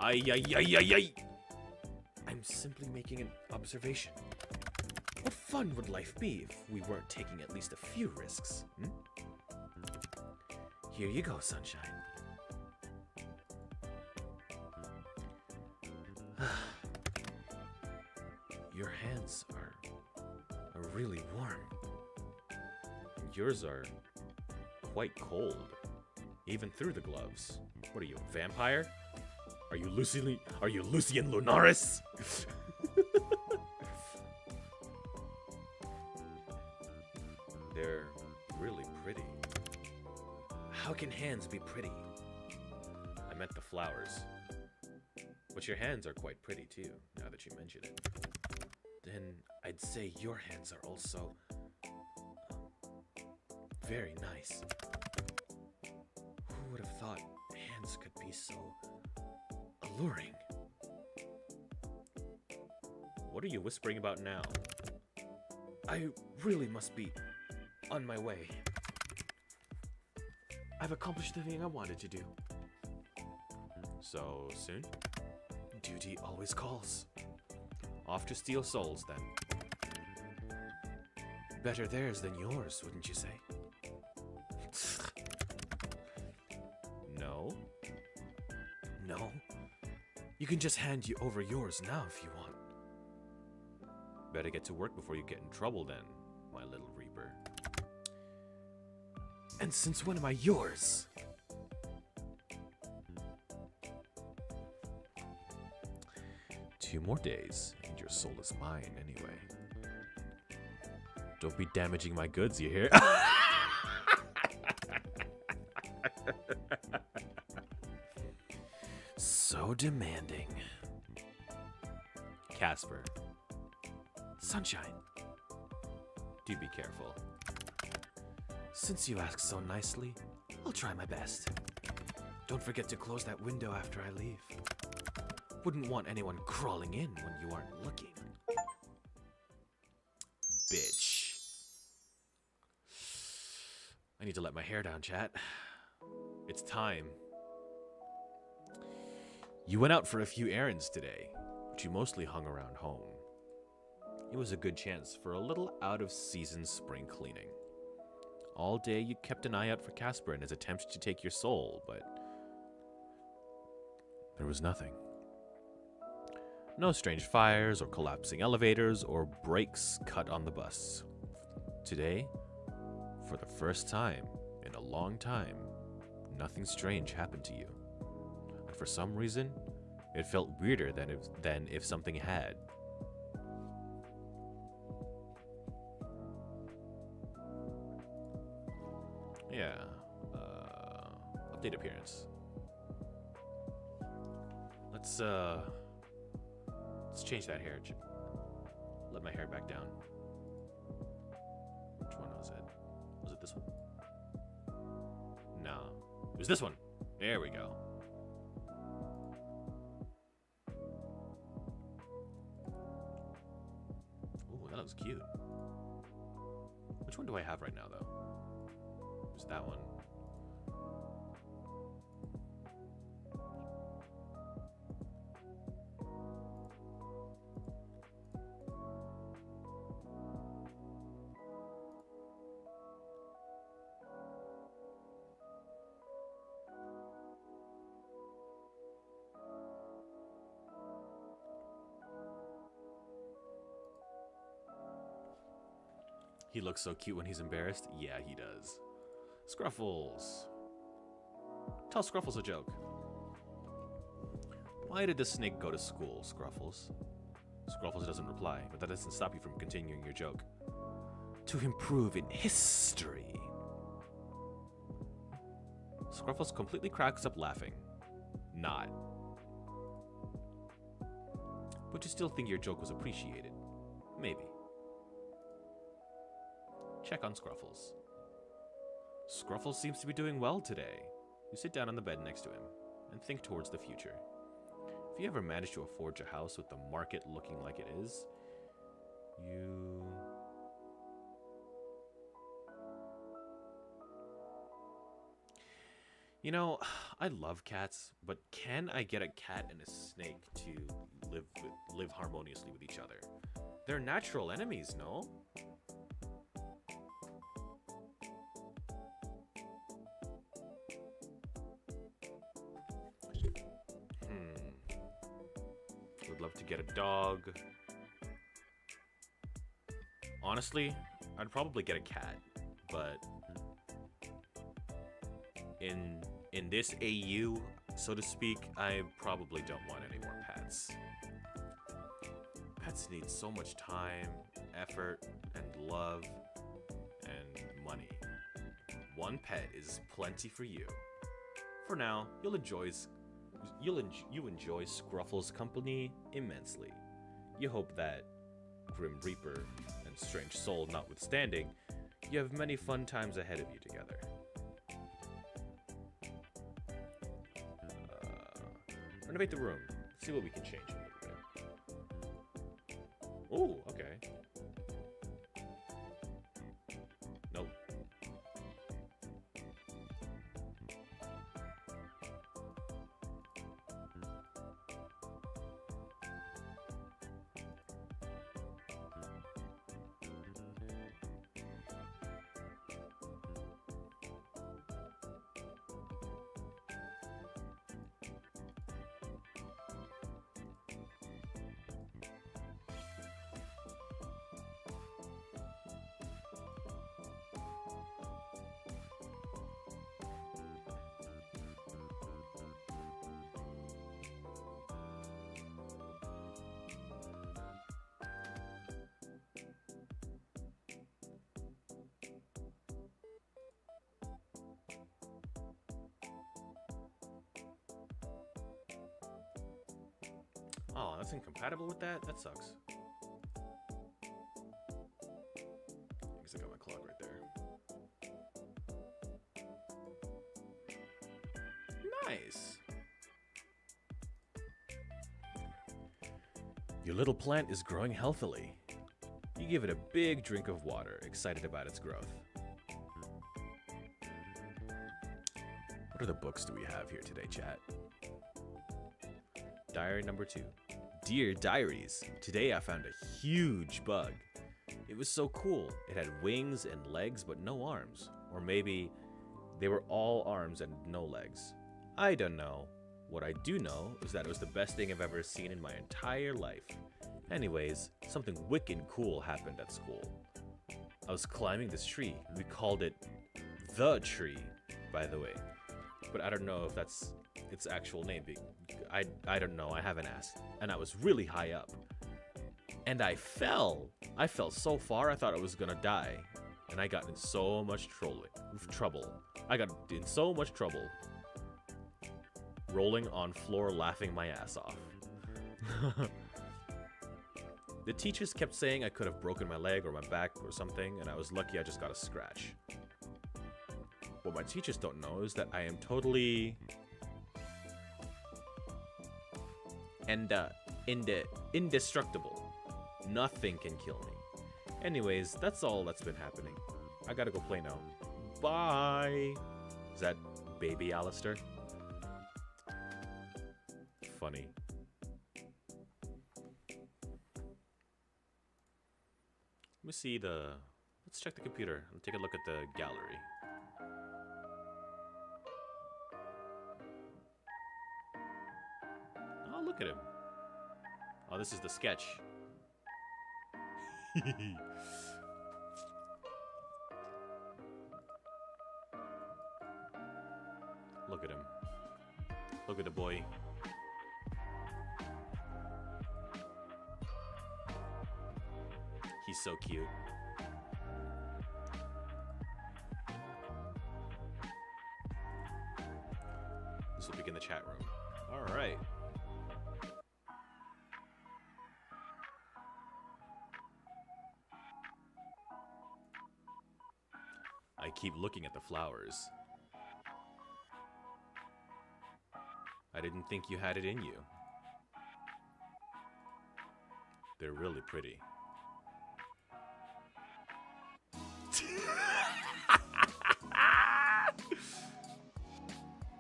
B: Ay, ay, ay, ay, ay!
C: I'm simply making an observation. What fun would life be if we weren't taking at least a few risks? Here you go, sunshine. Your hands are really warm.
B: Yours are quite cold, even through the gloves. What are you, a vampire? Are you Lucian Lunaris? They're really pretty.
C: How can hands be pretty?
B: I meant the flowers. But your hands are quite pretty too, now that you mention it.
C: Then I'd say your hands are also very nice. Who would have thought hands could be so alluring?
B: What are you whispering about now?
C: I really must be on my way. I've accomplished the thing I wanted to do.
B: So soon?
C: Duty always calls.
B: Off to steal souls, then.
C: Better theirs than yours, wouldn't you say?
B: No?
C: No? You can just hand you over yours now if you want.
B: Better get to work before you get in trouble, then, my little reaper.
C: And since when am I yours?
B: Two more days, and your soul is mine anyway. Don't be damaging my goods, you hear?
C: So demanding.
B: Casper,
C: Sunshine,
B: do be careful.
C: since you ask so nicely, I'll try my best. Don't forget to close that window after I leave. Wouldn't want anyone crawling in when you aren't looking.
B: Bitch. I need to let my hair down, chat. It's time. You went out for a few errands today, but you mostly hung around home. It was a good chance for a little out-of-season spring cleaning. All day you kept an eye out for Casper and his attempts to take your soul, but there was nothing. No strange fires or collapsing elevators or brakes cut on the bus. Today, for the first time in a long time, nothing strange happened to you. And for some reason, it felt weirder than if something had. Yeah. Update appearance. Let's change that hair. Let my hair back down. Which one was it? Was it this one? No. It was this one. There we go. Ooh, that looks cute. Which one do I have right now, though? There's that one. He looks so cute when he's embarrassed. Yeah, he does. Scruffles. Tell Scruffles a joke. Why did the snake go to school, Scruffles? Scruffles doesn't reply, but that doesn't stop you from continuing your joke. To improve in history. Scruffles completely cracks up laughing. Not. But you still think your joke was appreciated. Maybe. Check on Scruffles. Scruffles seems to be doing well today. You sit down on the bed next to him and think towards the future. If you ever manage to afford a house with the market looking like it is, You know, I love cats, but can I get a cat and a snake to live harmoniously with each other? They're natural enemies, no? Would love to get a dog. Honestly, I'd probably get a cat, but in this AU, so to speak, I probably don't want any more pets. Pets need so much time, effort, and love, and money. One pet is plenty for you. For now, you enjoy Scruffle's company immensely. You hope that, Grim Reaper and Strange Soul notwithstanding, you have many fun times ahead of you together. Renovate the room. See what we can change a little bit. Ooh, okay. Nope. Oh, that's incompatible with that? That sucks. I guess I got my clock right there. Nice! Your little plant is growing healthily. You give it a big drink of water, excited about its growth. What other books do we have here today, chat? Diary number 2. Dear Diaries, today I found a huge bug. It was so cool. It had wings and legs but no arms. Or maybe they were all arms and no legs. I don't know. What I do know is that it was the best thing I've ever seen in my entire life. Anyways, something wicked cool happened at school. I was climbing this tree. We called it the tree, by the way. But I don't know if that's its actual name. I don't know. I haven't asked. And I was really high up. And I fell. I fell so far I thought I was gonna die. And I got in so much trouble. I got in so much trouble. Rolling on floor laughing my ass off. The teachers kept saying I could have broken my leg or my back or something, and I was lucky I just got a scratch. What my teachers don't know is that I am totally indestructible. Nothing can kill me. Anyways, that's all that's been happening. I gotta go play now. Bye! Is that baby Alistair? Funny. Let me see the... Let's check the computer and take a look at the gallery. Oh, look at him. Oh, this is the sketch.
A: Look at him. Look at the boy. He's so cute. This will begin the chat room. All right. I keep looking at the flowers. I didn't think you had it in you. They're really pretty.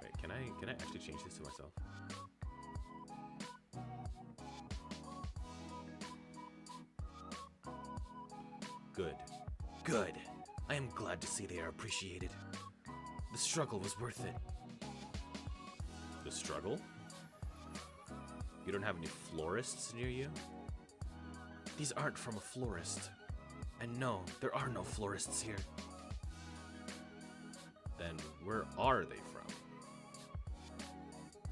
A: Wait, can I actually change this to myself? Good.
C: Good. I am glad to see they are appreciated. The struggle was worth it.
A: The struggle? You don't have any florists near you?
C: These aren't from a florist. And no, there are no florists here.
A: Then where are they from?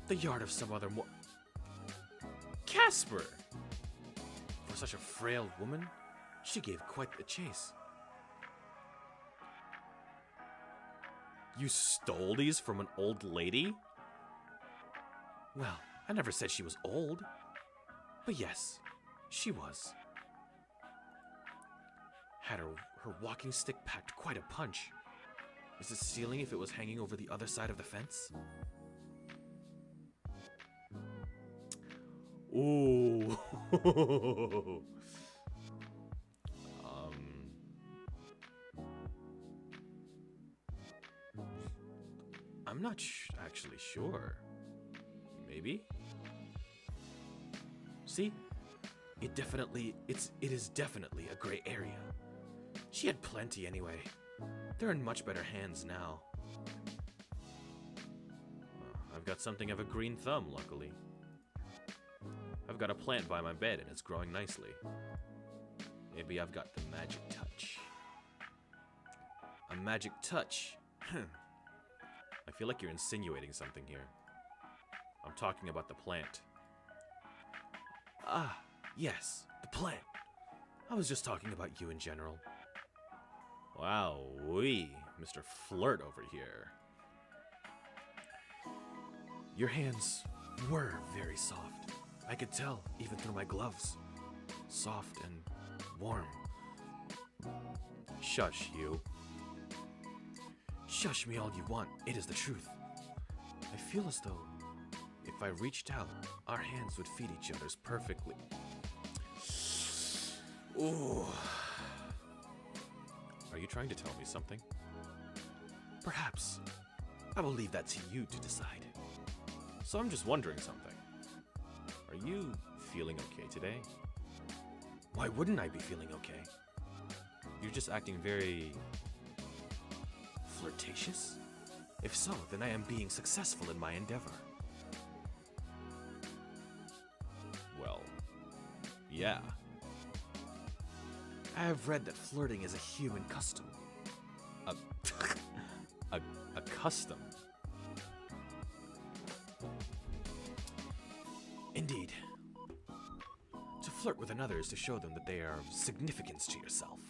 C: The yard of some other
A: Casper!
C: For such a frail woman, she gave quite the chase.
A: You stole these from an old lady?
C: Well, I never said she was old. But yes, she was. Had her walking stick packed quite a punch. Is it stealing if it was hanging over the other side of the fence?
A: Ooh. I'm not actually sure. Maybe?
C: See? It is definitely a gray area. She had plenty anyway. They're in much better hands now.
A: I've got something of a green thumb, luckily. I've got a plant by my bed and it's growing nicely. Maybe I've got the magic touch. A magic touch? I feel like you're insinuating something here. I'm talking about the plant.
C: Ah, yes, the plant. I was just talking about you in general.
A: Wow, Mr. Flirt over here.
C: Your hands were very soft. I could tell, even through my gloves. Soft and warm.
A: Shush, you.
C: Shush me all you want, it is the truth. I feel as though if I reached out, our hands would feed each other's perfectly.
A: Ooh. Are you trying to tell me something?
C: Perhaps. I will leave that to you to decide.
A: So I'm just wondering something. Are you feeling okay today?
C: Why wouldn't I be feeling okay?
A: You're just acting very...
C: flirtatious? If so, then I am being successful in my endeavor.
A: Well, yeah.
C: I have read that flirting is a human custom.
A: A custom?
C: Indeed. To flirt with another is to show them that they are of significance to yourself.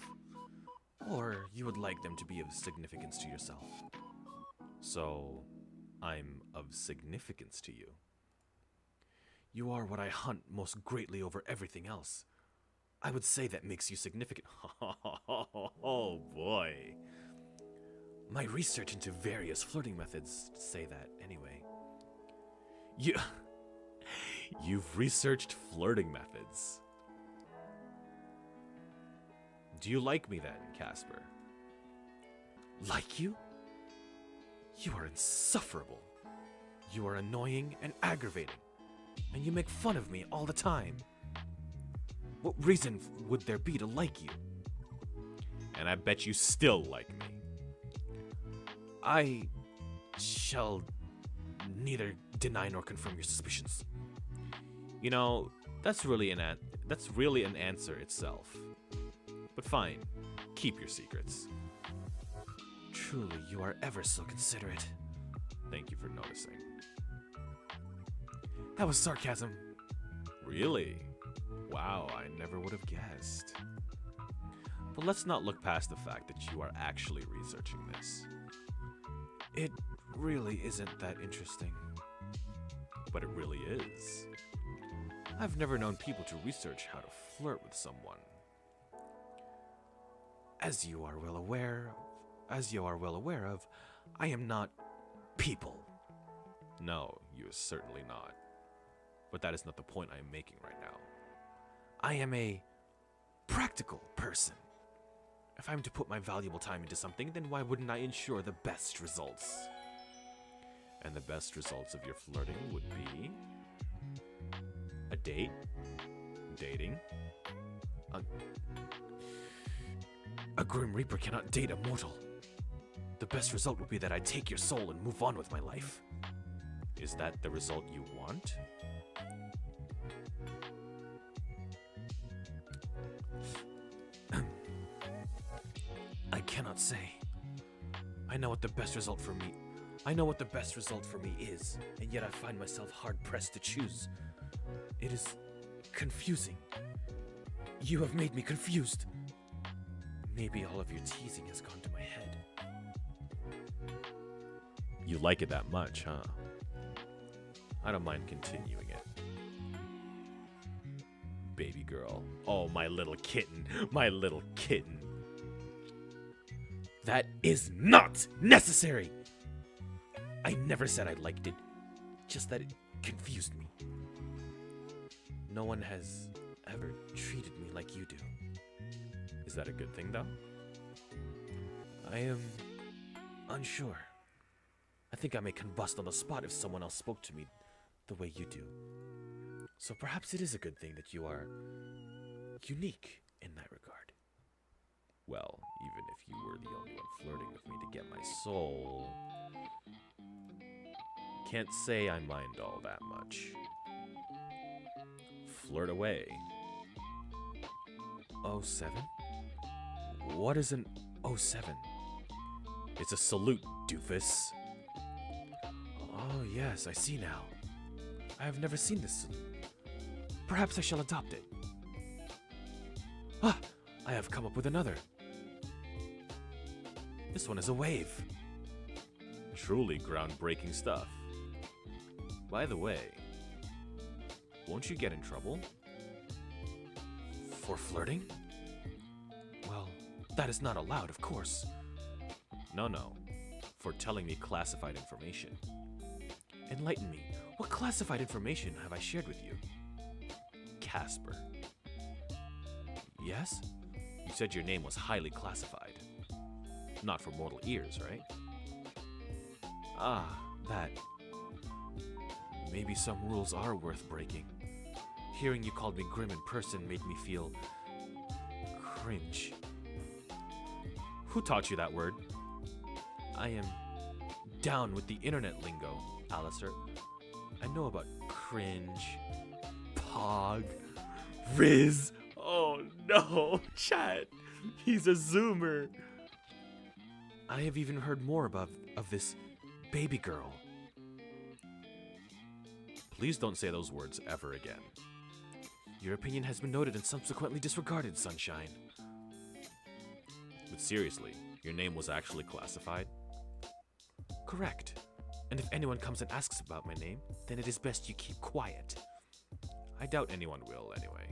C: Or you would like them to be of significance to yourself.
A: So, I'm of significance to you.
C: You are what I hunt most greatly over everything else. I would say that makes you significant.
A: Oh boy.
C: My research into various flirting methods say that anyway.
A: You've researched flirting methods. Do you like me then, Casper?
C: Like you? You are insufferable. You are annoying and aggravating, and you make fun of me all the time. What reason would there be to like you?
A: And I bet you still like me.
C: I shall neither deny nor confirm your suspicions.
A: You know, that's really an answer itself. But fine, keep your secrets.
C: Truly, you are ever so considerate.
B: Thank you for noticing.
C: That was sarcasm.
B: Really? Wow, I never would have guessed. But let's not look past the fact that you are actually researching this.
C: It really isn't that interesting.
B: But it really is. I've never known people to research how to flirt with someone.
C: As you are well aware of, I am not people.
B: No, you are certainly not. But that is not the point I am making right now.
C: I am a practical person. If I'm to put my valuable time into something, then why wouldn't I ensure the best results?
B: And the best results of your flirting would be a date, dating.
C: A Grim Reaper cannot date a mortal. The best result would be that I take your soul and move on with my life.
B: Is that the result you want?
C: I cannot say. I know what the best result for me is, and yet I find myself hard-pressed to choose. It is confusing. You have made me confused. Maybe all of your teasing has gone to my head.
B: You like it that much, huh? I don't mind continuing it. Baby girl. Oh, my little kitten. My little kitten.
C: That is not necessary! I never said I liked it, just that it confused me. No one has ever treated me like you do.
B: Is that a good thing, though?
C: I am unsure. I think I may combust on the spot if someone else spoke to me the way you do. So perhaps it is a good thing that you are unique in that regard.
B: Well, even if you were the only one flirting with me to get my soul, can't say I mind all that much. Flirt away.
C: 07? What is an 07?
B: It's a salute, doofus.
C: Oh yes, I see now. I have never seen this salute. Perhaps I shall adopt it. Ah, I have come up with another. This one is a wave.
B: Truly groundbreaking stuff. By the way, won't you get in trouble?
C: For flirting? Well, that is not allowed, of course.
B: No. For telling me classified information.
C: Enlighten me. What classified information have I shared with you?
B: Casper.
C: Yes?
B: You said your name was highly classified. Not for mortal ears, right?
C: Ah, that. Maybe some rules are worth breaking. Hearing you called me grim in person made me feel cringe.
B: Who taught you that word?
C: I am down with the internet lingo, Alistair. I know about cringe, pog, Riz.
B: Oh no, chat. He's a zoomer.
C: I have even heard more of this baby girl.
B: Please don't say those words ever again.
C: Your opinion has been noted and subsequently disregarded, Sunshine.
B: But seriously, your name was actually classified?
C: Correct. And if anyone comes and asks about my name, then it is best you keep quiet.
B: I doubt anyone will, anyway.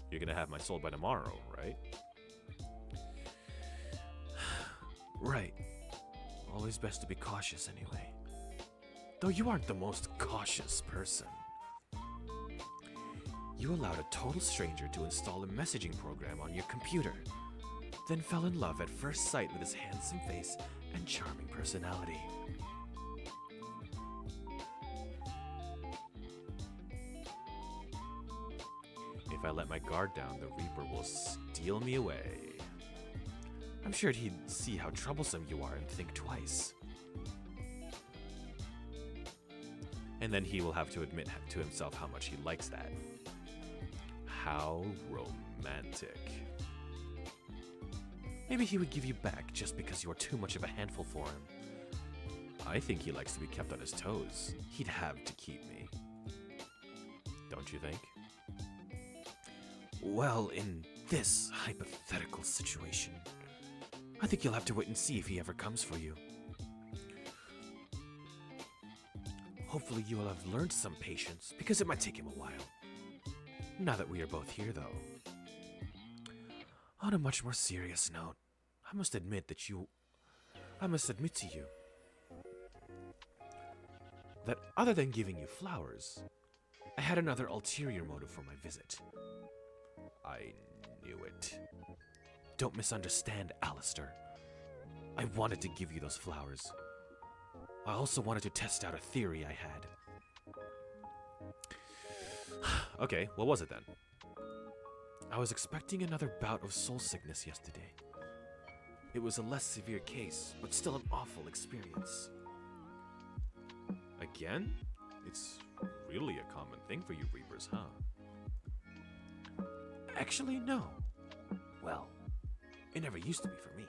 B: You're gonna have my soul by tomorrow, right?
C: Right. Always best to be cautious anyway. Though you aren't the most cautious person. You allowed a total stranger to install a messaging program on your computer, then fell in love at first sight with his handsome face and charming personality.
B: If I let my guard down, the Reaper will steal me away.
C: I'm sure he'd see how troublesome you are and think twice.
B: And then he will have to admit to himself how much he likes that. How romantic.
C: Maybe he would give you back just because you are too much of a handful for him.
B: I think he likes to be kept on his toes. He'd have to keep me. Don't you think?
C: Well, in this hypothetical situation, I think you'll have to wait and see if he ever comes for you. Hopefully you will have learned some patience, because it might take him a while. Now that we are both here, though. On a much more serious note, I must admit to you that other than giving you flowers, I had another ulterior motive for my visit.
B: I knew it.
C: Don't misunderstand, Alistair. I wanted to give you those flowers. I also wanted to test out a theory I had.
B: Okay, what was it then?
C: I was expecting another bout of soul sickness yesterday. It was a less severe case, but still an awful experience.
B: Again? It's really a common thing for you Reapers, huh?
C: Actually, no. Well, it never used to be for me.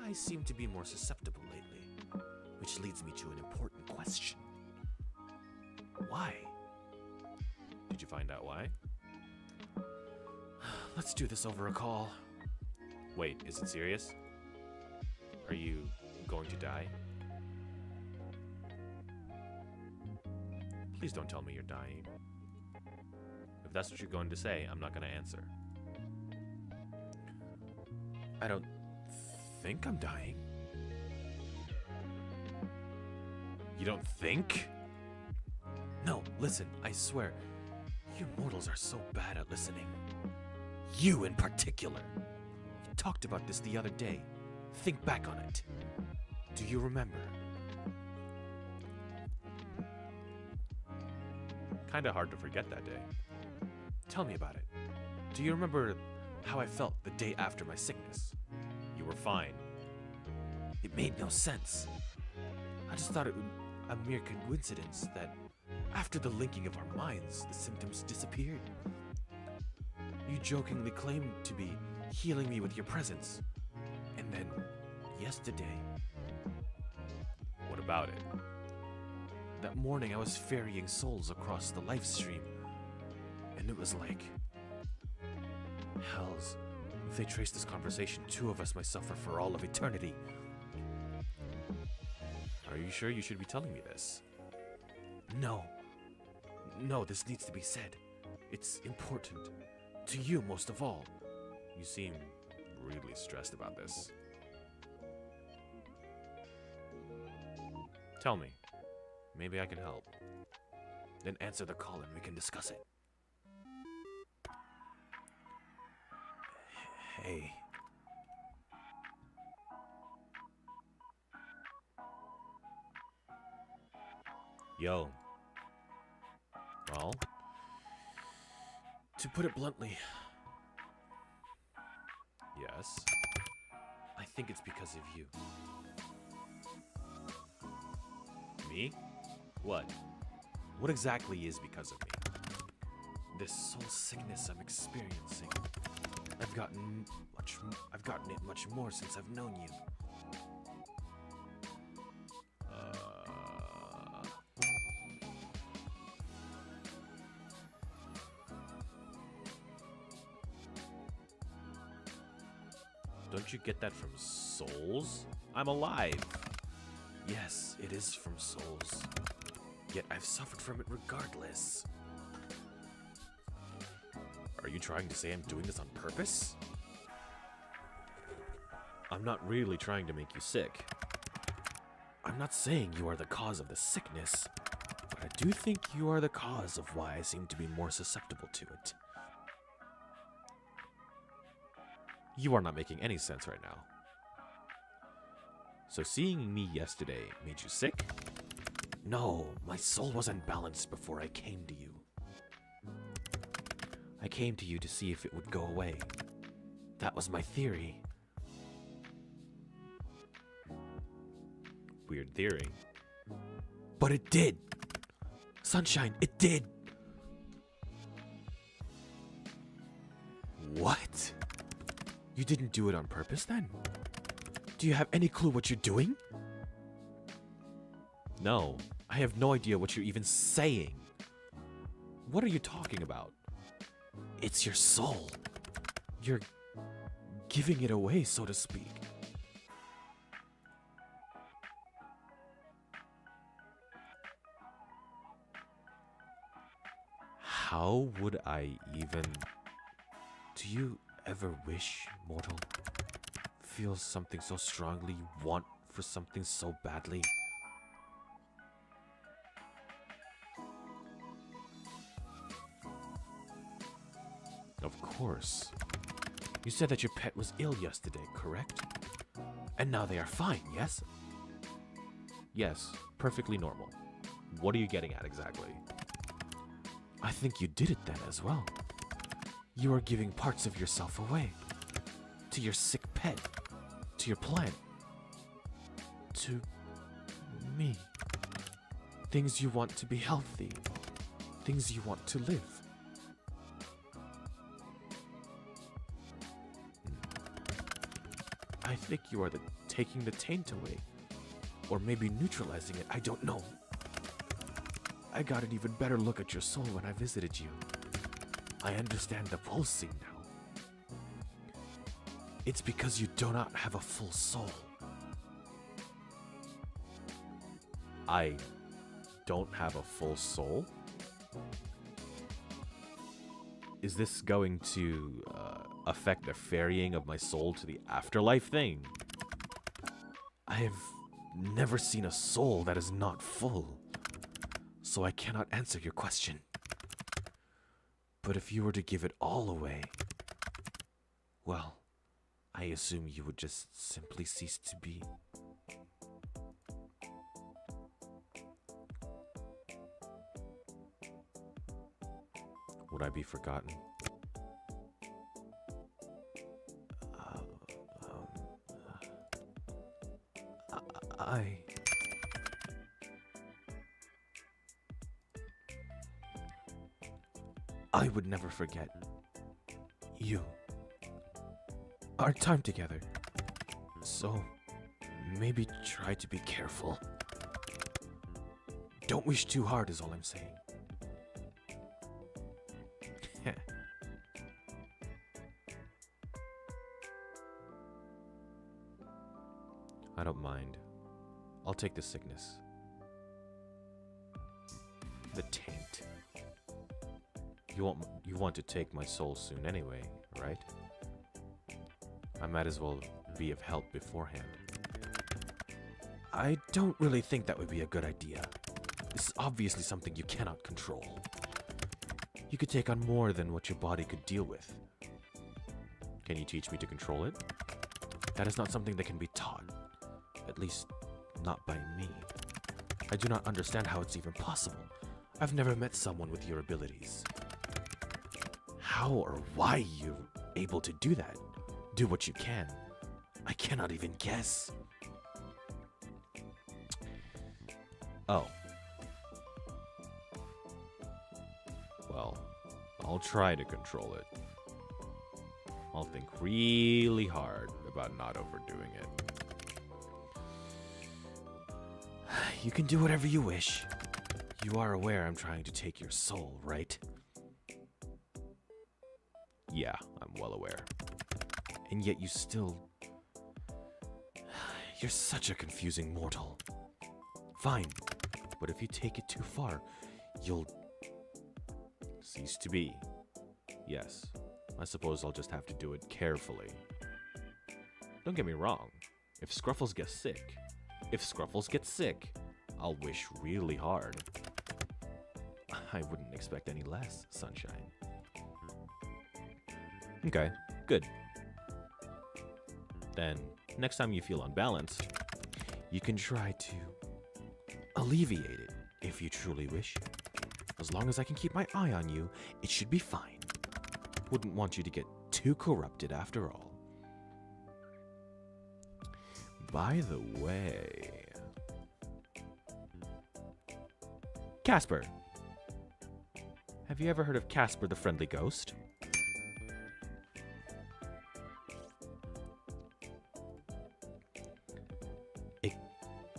C: I seem to be more susceptible lately, which leads me to an important question. Why?
B: Did you find out why?
C: Let's do this over a call.
B: Wait, is it serious? Are you going to die? Please don't tell me you're dying. If that's what you're going to say, I'm not going to answer.
C: I don't think I'm dying.
B: You don't think?
C: No, listen, I swear, you mortals are so bad at listening. You in particular. You talked about this the other day. Think back on it. Do you remember?
B: Kinda hard to forget that day.
C: Tell me about it. Do you remember how I felt the day after my sickness?
B: You were fine.
C: It made no sense. I just thought it was a mere coincidence that after the linking of our minds, the symptoms disappeared. You jokingly claimed to be healing me with your presence. And then, yesterday...
B: What about it?
C: That morning I was ferrying souls across the life stream. And it was like... Hells, if they trace this conversation, two of us might suffer for all of eternity.
B: Are you sure you should be telling me this?
C: No. No, this needs to be said. It's important. To you most of all.
B: You seem really stressed about this. Tell me. Maybe I can help.
C: Then answer the call and we can discuss it. Hey.
B: Yo. Well?
C: To put it bluntly,
B: Yes.
C: I think it's because of you.
B: Me? What?
C: What exactly is because of me? This soul sickness I'm experiencing. I've gotten it much more since I've known you.
B: Don't you get that from souls? I'm alive.
C: Yes, it is from souls. Yet I've suffered from it regardless.
B: Are you trying to say I'm doing this on purpose?
C: I'm not really trying to make you sick. I'm not saying you are the cause of the sickness, but I do think you are the cause of why I seem to be more susceptible to it.
B: You are not making any sense right now. So seeing me yesterday made you sick?
C: No, my soul wasn't balanced before I came to you. I came to you to see if it would go away. That was my theory.
B: Weird theory.
C: But it did! Sunshine, it did! What? You didn't do it on purpose then? Do you have any clue what you're doing?
B: No, I have no idea what you're even saying. What are you talking about?
C: It's your soul. You're giving it away, so to speak.
B: How would I even... Do you ever wish, mortal? Feel something so strongly, want for something so badly? Of course. You said that your pet was ill yesterday, correct? And now they are fine, yes? Yes, perfectly normal. What are you getting at exactly?
C: I think you did it then as well. You are giving parts of yourself away. To your sick pet. To your plant. To me. Things you want to be healthy. Things you want to live. I think you are taking the taint away. Or maybe neutralizing it, I don't know. I got an even better look at your soul when I visited you. I understand the pulsing now. It's because you do not have a full soul.
B: I don't have a full soul? Is this going to affect the ferrying of my soul to the afterlife thing?
C: I have never seen a soul that is not full, so I cannot answer your question. But if you were to give it all away, well, I assume you would just simply cease to be.
B: Would I be forgotten?
C: I would never forget you. Our time together. So, maybe try to be careful. Don't wish too hard is all I'm saying.
B: I don't mind. I'll take the sickness. The taint. You want to take my soul soon anyway, right? I might as well be of help beforehand.
C: I don't really think that would be a good idea. This is obviously something you cannot control. You could take on more than what your body could deal with.
B: Can you teach me to control it?
C: That is not something that can be taught. At least, not by me. I do not understand how it's even possible. I've never met someone with your abilities. How or why you're able to do that? Do what you can. I cannot even guess.
B: Oh. Well, I'll try to control it. I'll think really hard about not overdoing it.
C: You can do whatever you wish. You are aware I'm trying to take your soul, right?
B: Yeah, I'm well aware.
C: And yet you still... You're such a confusing mortal. Fine, but if you take it too far, you'll...
B: Cease to be. Yes, I suppose I'll just have to do it carefully. Don't get me wrong. If Scruffles gets sick, I'll wish really hard. I wouldn't expect any less, Sunshine. Okay, good. Then, next time you feel unbalanced,
C: you can try to alleviate it if you truly wish. As long as I can keep my eye on you, it should be fine. Wouldn't want you to get too corrupted after all.
B: by the way... Casper! Have you ever heard of Casper the Friendly Ghost?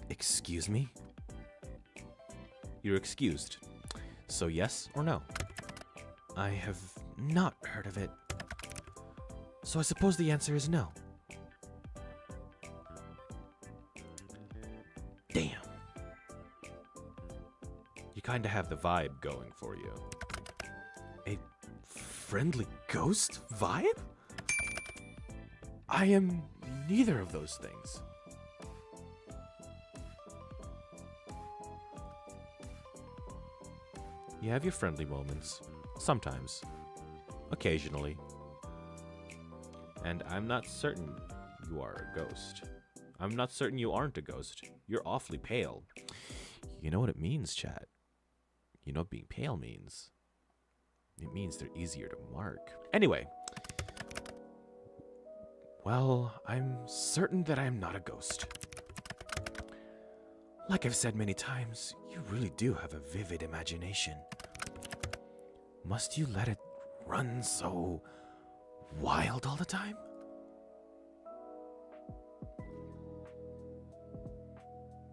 C: Excuse me?
B: You're excused. So yes or no?
C: I have not heard of it. So I suppose the answer is no. Damn.
B: You kinda have the vibe going for you.
C: A friendly ghost vibe? I am neither of those things.
B: You have your friendly moments. Sometimes. Occasionally. And I'm not certain you are a ghost. I'm not certain you aren't a ghost. You're awfully pale. You know what it means, chat? You know what being pale means? It means they're easier to mark. Anyway.
C: Well, I'm certain that I am not a ghost. Like I've said many times, you really do have a vivid imagination. Must you let it run so wild all the time?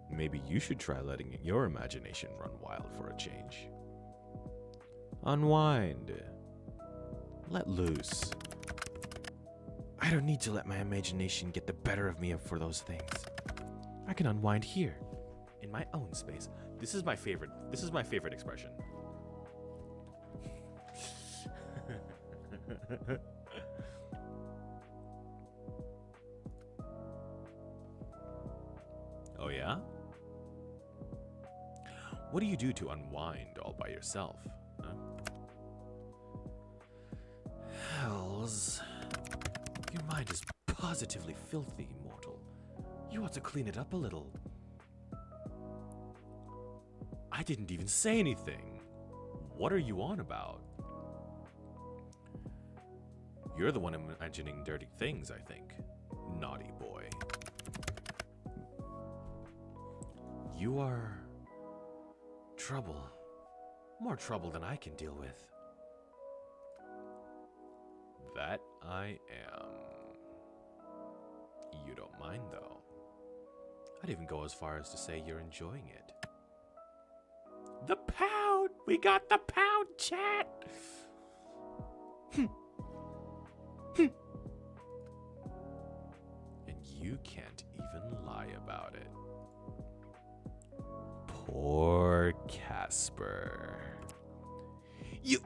B: Maybe you should try letting your imagination run wild for a change. Unwind. Let loose.
C: I don't need to let my imagination get the better of me for those things. I can unwind here, in my own space.
B: This is my favorite. This is my favorite expression. Oh yeah? What do you do to unwind all by yourself? Huh?
C: Hells. Your mind is positively filthy, mortal. You ought to clean it up a little.
B: I didn't even say anything. What are you on about? You're the one imagining dirty things, I think. Naughty boy.
C: You are trouble. More trouble than I can deal with.
B: That I am. You don't mind, though. I'd even go as far as to say you're enjoying it.
C: The pound! We got the pound, chat!
B: And you can't even lie about it. Poor Casper.
C: You...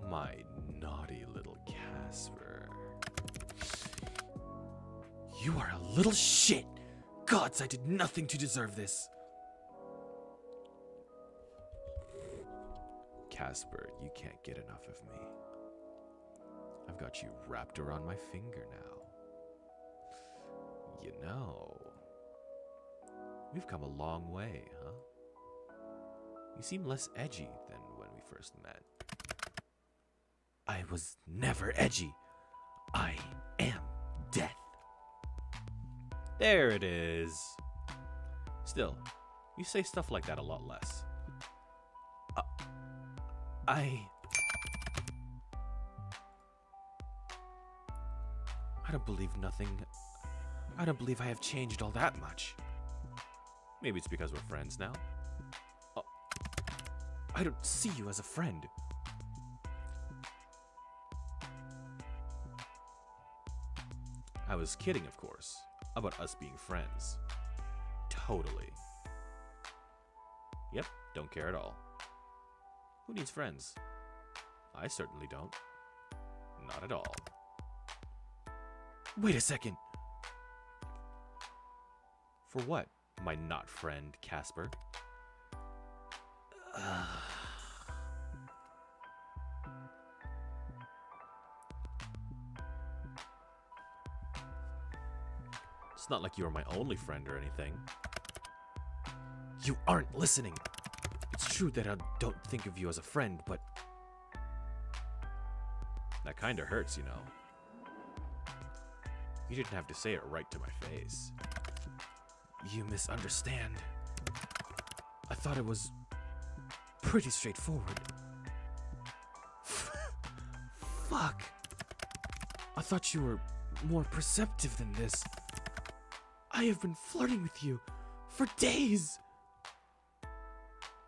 B: My naughty little Casper.
C: You are a little shit! Gods, I did nothing to deserve this.
B: Casper, you can't get enough of me. I've got you wrapped around my finger now. You know, we've come a long way, huh? You seem less edgy than when we first met.
C: I was never edgy. I am death.
B: There it is. Still, you say stuff like that a lot less.
C: I don't believe nothing. I don't believe I have changed all that much.
B: Maybe it's because we're friends now.
C: I don't see you as a friend.
B: I was kidding, of course, about us being friends. Totally. Yep, don't care at all. Who needs friends? I certainly don't. Not at all.
C: Wait a second.
B: For what, my not friend, Casper? It's not like you are my only friend or anything.
C: You aren't listening. It's true that I don't think of you as a friend, but...
B: That kinda hurts, you know. You didn't have to say it right to my face.
C: You misunderstand. I thought it was pretty straightforward. Fuck. I thought you were more perceptive than this. I have been flirting with you for days.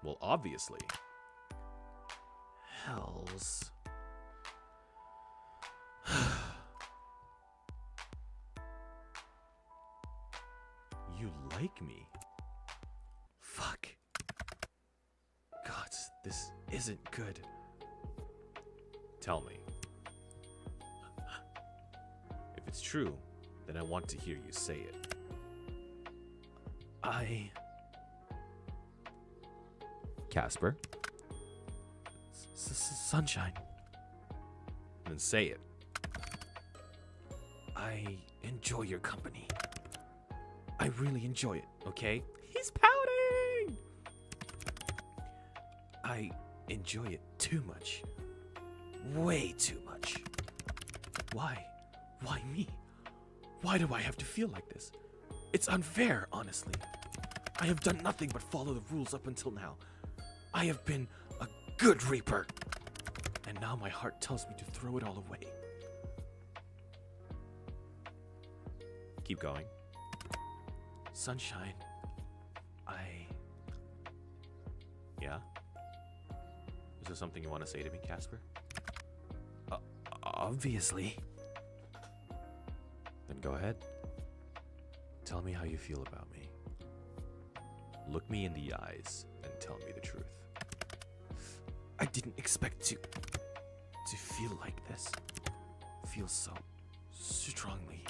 B: Well, obviously.
C: Hells.
B: You like me?
C: Fuck. God, this isn't good.
B: Tell me. If it's true, then I want to hear you say it. Casper?
C: Sunshine.
B: Then say it.
C: I enjoy your company. I really enjoy it, okay?
B: He's pouting!
C: I enjoy it too much. Way too much. Why? Why me? Why do I have to feel like this? It's unfair, honestly. I have done nothing but follow the rules up until now. I have been a good Reaper. And now my heart tells me to throw it all away.
B: Keep going.
C: Sunshine,
B: Yeah? Is there something you want to say to me, Casper?
C: obviously.
B: Then go ahead. Tell me how you feel about me. Look me in the eyes and tell me the truth.
C: I didn't expect to feel like this. Feel so strongly.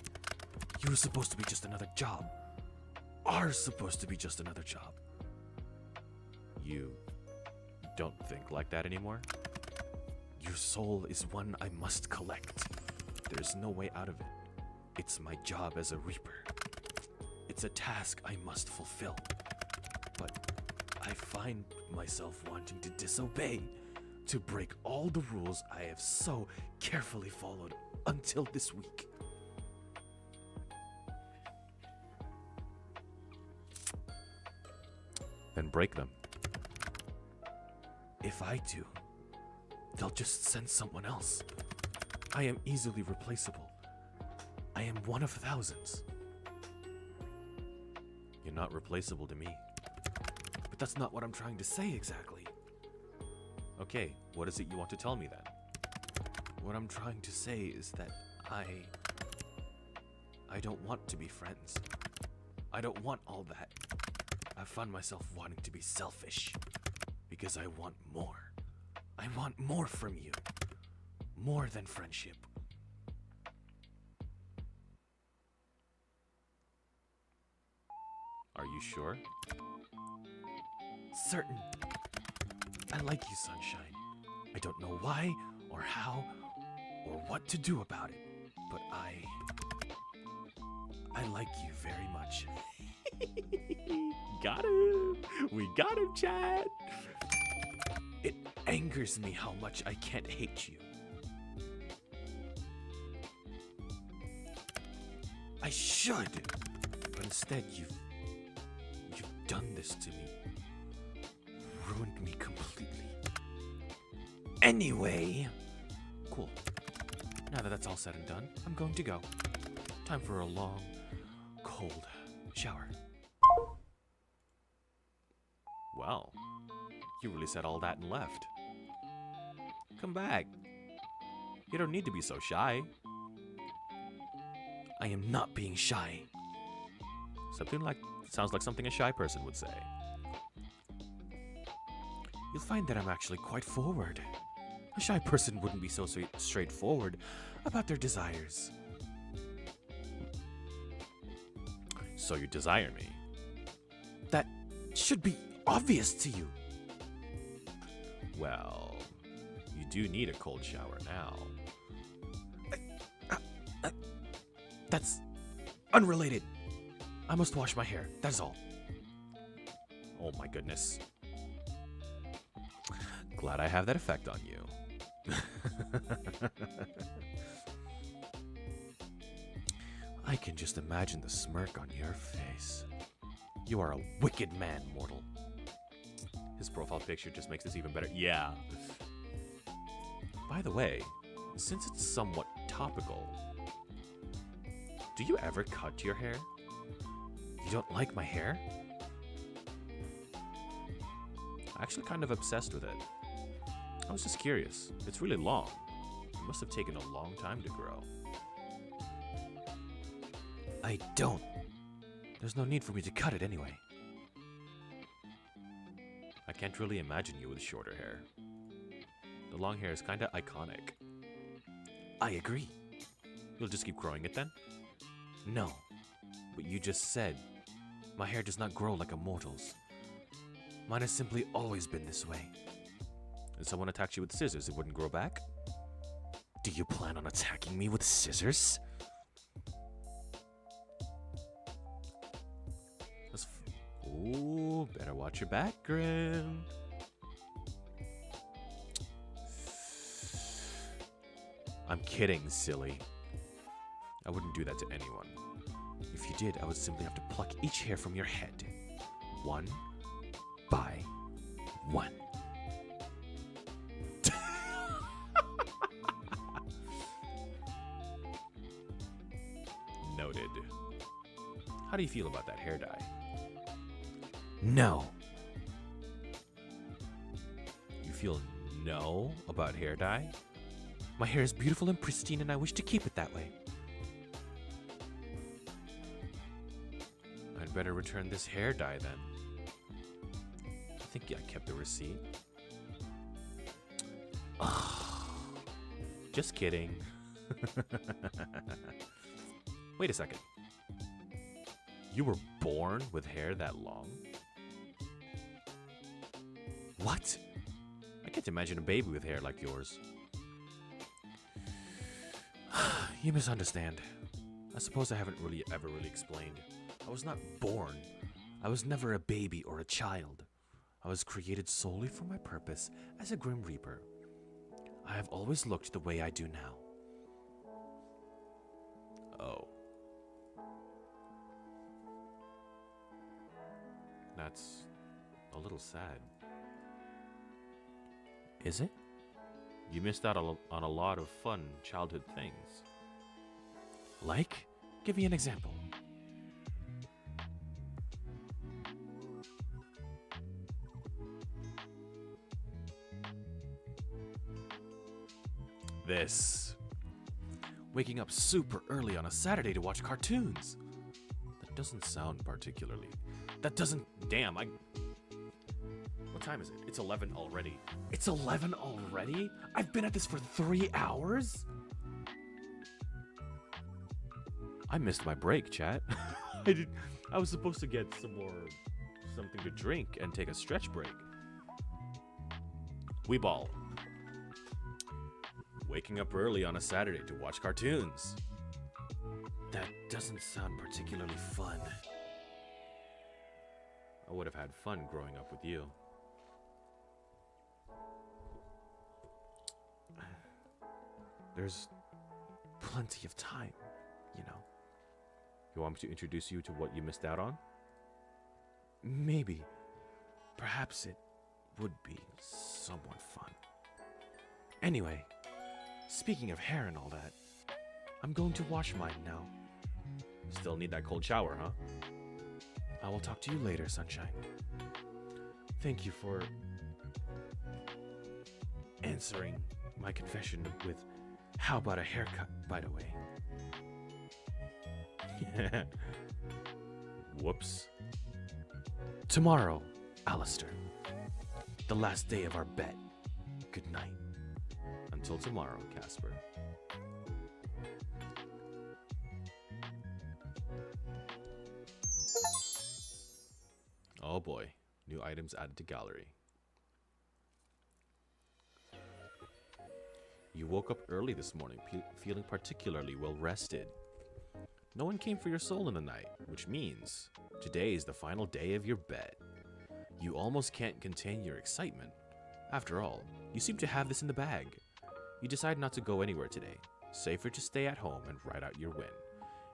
C: You were supposed to be just another job. Are supposed to be just another job.
B: You don't think like that anymore?
C: Your soul is one I must collect. There's no way out of it. It's my job as a Reaper. It's a task I must fulfill. But I find myself wanting to disobey, to break all the rules I have so carefully followed until this week.
B: Then break them.
C: If I do, they'll just send someone else. I am easily replaceable. I am one of thousands.
B: You're not replaceable to me.
C: But that's not what I'm trying to say exactly.
B: Okay, what is it you want to tell me then?
C: What I'm trying to say is that I don't want to be friends. I don't want all that. I find myself wanting to be selfish because I want more. I want more from you. More than friendship.
B: Are you sure?
C: Certain. I like you, Sunshine. I don't know why or how or what to do about it, but I like you very much.
B: Got him! We got him, Chad!
C: It angers me how much I can't hate you. I should, but instead you've done this to me. Ruined me completely. Anyway, cool. Now that that's all said and done, I'm going to go. Time for a long, cold shower.
B: Well, you really said all that and left. Come back. You don't need to be so shy.
C: I am not being shy.
B: Sounds like something a shy person would say.
C: You'll find that I'm actually quite forward. A shy person wouldn't be so straightforward about their desires.
B: So you desire me.
C: That should be obvious to you.
B: Well, you do need a cold shower now.
C: That's unrelated. I must wash my hair, that is all.
B: Oh my goodness. Glad I have that effect on you.
C: I can just imagine the smirk on your face. You are a wicked man, mortal.
B: His profile picture just makes this even better. Yeah. By the way, since it's somewhat topical, do you ever cut your hair?
C: You don't like my hair?
B: Actually kind of obsessed with it. I was just curious. It's really long. It must have taken a long time to grow. I don't. There's no need for me to cut it anyway. I can't really imagine you with shorter hair. The long hair is kinda iconic. I agree. You'll just keep growing it then? No. But you just said, my hair does not grow like a mortal's. Mine has simply always been this way. If someone attacked you with scissors, it wouldn't grow back? Do you plan on attacking me with scissors? Ooh, better watch your back, Grim. I'm kidding, silly. I wouldn't do that to anyone. If you did, I would simply have to pluck each hair from your head. One by one. Noted. How do you feel about that hair dye? No. You feel no about hair dye? My hair is beautiful and pristine and I wish to keep it that way. I'd better return this hair dye then. I think I kept the receipt. Just kidding. Wait a second. You were born with hair that long? What? I can't imagine a baby with hair like yours. You misunderstand. I suppose I haven't ever really explained. I was not born. I was never a baby or a child. I was created solely for my purpose as a Grim Reaper. I have always looked the way I do now. Oh. That's a little sad. Is it? You missed out on a lot of fun childhood things. Like? Give me an example. This. Waking up super early on a Saturday to watch cartoons. That doesn't sound particularly... That doesn't... Damn, What time is it? It's 11 already.
C: It's 11 already? I've been at this for 3 hours?
B: I missed my break, chat. I was supposed to get something to drink and take a stretch break. Weeball. Waking up early on a Saturday to watch cartoons. That doesn't sound particularly fun. I would have had fun growing up with you. There's plenty of time, you know. You want me to introduce you to what you missed out on? Maybe. Perhaps it would be somewhat fun. Anyway, speaking of hair and all that, I'm going to wash mine now. Still need that cold shower, huh? I will talk to you later, Sunshine. Thank you for answering my confession with, how about a haircut, by the way? Whoops. Tomorrow, Alistair. The last day of our bet. Good night. Until tomorrow, Casper. Oh boy. New items added to gallery. You woke up early this morning, feeling particularly well rested. No one came for your soul in the night, which means today is the final day of your bet. You almost can't contain your excitement. After all, you seem to have this in the bag. You decide not to go anywhere today. Safer to stay at home and ride out your win.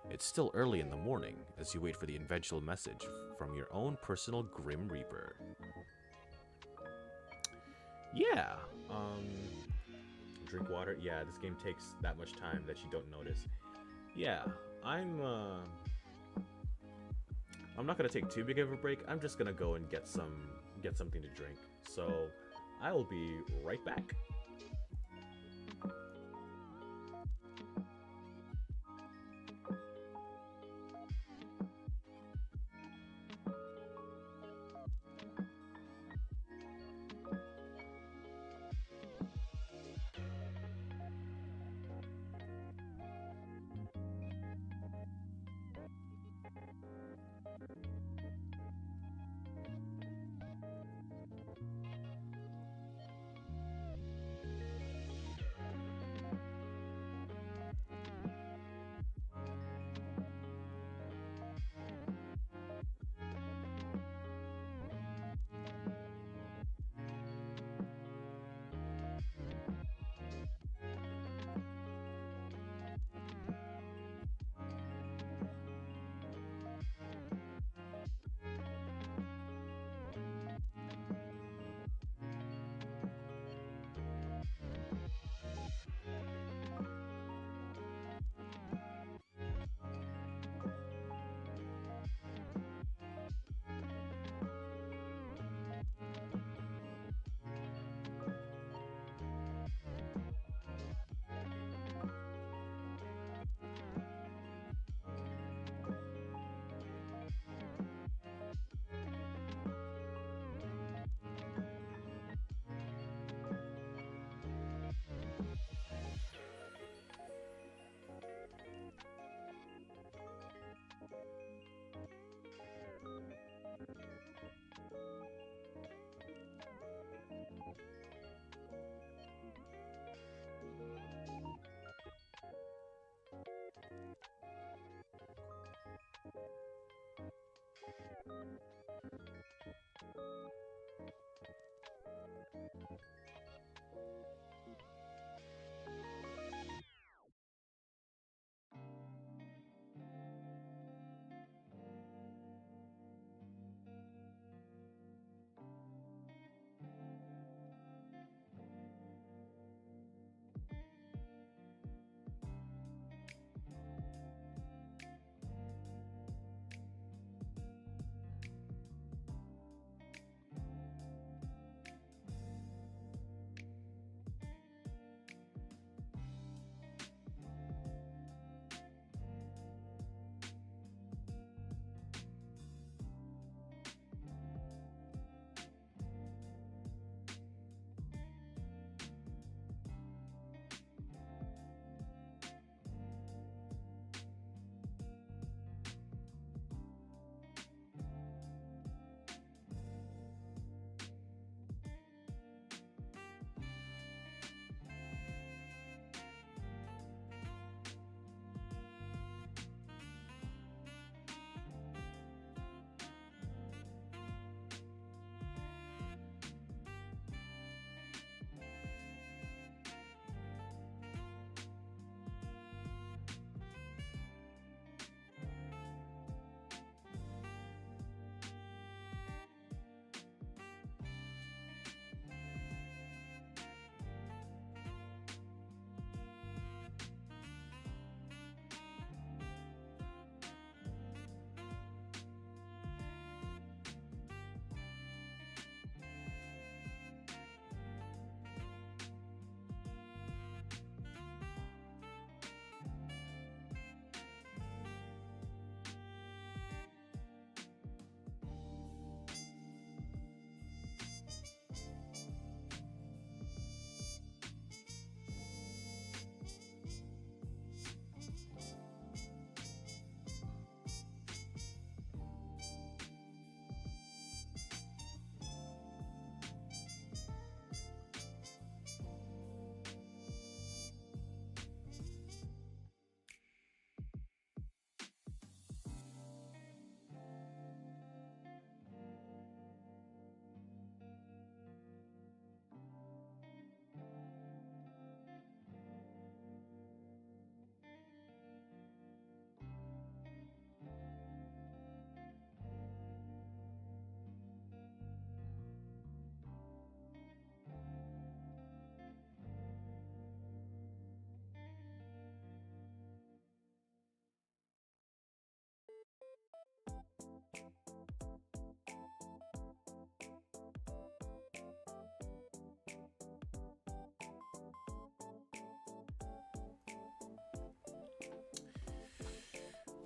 B: It's still early in the morning as you wait for the eventual message from your own personal Grim Reaper. Yeah, drink water. Yeah, this game takes that much time that you don't notice. Yeah, I'm not gonna take too big of a break. I'm just gonna go and get some
A: get something to drink. So I will be right back.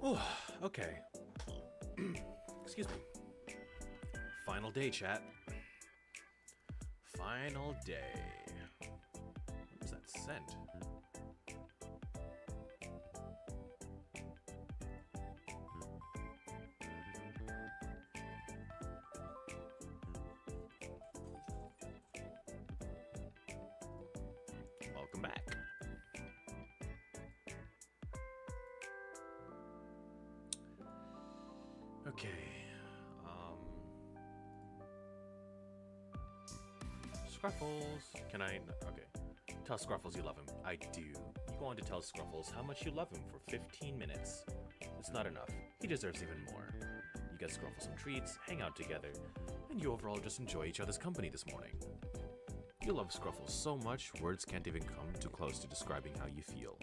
A: Oh, okay. Excuse me. Final day, chat. Final day. What was that scent? Welcome back. Okay. Scruffles. Can I? Okay. Tell Scruffles you love him. I do. You go on to tell Scruffles how much you love him for 15 minutes. It's not enough. He deserves even more. You get Scruffles some treats, hang out together, and you overall just enjoy each other's company this morning. You love Scruffles so much, words can't even come too close to describing how you feel.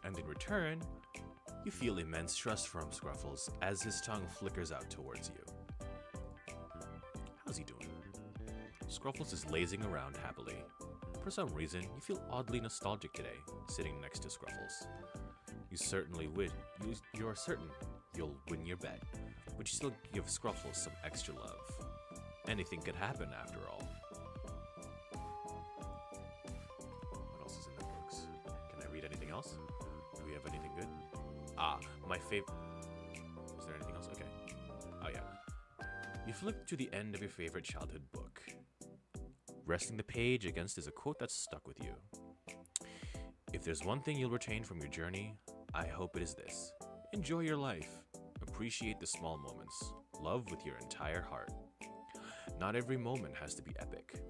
A: And in return, you feel immense trust from Scruffles as his tongue flickers out towards you. How's he doing? Scruffles is lazing around happily. For some reason, you feel oddly nostalgic today, sitting next to Scruffles. You certainly would. You are certain you'll win your bet, but you still give Scruffles some extra love. Anything could happen after all. What else is in the books? Can I read anything else? Do we have anything good? Ah, my favorite. Is there anything else? Okay. Oh yeah. You flip to the end of your favorite childhood book. Resting the page against is a quote that's stuck with you. If there's one thing you'll retain from your journey, I hope it is this. Enjoy your life. Appreciate the small moments. Love with your entire heart. Not every moment has to be epic.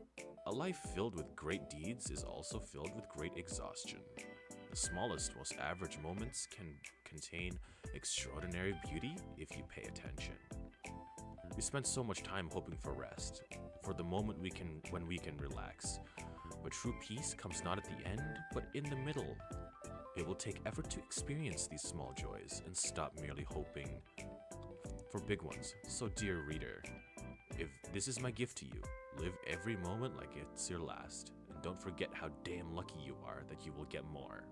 A: A life filled with great deeds is also filled with great exhaustion. The smallest, most average moments can contain extraordinary beauty if you pay attention. We spend so much time hoping for rest, for the moment when we can relax. But true peace comes not at the end, but in the middle. It will take effort to experience these small joys and stop merely hoping for big ones. So dear reader, if this is my gift to you, live every moment like it's your last, and don't forget how damn lucky you are that you will get more.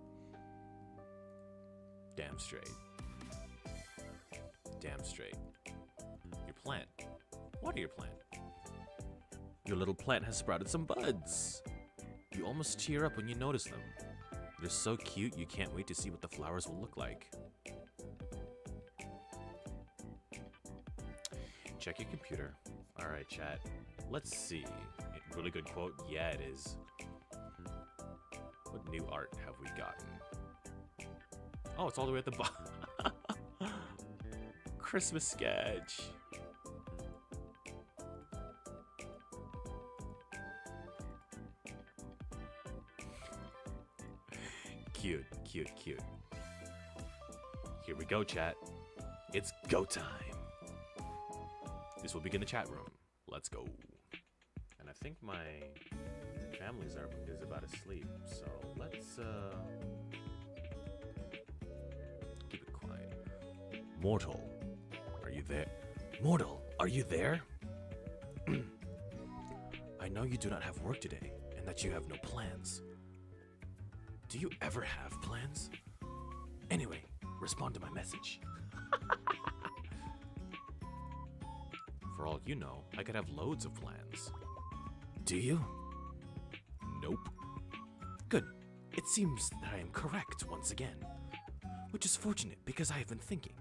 A: Damn straight. Damn straight. Your plant. What are your plant? Your little plant has sprouted some buds. You almost tear up when you notice them. They're so cute you can't wait to see what the flowers will look like. Check your computer. Alright, chat. Let's see. Really good quote. Yeah, it is. What new art have we gotten? Oh, it's all the way at the bottom. Christmas sketch. Cute, cute, cute. Here we go, chat. It's go time. This will begin the chat room. Let's go. And I think my family is about to sleep, so let's keep it quiet. Mortal, are you there? Mortal, are you there? I know you do not have work today, and that you have no plans. Do you ever have plans? Anyway, respond to my message. For all you know, I could have loads of plans. Do you? Nope. Good. It seems that I am correct once again. Which is fortunate because I have been thinking.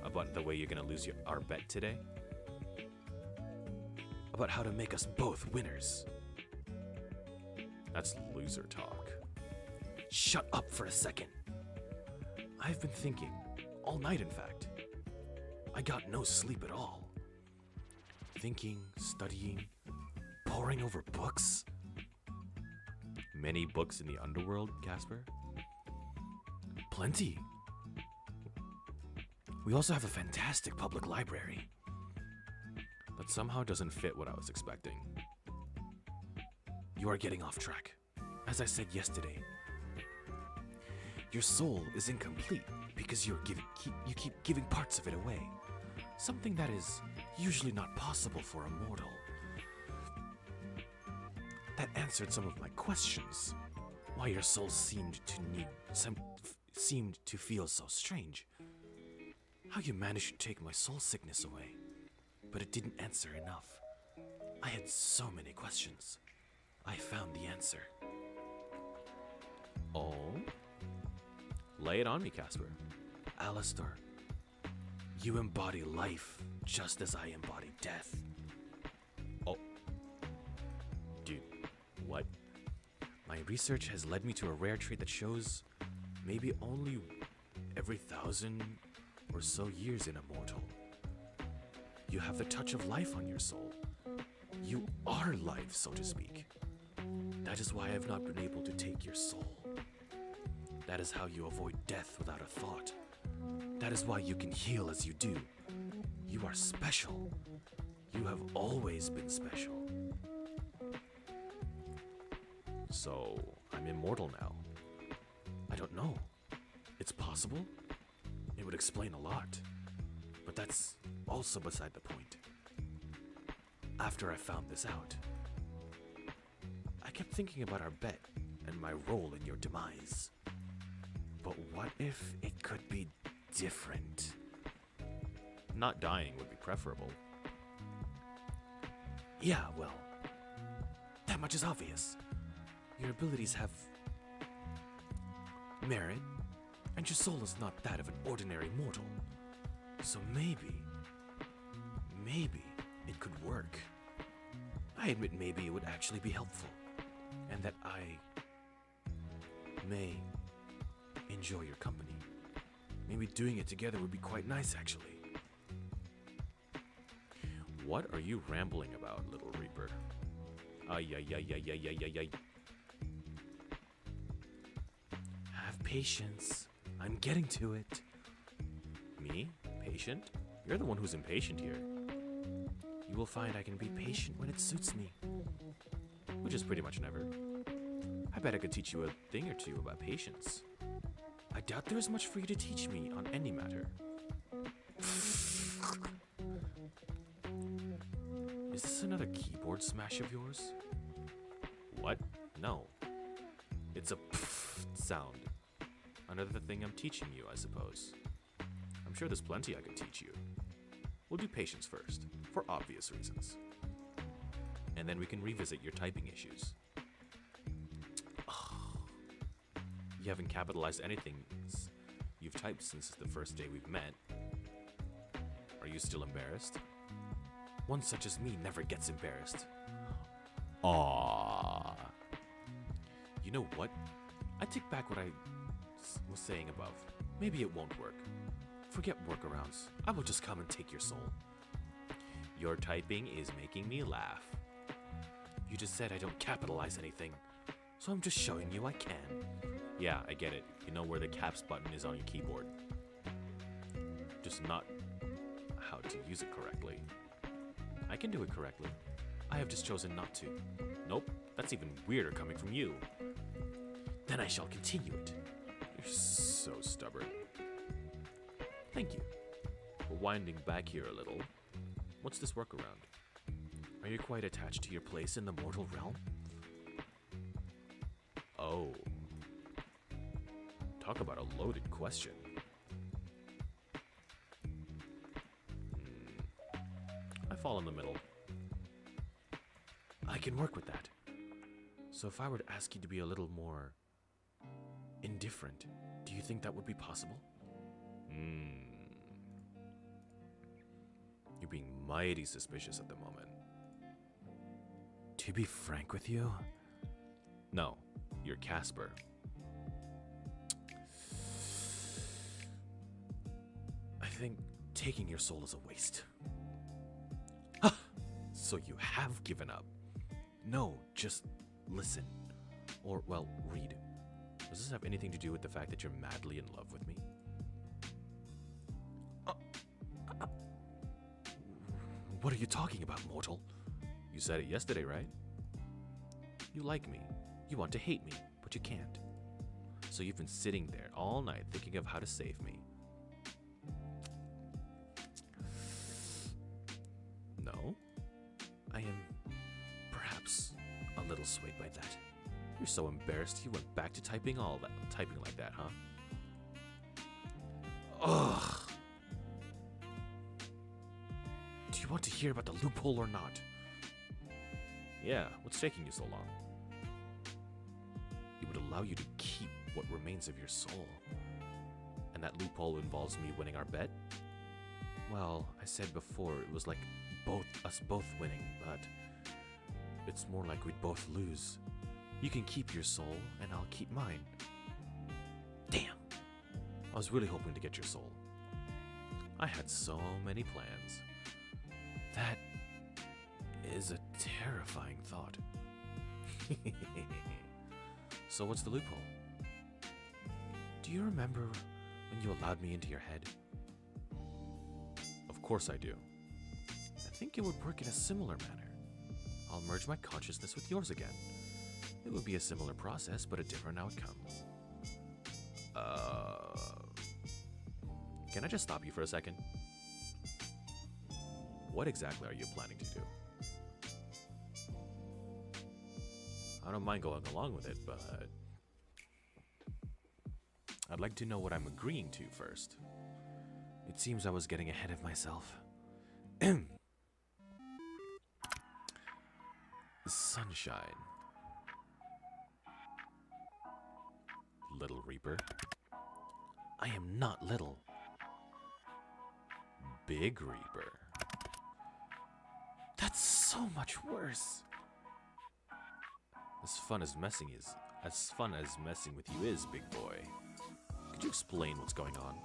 A: About the way you're gonna lose our bet today? About how to make us both winners. That's loser talk. Shut up for a second. I've been thinking, all night in fact. I got no sleep at all. Thinking, studying, poring over books. Many books in the underworld, Casper? Plenty. We also have a fantastic public library. That somehow doesn't fit what I was expecting. You are getting off track. As I said yesterday, your soul is incomplete because you keep giving parts of it away. Something that is usually not possible for a mortal. That answered some of my questions. Why your soul seemed to need
C: seemed to feel so strange. How you managed to take my soul sickness away, but it didn't answer enough. I had so many questions. I found the answer.
B: Oh? Lay it on me, Casper.
C: Alistair, you embody life just as I embody death.
B: Oh. Dude, what?
C: My research has led me to a rare trait that shows maybe only every 1,000 or so years in a mortal. You have the touch of life on your soul. You are life, so to speak. That is why I have not been able to take your soul. That is how you avoid death without a thought. That is why you can heal as you do. You are special. You have always been special.
B: So, I'm immortal now.
C: I don't know. It's possible. It would explain a lot. But that's also beside the point. After I found this out, I kept thinking about our bet and my role in your demise. But what if it could be different?
B: Not dying would be preferable.
C: Yeah, well, that much is obvious. Your abilities have merit, and your soul is not that of an ordinary mortal. So maybe it could work. I admit maybe it would actually be helpful, and that I may enjoy your company. Maybe doing it together would be quite nice, actually.
B: What are you rambling about, Little Reaper? Ay.
C: Have patience. I'm getting to it.
B: Me? Patient? You're the one who's impatient here.
C: You will find I can be patient when it suits me.
B: Which is pretty much never. I bet I could teach you a thing or two about patience.
C: I doubt there is much for you to teach me on any matter. Is this another keyboard smash of yours?
B: What? No. It's a pfft sound. Another thing I'm teaching you, I suppose. I'm sure there's plenty I can teach you. We'll do patience first, for obvious reasons. And then we can revisit your typing issues. You haven't capitalized anything you've typed since the first day we've met. Are you still embarrassed?
C: One such as me never gets embarrassed.
B: Aww. You know what? I take back what I was saying above. Maybe it won't work.
C: Forget workarounds. I will just come and take your soul.
B: Your typing is making me laugh.
C: You just said I don't capitalize anything, so I'm just showing you I can.
B: Yeah, I get it. You know where the caps button is on your keyboard. Just not how to use it correctly. I can do it correctly. I have just chosen not to. Nope, that's even weirder coming from you.
C: Then I shall continue it.
B: You're so stubborn. Thank you. But winding back here a little, what's this workaround?
C: Are you quite attached to your place in the mortal realm?
B: Oh. Talk about a loaded question. I fall in the middle.
C: I can work with that. So if I were to ask you to be a little more indifferent, do you think that would be possible?
B: You're being mighty suspicious at the moment.
C: To be frank with you,
B: No, you're Casper.
C: I think taking your soul is a waste.
B: So you have given up.
C: No, just listen.
B: Or, well, read. Does this have anything to do with the fact that you're madly in love with me?
C: What are you talking about, mortal?
B: You said it yesterday, right?
C: You like me. You want to hate me, but you can't.
B: So you've been sitting there all night thinking of how to save me. No?
C: I am perhaps a little swayed by that.
B: You're so embarrassed you went back to typing like that, huh?
C: Ugh. Do you want to hear about the loophole or not?
B: Yeah, what's taking you so long?
C: It would allow you to keep what remains of your soul. And that loophole involves me winning our bet? Well, I said before it was like us both winning, but it's more like we'd both lose. You can keep your soul, and I'll keep mine. Damn! I was really hoping to get your soul. I had so many plans. That is a terrifying thought. So what's the loophole? Do you remember when you allowed me into your head? Of course I do. I think it would work in a similar manner. I'll merge my consciousness with yours again. It would be a similar process, but a different outcome. Can I just stop you for a second? What exactly are you planning to do? I don't mind going along with it, but I'd like to know what I'm agreeing to first. It seems I was getting ahead of myself. Sunshine. Little Reaper. I am not little. Big Reaper. That's so much worse. As fun as messing with you is, big boy. Could you explain what's going on?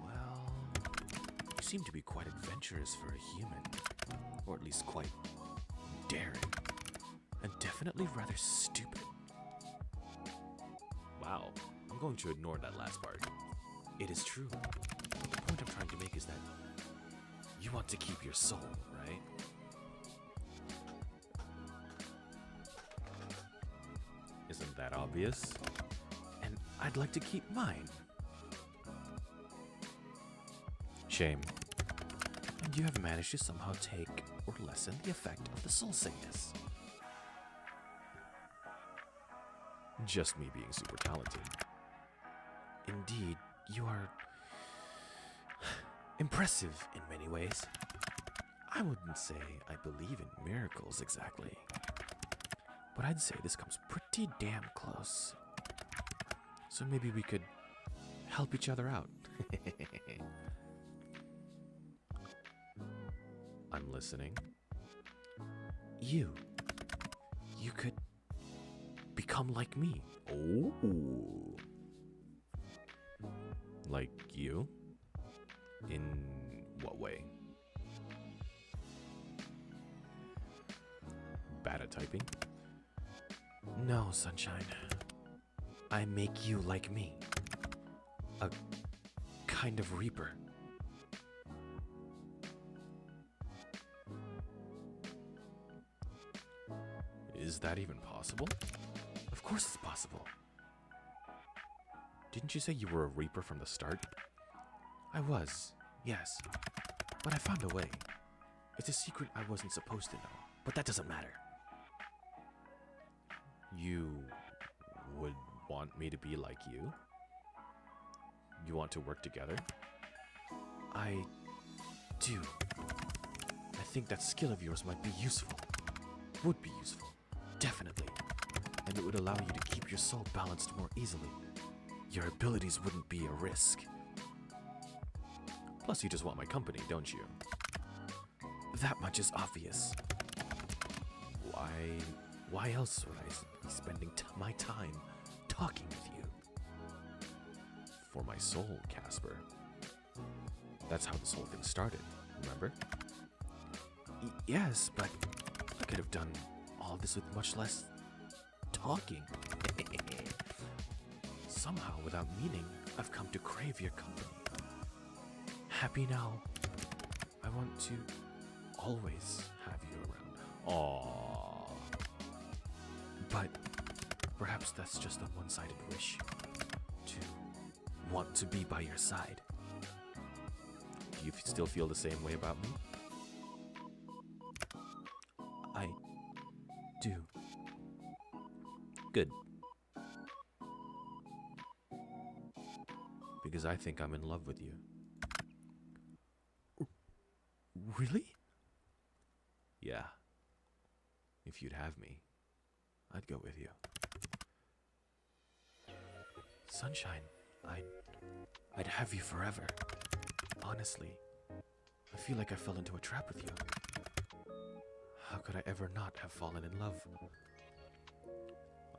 C: Well, you seem to be quite adventurous for a human. Or at least quite daring. And definitely rather stupid.
B: Wow, I'm going to ignore that last part.
C: It is true. The point I'm trying to make is that you want to keep your soul, right?
B: Isn't that obvious?
C: And I'd like to keep mine. Shame. And you have managed to somehow take or lessen the effect of the soul sickness.
B: Just me being super talented.
C: Indeed, you are impressive in many ways. I wouldn't say I believe in miracles exactly, but I'd say this comes pretty damn close. So maybe we could help each other out.
B: I'm listening.
C: You could become like me.
B: Oh. Like you? In what way? Bad at typing?
C: No, Sunshine. I make you like me. A kind of Reaper.
B: Is that even possible?
C: Of course it's possible.
B: Didn't you say you were a Reaper from the start?
C: I was, yes. But I found a way. It's a secret I wasn't supposed to know, but that doesn't matter.
B: You would want me to be like you? You want to work together?
C: I do. I think that skill of yours might be useful. Would be useful. Definitely. And it would allow you to keep your soul balanced more easily. Your abilities wouldn't be a risk.
B: Plus, you just want my company, don't you?
C: That much is obvious. Why else would I be spending my time talking with you?
B: For my soul, Casper. That's how this whole thing started, remember?
C: Yes, but I could have done all this with much less talking. Somehow, without meaning, I've come to crave your company. Happy now. I want to always have you around.
B: Aww.
C: But perhaps that's just a one-sided wish. To want to be by your side.
B: Do you still feel the same way about me?
C: I do.
B: Good. because I think I'm in love with you.
C: Really?
B: Yeah. If you'd have me, I'd go with you.
C: Sunshine, I'd have you forever. Honestly, I feel like I fell into a trap with you. How could I ever not have fallen in love?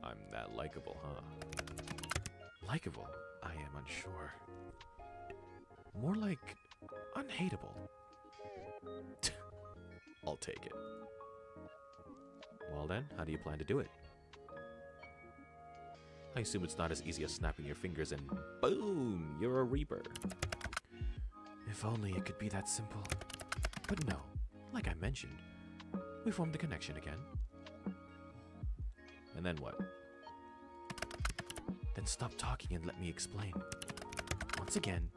B: I'm that likable, huh?
C: Likeable? I am unsure. More like unhateable.
B: I'll take it. Well then, how do you plan to do it? I assume it's not as easy as snapping your fingers and boom, you're a Reaper.
C: If only it could be that simple. But no, like I mentioned, we formed the connection again.
B: And then what?
C: Then stop talking and let me explain. Once again,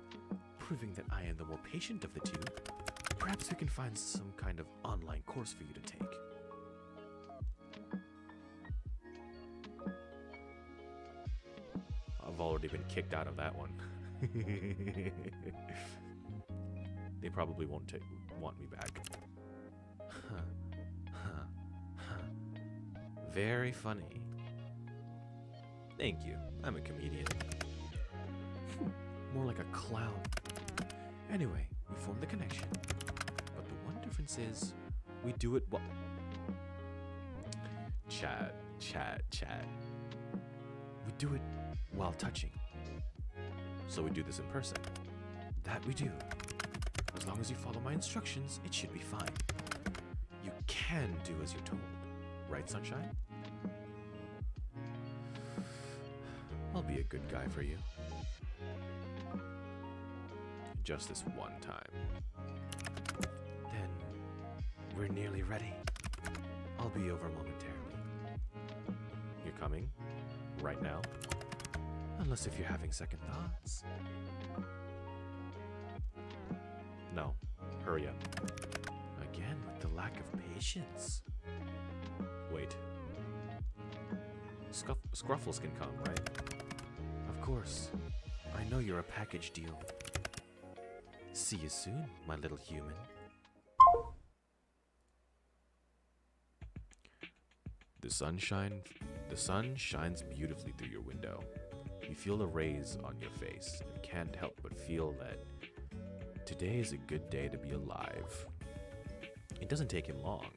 C: proving that I am the more patient of the two, perhaps we can find some kind of online course for you to take.
B: I've already been kicked out of that one. They probably won't want me back. Very funny. Thank you. I'm a comedian.
C: More like a clown. Anyway, we formed the connection. But the one difference is, we do it
B: Chat.
C: We do it while touching.
B: So we do this in person.
C: That we do. As long as you follow my instructions, it should be fine. You can do as you're told. Right, Sunshine?
B: I'll be a good guy for you. Just this one time.
C: Then, we're nearly ready. I'll be over momentarily.
B: You're coming? Right now?
C: Unless if you're having second thoughts.
B: No. Hurry up.
C: Again, with the lack of patience.
B: Wait. Scruffles can come, right?
C: Of course. I know you're a package deal. See you soon, my little human.
B: The sun shines beautifully through your window. You feel the rays on your face and can't help but feel that today is a good day to be alive. It doesn't take him long.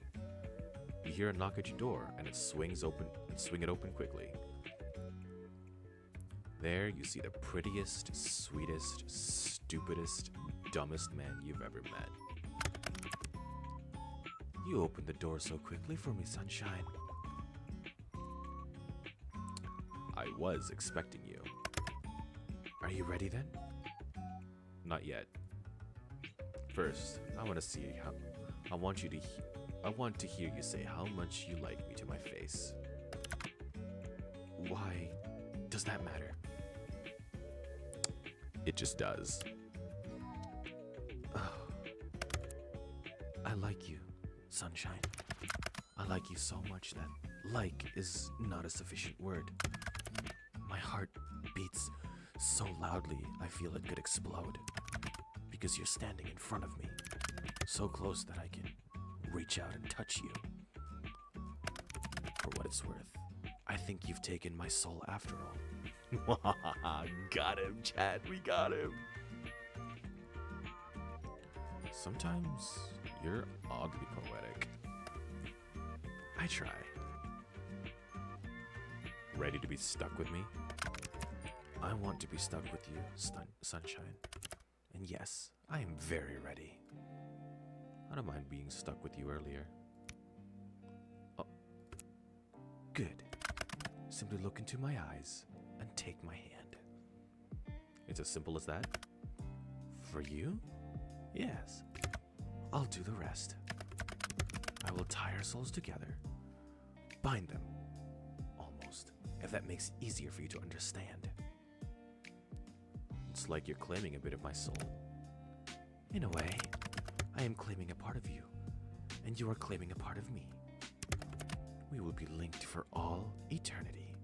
B: You hear a knock at your door and swing it open quickly. There you see the prettiest, sweetest, stupidest, dumbest man you've ever met.
C: You opened the door so quickly for me, Sunshine.
B: I was expecting you.
C: Are you ready then?
B: Not yet. First, I want to hear you say how much you like me to my face.
C: Why does that matter?
B: It just does.
C: I like you, Sunshine. I like you so much that like is not a sufficient word. My heart beats so loudly I feel it could explode. Because you're standing in front of me, so close that I can reach out and touch you. For what it's worth, I think you've taken my soul after all.
B: Got him, Chad. We got him.
C: Sometimes
B: You're oddly poetic.
C: I try.
B: Ready to be stuck with me?
C: I want to be stuck with you, Sunshine. And yes, I am very ready.
B: I don't mind being stuck with you earlier.
C: Oh, good. Simply look into my eyes and take my hand.
B: It's as simple as that?
C: For you? Yes. I'll do the rest. I will tie our souls together. Bind them. Almost. If that makes it easier for you to understand.
B: It's like you're claiming a bit of my soul.
C: In a way, I am claiming a part of you, and you are claiming a part of me. We will be linked for all eternity.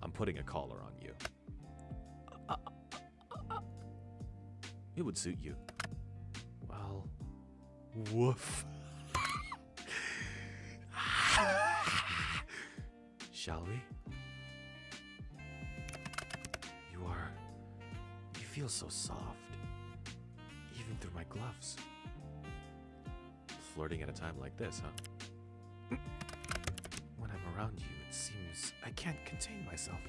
B: I'm putting a collar on you. It would suit you.
C: Well, woof. Shall we? You feel so soft, even through my gloves.
B: Flirting at a time like this, huh?
C: When I'm around you, it seems I can't contain myself.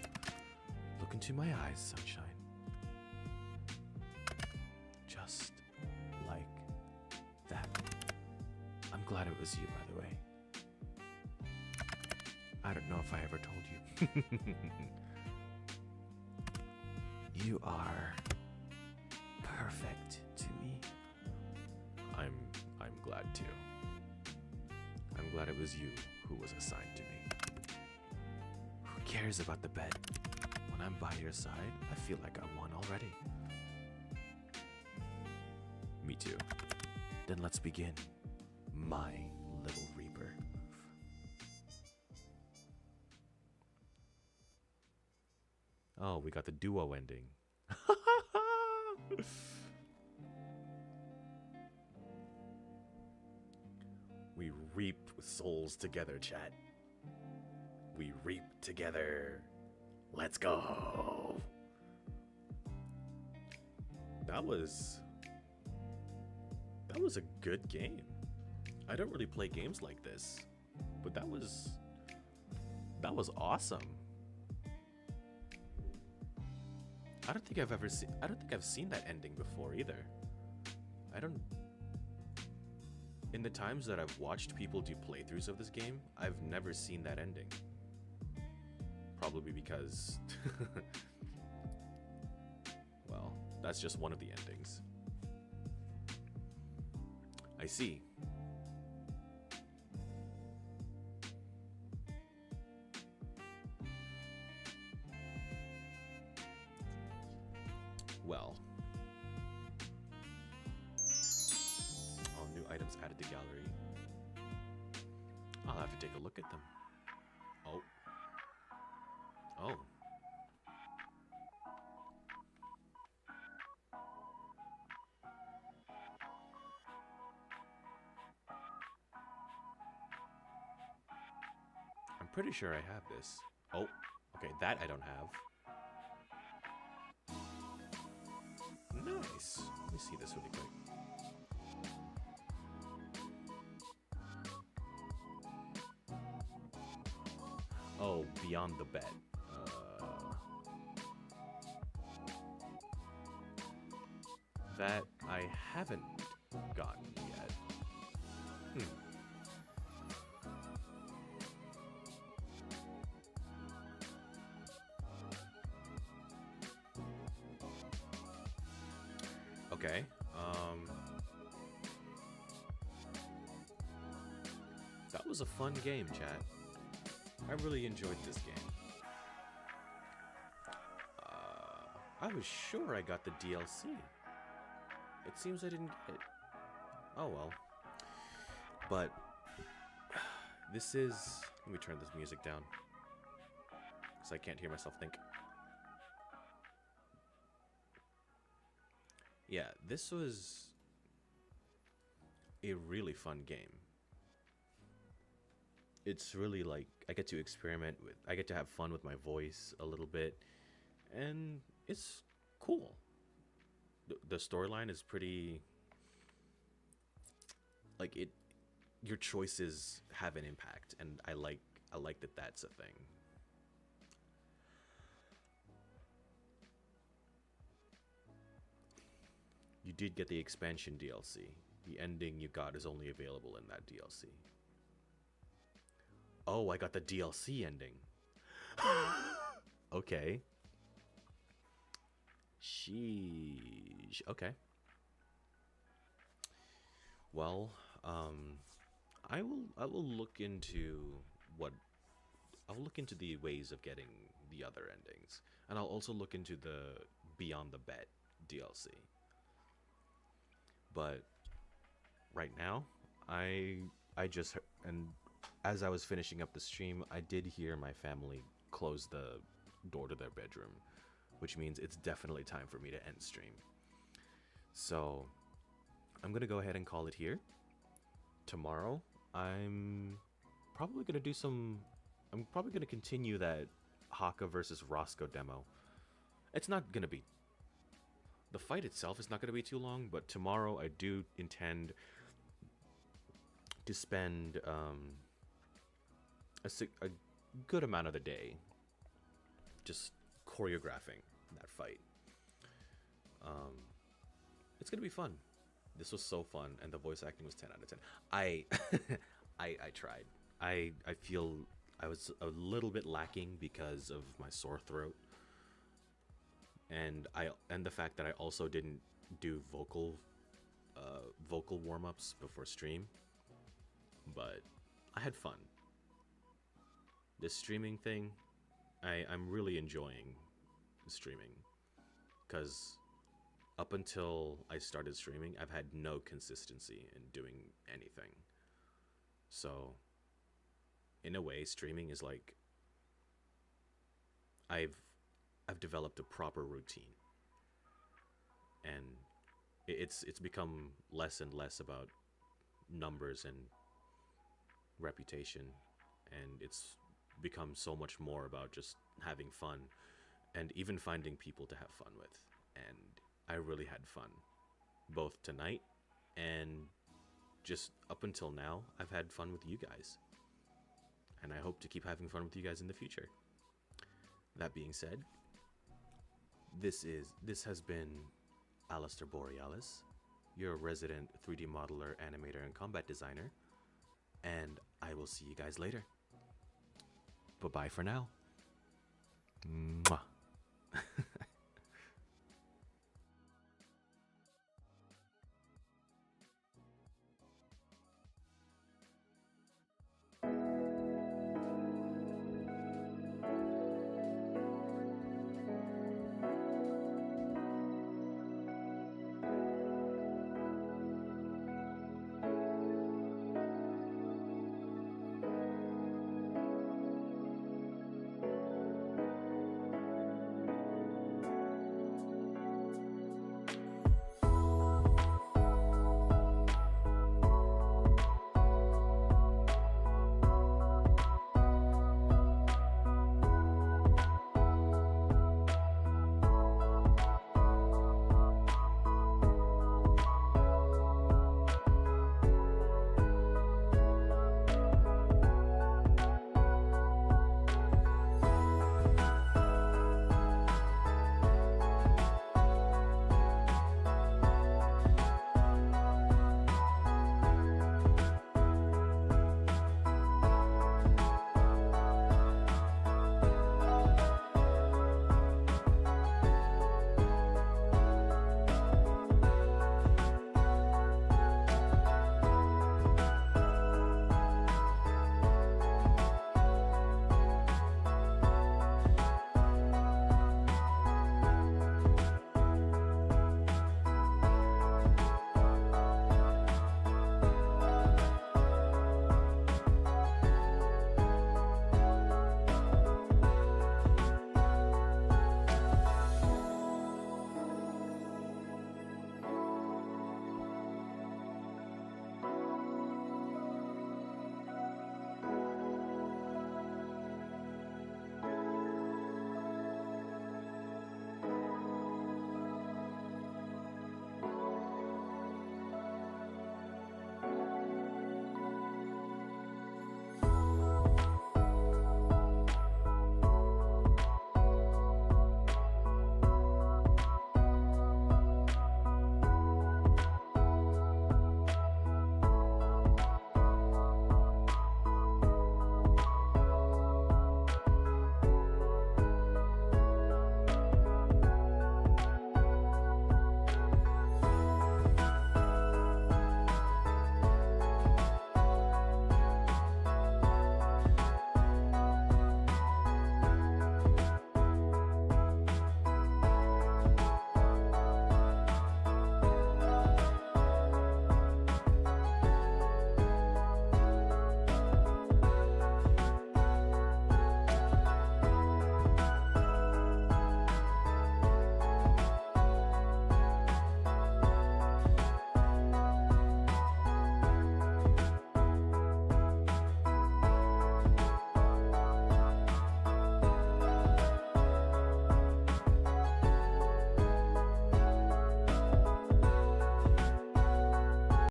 C: Look into my eyes, sunshine. Just like that. I'm glad it was you, by the way. I don't know if I ever told you. You are perfect to me.
B: I'm glad too. I'm glad it was you who was assigned to me.
C: Who cares about the bed? When I'm by your side, I feel like I won already.
B: Me too.
C: Then let's begin. My little reaper.
B: Oh, we got the duo ending. We reap souls together, chat. We reap together. Let's go. That was a good game. I don't really play games like this, but that was awesome. I don't think I've seen that ending before either. In the times that I've watched people do playthroughs of this game, I've never seen that ending. Probably because well, that's just one of the endings. I see. Well. Oh, new items added to gallery. I'll have to take a look at them. Oh. Oh. I'm pretty sure I have this. Oh, okay, that I don't have. Nice. Let me see this really quick. Oh, beyond the bet. That I haven't gotten yet. Okay. That was a fun game, chat. I really enjoyed this game. I was sure I got the DLC. It seems I didn't get it. Oh well. But this is... Let me turn this music down, because I can't hear myself think. Yeah, this was a really fun game. It's really like, I get to experiment with, I get to have fun with my voice a little bit, and it's cool. The storyline is pretty, like, your choices have an impact, and I like that that's a thing. You did get the expansion DLC. The ending you got is only available in that DLC. Oh, I got the DLC ending. Okay. Sheesh. Okay. Well, I will look into the ways of getting the other endings, and I'll also look into the Beyond the Bet DLC. But right now, I just heard, and as I was finishing up the stream, I did hear my family close the door to their bedroom, which means it's definitely time for me to end stream. So I'm gonna go ahead and call it here. Tomorrow, I'm probably gonna do some. I'm probably gonna continue that Haka versus Roscoe demo. It's not gonna be. The fight itself is not gonna be too long, but tomorrow I do intend to spend a good amount of the day just choreographing that fight. It's gonna be fun. This was so fun, and the voice acting was 10 out of 10. I tried. I feel I was a little bit lacking because of my sore throat, and the fact that I also didn't do vocal warm-ups before stream. But I had fun. This streaming thing, I'm really enjoying streaming, because up until I started streaming, I've had no consistency in doing anything. So, in a way, streaming is like I've developed a proper routine, and it's become less and less about numbers and reputation, and it's become so much more about just having fun and even finding people to have fun with. And I really had fun both tonight and just up until now. I've had fun with you guys, and I hope to keep having fun with you guys in the future. That being said, this has been Alistair Borealis, your resident 3D modeler, animator, and combat designer, and I will see you guys later. Bye-bye for now. Mwah.